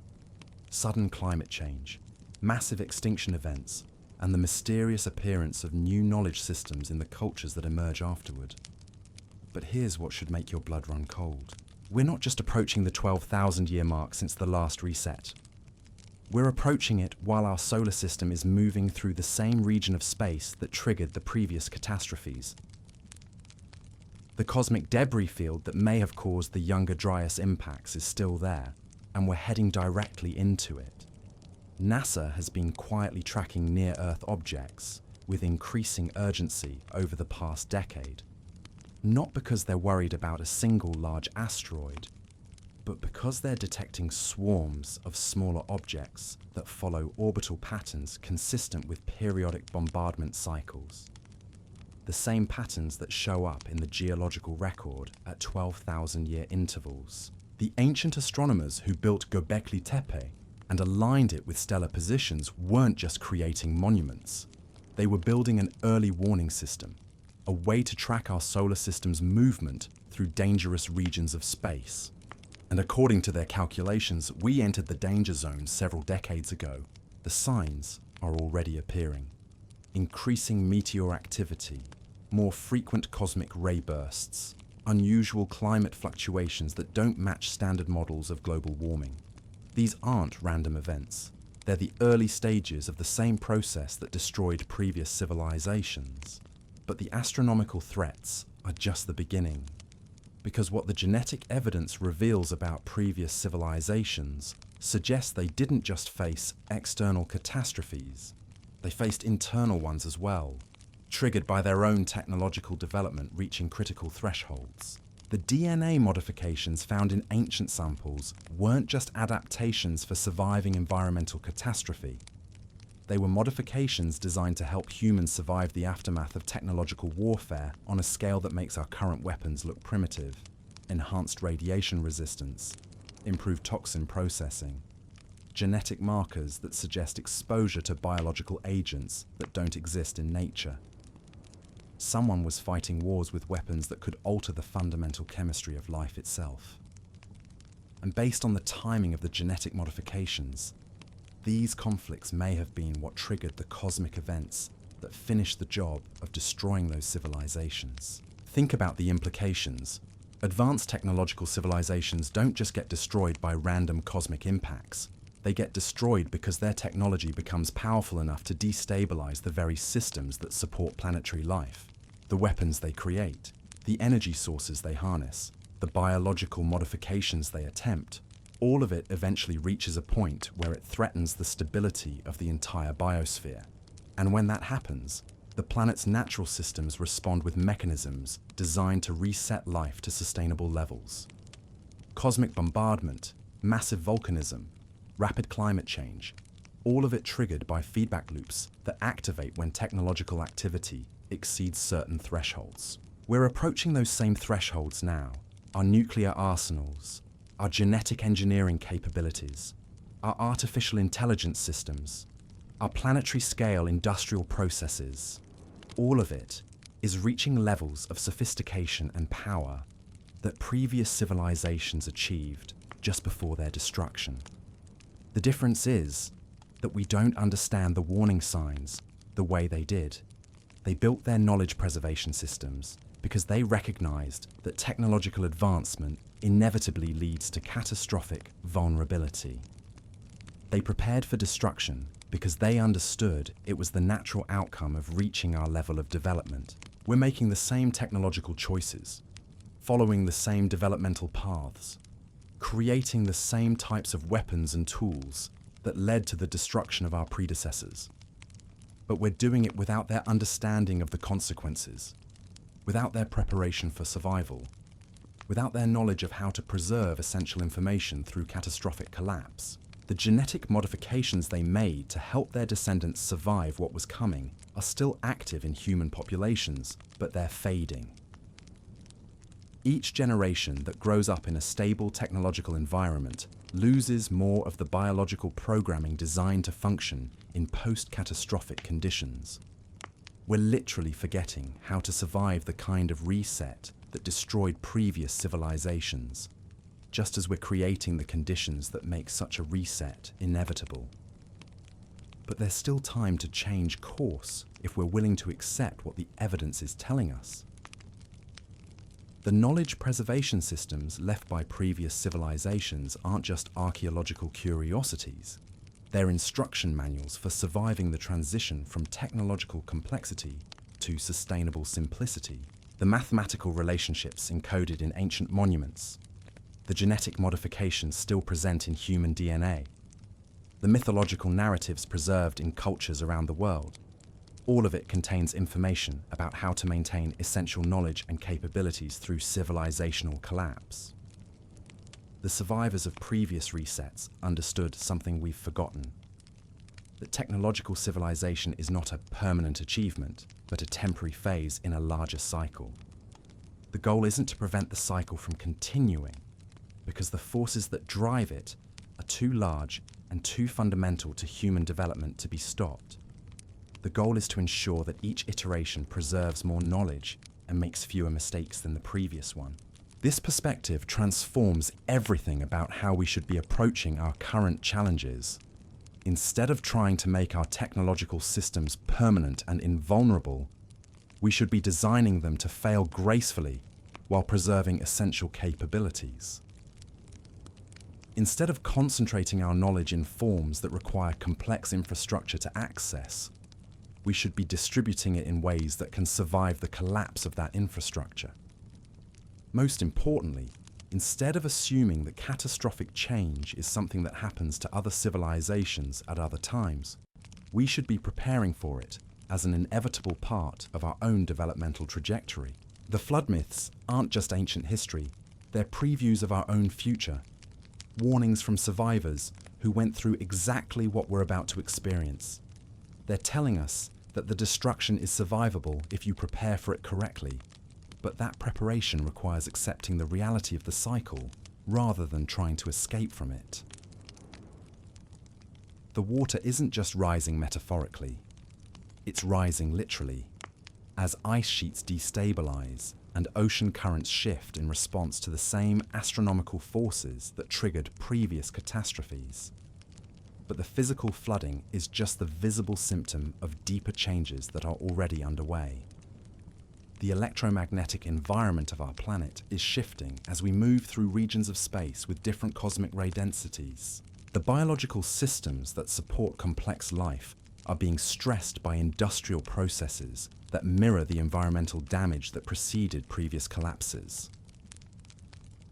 sudden climate change, massive extinction events, and the mysterious appearance of new knowledge systems in the cultures that emerge afterward. But here's what should make your blood run cold. We're not just approaching the 12,000-year mark since the last reset. We're approaching it while our solar system is moving through the same region of space that triggered the previous catastrophes. The cosmic debris field that may have caused the Younger Dryas impacts is still there, and we're heading directly into it. NASA has been quietly tracking near-Earth objects with increasing urgency over the past decade, not because they're worried about a single large asteroid, but because they're detecting swarms of smaller objects that follow orbital patterns consistent with periodic bombardment cycles. The same patterns that show up in the geological record at 12,000-year intervals. The ancient astronomers who built Göbekli Tepe and aligned it with stellar positions weren't just creating monuments. They were building an early warning system, a way to track our solar system's movement through dangerous regions of space. And according to their calculations, we entered the danger zone several decades ago. The signs are already appearing. Increasing meteor activity, more frequent cosmic ray bursts, unusual climate fluctuations that don't match standard models of global warming. These aren't random events. They're the early stages of the same process that destroyed previous civilizations. But the astronomical threats are just the beginning. Because what the genetic evidence reveals about previous civilizations suggests they didn't just face external catastrophes, they faced internal ones as well, triggered by their own technological development reaching critical thresholds. The DNA modifications found in ancient samples weren't just adaptations for surviving environmental catastrophe. They were modifications designed to help humans survive the aftermath of technological warfare on a scale that makes our current weapons look primitive. Enhanced radiation resistance, improved toxin processing, genetic markers that suggest exposure to biological agents that don't exist in nature. Someone was fighting wars with weapons that could alter the fundamental chemistry of life itself. And based on the timing of the genetic modifications, these conflicts may have been what triggered the cosmic events that finished the job of destroying those civilizations. Think about the implications. Advanced technological civilizations don't just get destroyed by random cosmic impacts. They get destroyed because their technology becomes powerful enough to destabilize the very systems that support planetary life. The weapons they create, the energy sources they harness, the biological modifications they attempt, all of it eventually reaches a point where it threatens the stability of the entire biosphere. And when that happens, the planet's natural systems respond with mechanisms designed to reset life to sustainable levels. Cosmic bombardment, massive volcanism, rapid climate change. all of it triggered by feedback loops that activate when technological activity exceeds certain thresholds. We're approaching those same thresholds now. Our nuclear arsenals, our genetic engineering capabilities, our artificial intelligence systems, our planetary scale industrial processes, all of it is reaching levels of sophistication and power that previous civilizations achieved just before their destruction. The difference is that we don't understand the warning signs the way they did. They built their knowledge preservation systems because they recognized that technological advancement inevitably leads to catastrophic vulnerability. They prepared for destruction because they understood it was the natural outcome of reaching our level of development. We're making the same technological choices, following the same developmental paths, creating the same types of weapons and tools that led to the destruction of our predecessors. But we're doing it without their understanding of the consequences, without their preparation for survival, without their knowledge of how to preserve essential information through catastrophic collapse. The genetic modifications they made to help their descendants survive what was coming are still active in human populations, but they're fading. Each generation that grows up in a stable technological environment loses more of the biological programming designed to function in post-catastrophic conditions. We're literally forgetting how to survive the kind of reset that destroyed previous civilizations, just as we're creating the conditions that make such a reset inevitable. But there's still time to change course if we're willing to accept what the evidence is telling us. The knowledge preservation systems left by previous civilizations aren't just archaeological curiosities. They're instruction manuals for surviving the transition from technological complexity to sustainable simplicity. The mathematical relationships encoded in ancient monuments, the genetic modifications still present in human DNA, the mythological narratives preserved in cultures around the world. All of it contains information about how to maintain essential knowledge and capabilities through civilizational collapse. The survivors of previous resets understood something we've forgotten: that technological civilization is not a permanent achievement, but a temporary phase in a larger cycle. The goal isn't to prevent the cycle from continuing, because the forces that drive it are too large and too fundamental to human development to be stopped. The goal is to ensure that each iteration preserves more knowledge and makes fewer mistakes than the previous one. This perspective transforms everything about how we should be approaching our current challenges. Instead of trying to make our technological systems permanent and invulnerable, we should be designing them to fail gracefully while preserving essential capabilities. Instead of concentrating our knowledge in forms that require complex infrastructure to access, we should be distributing it in ways that can survive the collapse of that infrastructure. Most importantly, instead of assuming that catastrophic change is something that happens to other civilizations at other times, we should be preparing for it as an inevitable part of our own developmental trajectory. The flood myths aren't just ancient history, they're previews of our own future, warnings from survivors who went through exactly what we're about to experience. They're telling us that the destruction is survivable if you prepare for it correctly, but that preparation requires accepting the reality of the cycle rather than trying to escape from it. The water isn't just rising metaphorically, it's rising literally. As ice sheets destabilize and ocean currents shift in response to the same astronomical forces that triggered previous catastrophes. But the physical flooding is just the visible symptom of deeper changes that are already underway. The electromagnetic environment of our planet is shifting as we move through regions of space with different cosmic ray densities. The biological systems that support complex life are being stressed by industrial processes that mirror the environmental damage that preceded previous collapses.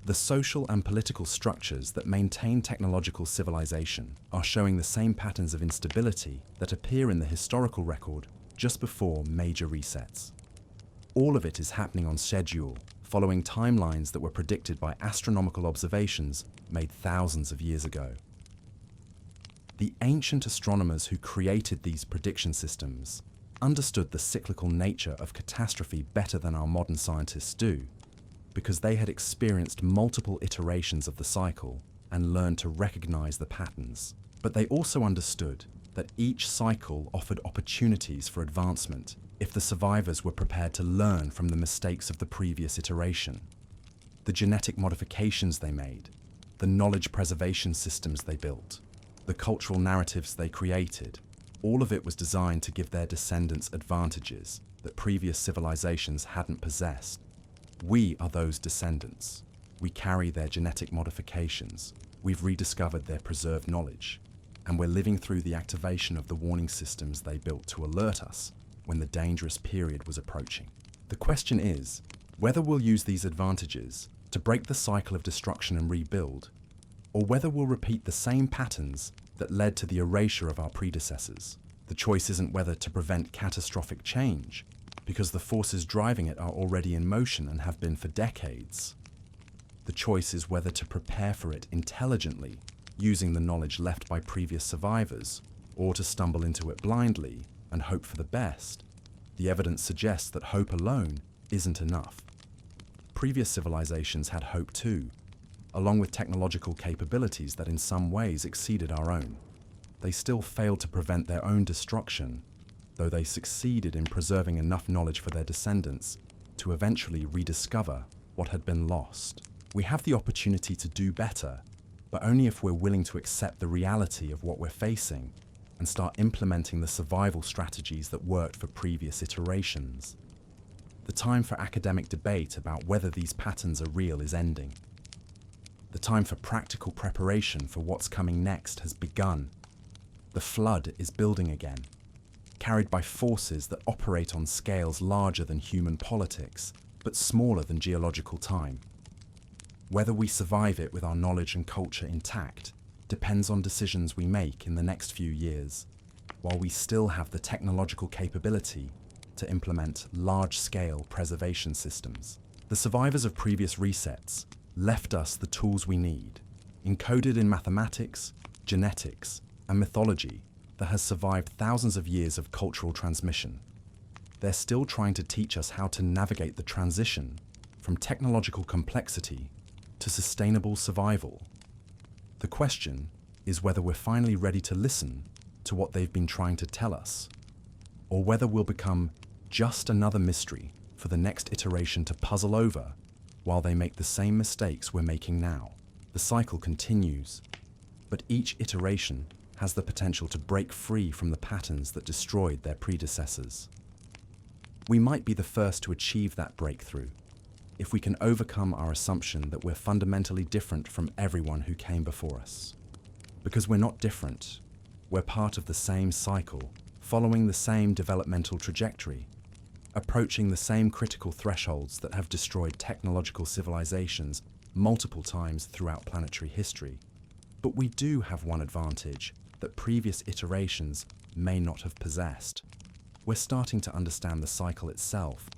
The social and political structures that maintain technological civilization are showing the same patterns of instability that appear in the historical record just before major resets. All of it is happening on schedule, following timelines that were predicted by astronomical observations made thousands of years ago. The ancient astronomers who created these prediction systems understood the cyclical nature of catastrophe better than our modern scientists do, because they had experienced multiple iterations of the cycle and learned to recognize the patterns. But they also understood that each cycle offered opportunities for advancement if the survivors were prepared to learn from the mistakes of the previous iteration. The genetic modifications they made, the knowledge preservation systems they built, the cultural narratives they created, all of it was designed to give their descendants advantages that previous civilizations hadn't possessed. We are those descendants. We carry their genetic modifications. We've rediscovered their preserved knowledge. And we're living through the activation of the warning systems they built to alert us when the dangerous period was approaching. The question is whether we'll use these advantages to break the cycle of destruction and rebuild, or whether we'll repeat the same patterns that led to the erasure of our predecessors. The choice isn't whether to prevent catastrophic change, because the forces driving it are already in motion and have been for decades. The choice is whether to prepare for it intelligently, using the knowledge left by previous survivors, or to stumble into it blindly and hope for the best. The evidence suggests that hope alone isn't enough. Previous civilizations had hope too, along with technological capabilities that in some ways exceeded our own. They still failed to prevent their own destruction, though they succeeded in preserving enough knowledge for their descendants to eventually rediscover what had been lost. We have the opportunity to do better, but only if we're willing to accept the reality of what we're facing and start implementing the survival strategies that worked for previous iterations. The time for academic debate about whether these patterns are real is ending. The time for practical preparation for what's coming next has begun. The flood is building again, carried by forces that operate on scales larger than human politics, but smaller than geological time. Whether we survive it with our knowledge and culture intact depends on decisions we make in the next few years, while we still have the technological capability to implement large-scale preservation systems. The survivors of previous resets left us the tools we need, encoded in mathematics, genetics, and mythology that has survived thousands of years of cultural transmission. They're still trying to teach us how to navigate the transition from technological complexity to sustainable survival. The question is whether we're finally ready to listen to what they've been trying to tell us, or whether we'll become just another mystery for the next iteration to puzzle over while they make the same mistakes we're making now. The cycle continues, but each iteration has the potential to break free from the patterns that destroyed their predecessors. We might be the first to achieve that breakthrough if we can overcome our assumption that we're fundamentally different from everyone who came before us. Because we're not different, we're part of the same cycle, following the same developmental trajectory, approaching the same critical thresholds that have destroyed technological civilizations multiple times throughout planetary history. But we do have one advantage that previous iterations may not have possessed. We're starting to understand the cycle itself,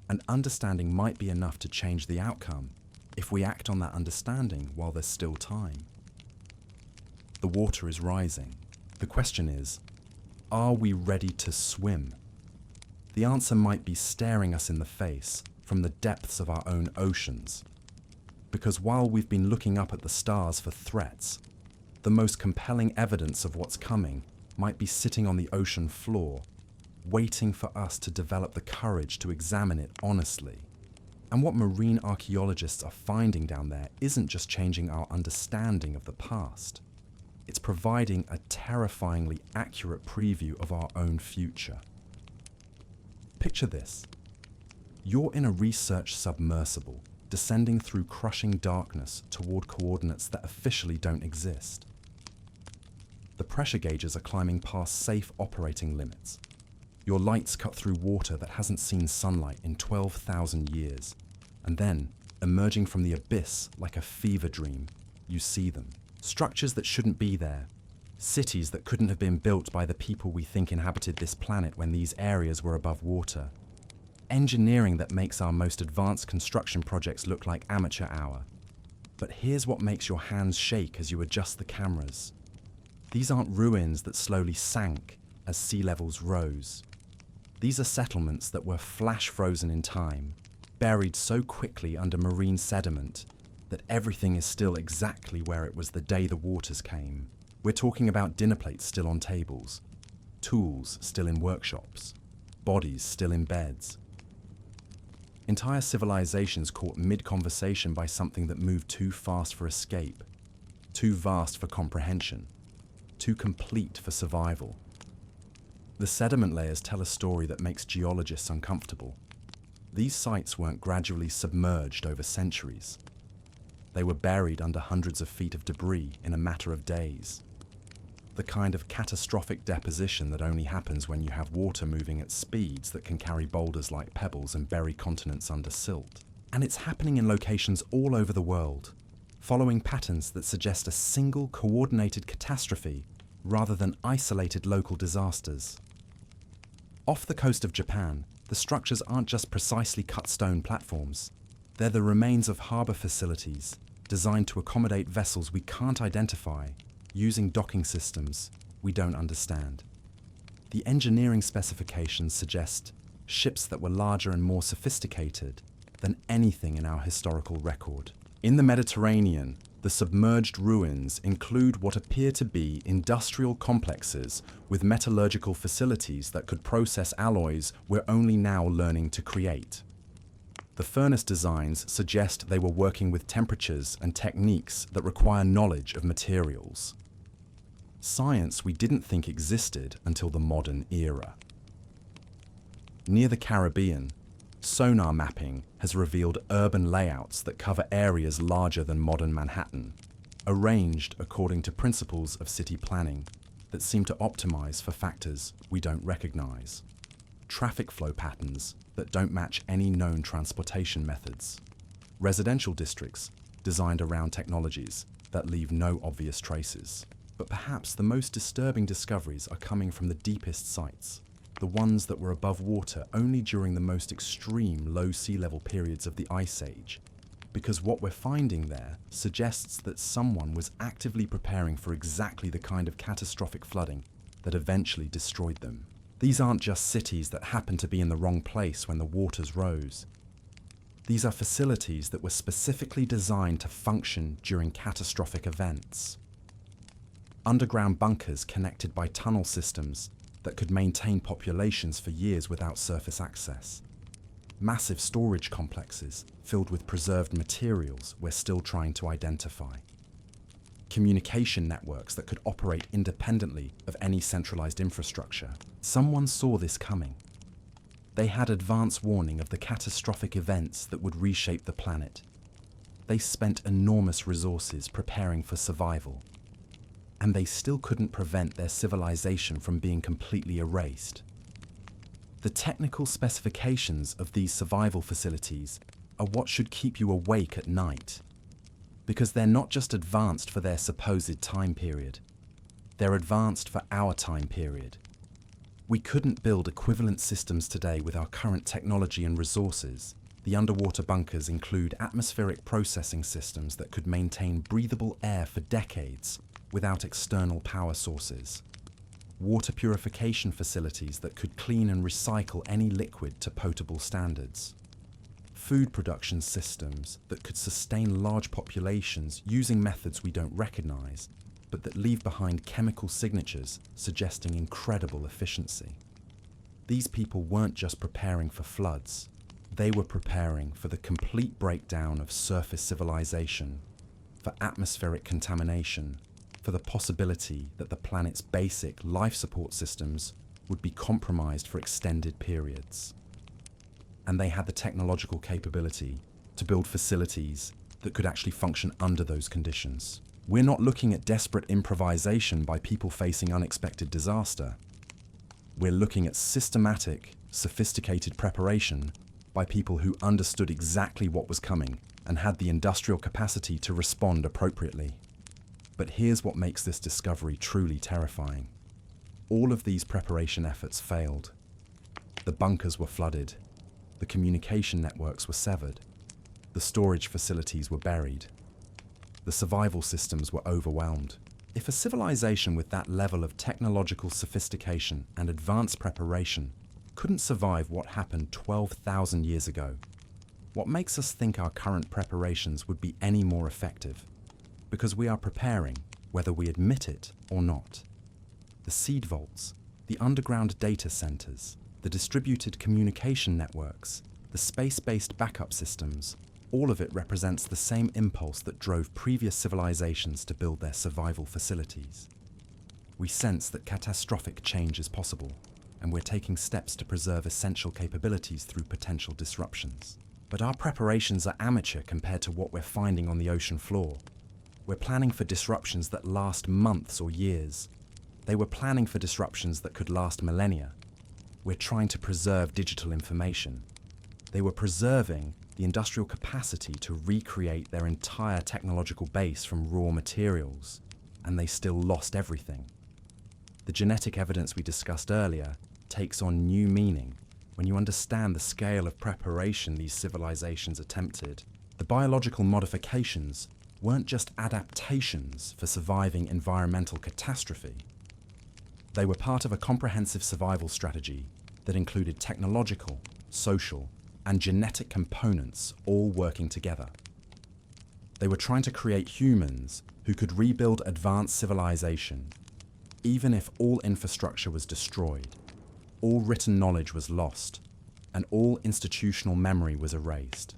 and understanding might be enough to change the outcome if we act on that understanding while there's still time. The water is rising. The question is, are we ready to swim? The answer might be staring us in the face from the depths of our own oceans. Because while we've been looking up at the stars for threats, the most compelling evidence of what's coming might be sitting on the ocean floor, waiting for us to develop the courage to examine it honestly. And what marine archaeologists are finding down there isn't just changing our understanding of the past. It's providing a terrifyingly accurate preview of our own future. Picture this. You're in a research submersible, descending through crushing darkness toward coordinates that officially don't exist. The pressure gauges are climbing past safe operating limits. Your lights cut through water that hasn't seen sunlight in 12,000 years. And then, emerging from the abyss like a fever dream, you see them. Structures that shouldn't be there. Cities that couldn't have been built by the people we think inhabited this planet when these areas were above water. Engineering that makes our most advanced construction projects look like amateur hour. But here's what makes your hands shake as you adjust the cameras. These aren't ruins that slowly sank as sea levels rose. These are settlements that were flash frozen in time, buried so quickly under marine sediment that everything is still exactly where it was the day the waters came. We're talking about dinner plates still on tables, tools still in workshops, bodies still in beds. Entire civilizations caught mid-conversation by something that moved too fast for escape, too vast for comprehension, too complete for survival. The sediment layers tell a story that makes geologists uncomfortable. These sites weren't gradually submerged over centuries. They were buried under hundreds of feet of debris in a matter of days. The kind of catastrophic deposition that only happens when you have water moving at speeds that can carry boulders like pebbles and bury continents under silt. And it's happening in locations all over the world, following patterns that suggest a single coordinated catastrophe rather than isolated local disasters. Off the coast of Japan, the structures aren't just precisely cut stone platforms. They're the remains of harbour facilities designed to accommodate vessels we can't identify, using docking systems we don't understand. The engineering specifications suggest ships that were larger and more sophisticated than anything in our historical record. In the Mediterranean, the submerged ruins include what appear to be industrial complexes with metallurgical facilities that could process alloys we're only now learning to create. The furnace designs suggest they were working with temperatures and techniques that require knowledge of materials. Science we didn't think existed until the modern era. Near the Caribbean, sonar mapping has revealed urban layouts that cover areas larger than modern Manhattan, arranged according to principles of city planning that seem to optimize for factors we don't recognize. Traffic flow patterns that don't match any known transportation methods. Residential districts designed around technologies that leave no obvious traces. But perhaps the most disturbing discoveries are coming from the deepest sites, the ones that were above water only during the most extreme low sea level periods of the Ice Age, because what we're finding there suggests that someone was actively preparing for exactly the kind of catastrophic flooding that eventually destroyed them. These aren't just cities that happened to be in the wrong place when the waters rose. These are facilities that were specifically designed to function during catastrophic events. Underground bunkers connected by tunnel systems that could maintain populations for years without surface access. Massive storage complexes filled with preserved materials we're still trying to identify. Communication networks that could operate independently of any centralized infrastructure. Someone saw this coming. They had advance warning of the catastrophic events that would reshape the planet. They spent enormous resources preparing for survival. And they still couldn't prevent their civilization from being completely erased. The technical specifications of these survival facilities are what should keep you awake at night, because they're not just advanced for their supposed time period, they're advanced for our time period. We couldn't build equivalent systems today with our current technology and resources. The underwater bunkers include atmospheric processing systems that could maintain breathable air for decades without external power sources. Water purification facilities that could clean and recycle any liquid to potable standards. Food production systems that could sustain large populations using methods we don't recognize, but that leave behind chemical signatures suggesting incredible efficiency. These people weren't just preparing for floods, they were preparing for the complete breakdown of surface civilization, for atmospheric contamination, for the possibility that the planet's basic life support systems would be compromised for extended periods. And they had the technological capability to build facilities that could actually function under those conditions. We're not looking at desperate improvisation by people facing unexpected disaster. We're looking at systematic, sophisticated preparation by people who understood exactly what was coming and had the industrial capacity to respond appropriately. But here's what makes this discovery truly terrifying. All of these preparation efforts failed. The bunkers were flooded. The communication networks were severed. The storage facilities were buried. The survival systems were overwhelmed. If a civilization with that level of technological sophistication and advanced preparation couldn't survive what happened 12,000 years ago, what makes us think our current preparations would be any more effective? Because we are preparing, whether we admit it or not. The seed vaults, the underground data centers, the distributed communication networks, the space-based backup systems, all of it represents the same impulse that drove previous civilizations to build their survival facilities. We sense that catastrophic change is possible, and we're taking steps to preserve essential capabilities through potential disruptions. But our preparations are amateur compared to what we're finding on the ocean floor. We're planning for disruptions that last months or years. They were planning for disruptions that could last millennia. We're trying to preserve digital information. They were preserving the industrial capacity to recreate their entire technological base from raw materials, and they still lost everything. The genetic evidence we discussed earlier takes on new meaning when you understand the scale of preparation these civilizations attempted. The biological modifications weren't just adaptations for surviving environmental catastrophe. They were part of a comprehensive survival strategy that included technological, social, and genetic components all working together. They were trying to create humans who could rebuild advanced civilization, even if all infrastructure was destroyed, all written knowledge was lost, and all institutional memory was erased.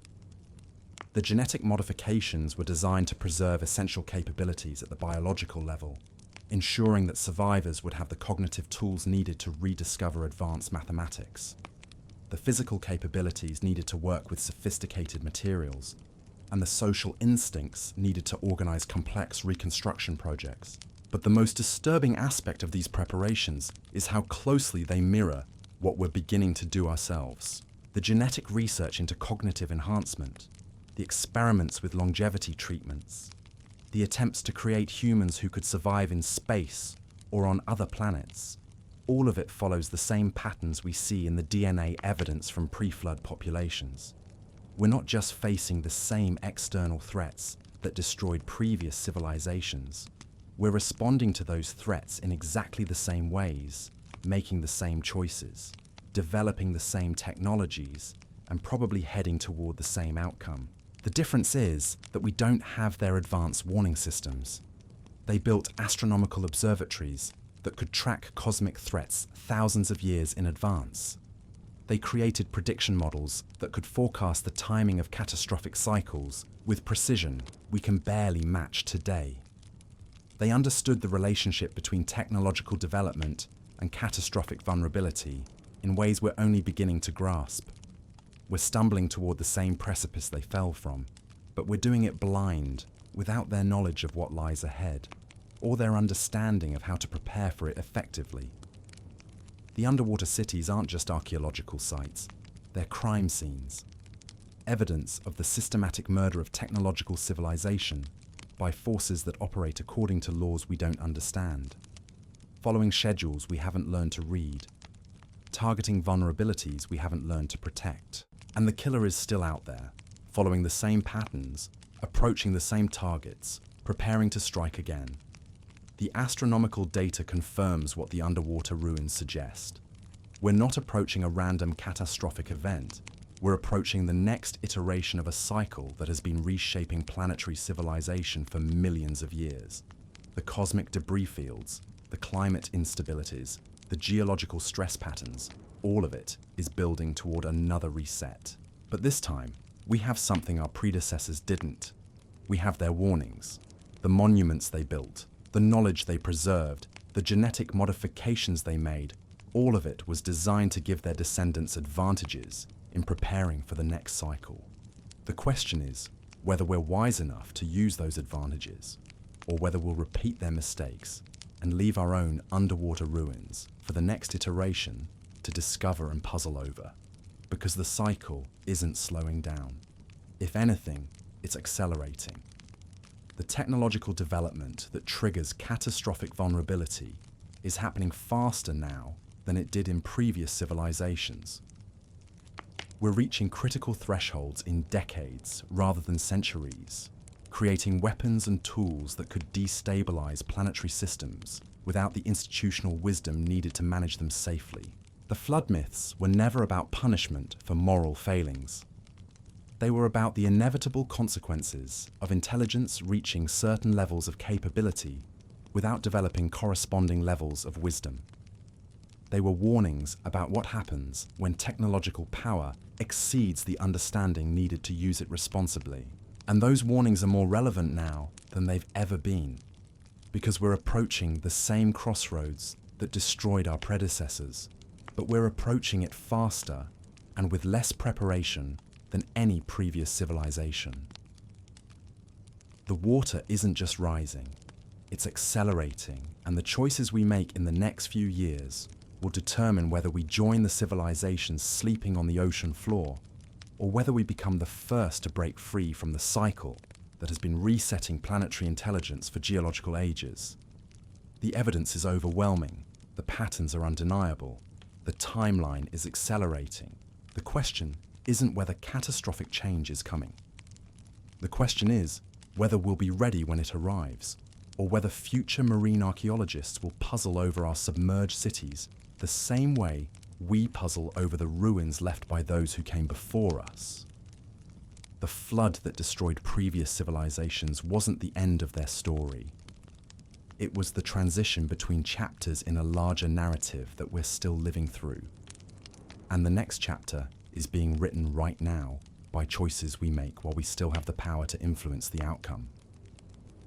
The genetic modifications were designed to preserve essential capabilities at the biological level, ensuring that survivors would have the cognitive tools needed to rediscover advanced mathematics, the physical capabilities needed to work with sophisticated materials, and the social instincts needed to organize complex reconstruction projects. But the most disturbing aspect of these preparations is how closely they mirror what we're beginning to do ourselves. The genetic research into cognitive enhancement, the experiments with longevity treatments, the attempts to create humans who could survive in space or on other planets, all of it follows the same patterns we see in the DNA evidence from pre-flood populations. We're not just facing the same external threats that destroyed previous civilizations. We're responding to those threats in exactly the same ways, making the same choices, developing the same technologies, and probably heading toward the same outcome. The difference is that we don't have their advanced warning systems. They built astronomical observatories that could track cosmic threats thousands of years in advance. They created prediction models that could forecast the timing of catastrophic cycles with precision we can barely match today. They understood the relationship between technological development and catastrophic vulnerability in ways we're only beginning to grasp. We're stumbling toward the same precipice they fell from, but we're doing it blind, without their knowledge of what lies ahead, or their understanding of how to prepare for it effectively. The underwater cities aren't just archaeological sites, they're crime scenes. Evidence of the systematic murder of technological civilization by forces that operate according to laws we don't understand, following schedules we haven't learned to read, targeting vulnerabilities we haven't learned to protect. And the killer is still out there, following the same patterns, approaching the same targets, preparing to strike again. The astronomical data confirms what the underwater ruins suggest. We're not approaching a random catastrophic event. We're approaching the next iteration of a cycle that has been reshaping planetary civilization for millions of years. The cosmic debris fields, the climate instabilities, the geological stress patterns, all of it is building toward another reset. But this time, we have something our predecessors didn't. We have their warnings, the monuments they built, the knowledge they preserved, the genetic modifications they made. All of it was designed to give their descendants advantages in preparing for the next cycle. The question is whether we're wise enough to use those advantages, or whether we'll repeat their mistakes and leave our own underwater ruins for the next iteration to discover and puzzle over. Because the cycle isn't slowing down. If anything, it's accelerating. The technological development that triggers catastrophic vulnerability is happening faster now than it did in previous civilizations. We're reaching critical thresholds in decades rather than centuries. creating weapons and tools that could destabilize planetary systems without the institutional wisdom needed to manage them safely. The flood myths were never about punishment for moral failings. They were about the inevitable consequences of intelligence reaching certain levels of capability without developing corresponding levels of wisdom. They were warnings about what happens when technological power exceeds the understanding needed to use it responsibly. And those warnings are more relevant now than they've ever been, because we're approaching the same crossroads that destroyed our predecessors, but we're approaching it faster and with less preparation than any previous civilization. The water isn't just rising, it's accelerating, and the choices we make in the next few years will determine whether we join the civilizations sleeping on the ocean floor, or whether we become the first to break free from the cycle that has been resetting planetary intelligence for geological ages. The evidence is overwhelming, the patterns are undeniable, the timeline is accelerating. The question isn't whether catastrophic change is coming. The question is whether we'll be ready when it arrives, or whether future marine archaeologists will puzzle over our submerged cities the same way we puzzle over the ruins left by those who came before us. The flood that destroyed previous civilizations wasn't the end of their story. It was the transition between chapters in a larger narrative that we're still living through. And the next chapter is being written right now by choices we make while we still have the power to influence the outcome.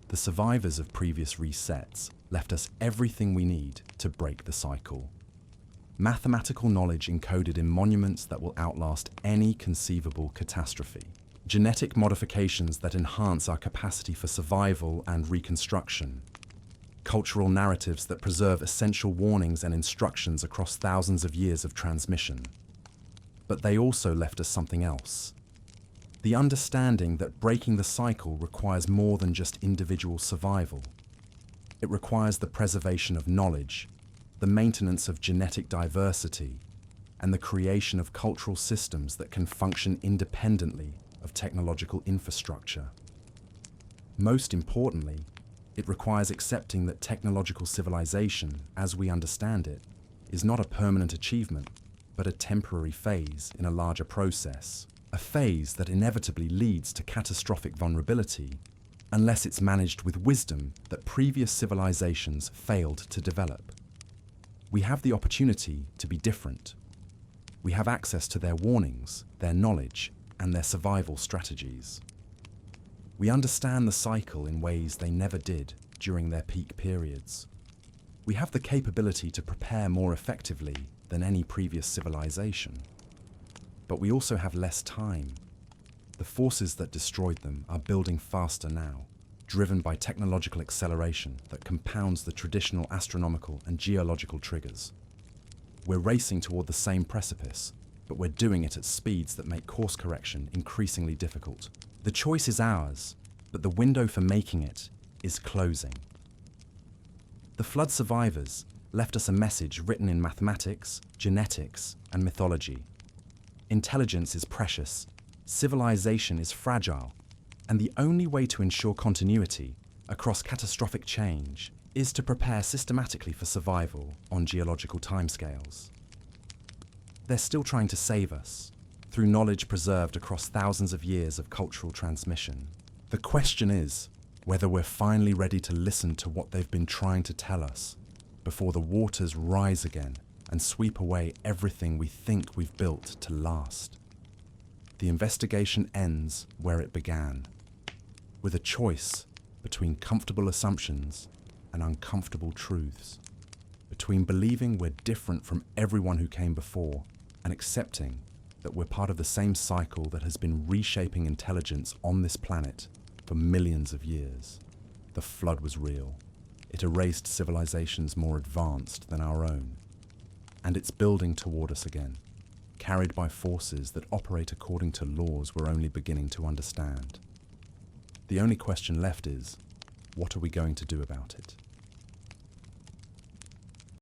The survivors of previous resets left us everything we need to break the cycle. Mathematical knowledge encoded in monuments that will outlast any conceivable catastrophe. Genetic modifications that enhance our capacity for survival and reconstruction. Cultural narratives that preserve essential warnings and instructions across thousands of years of transmission. But they also left us something else. The understanding that breaking the cycle requires more than just individual survival. It requires the preservation of knowledge, the maintenance of genetic diversity, and the creation of cultural systems that can function independently of technological infrastructure. Most importantly, it requires accepting that technological civilization, as we understand it, is not a permanent achievement, but a temporary phase in a larger process, a phase that inevitably leads to catastrophic vulnerability unless it's managed with wisdom that previous civilizations failed to develop. We have the opportunity to be different. We have access to their warnings, their knowledge, and their survival strategies. We understand the cycle in ways they never did during their peak periods. We have the capability to prepare more effectively than any previous civilization. But we also have less time. The forces that destroyed them are building faster now, driven by technological acceleration that compounds the traditional astronomical and geological triggers. We're racing toward the same precipice, but we're doing it at speeds that make course correction increasingly difficult. The choice is ours, but the window for making it is closing. The flood survivors left us a message written in mathematics, genetics, and mythology. Intelligence is precious, civilization is fragile, and the only way to ensure continuity across catastrophic change is to prepare systematically for survival on geological timescales. They're still trying to save us through knowledge preserved across thousands of years of cultural transmission. The question is whether we're finally ready to listen to what they've been trying to tell us before the waters rise again and sweep away everything we think we've built to last. The investigation ends where it began, with a choice between comfortable assumptions and uncomfortable truths, between believing we're different from everyone who came before and accepting that we're part of the same cycle that has been reshaping intelligence on this planet for millions of years. The flood was real. It erased civilizations more advanced than our own. And it's building toward us again, carried by forces that operate according to laws we're only beginning to understand. The only question left is, what are we going to do about it?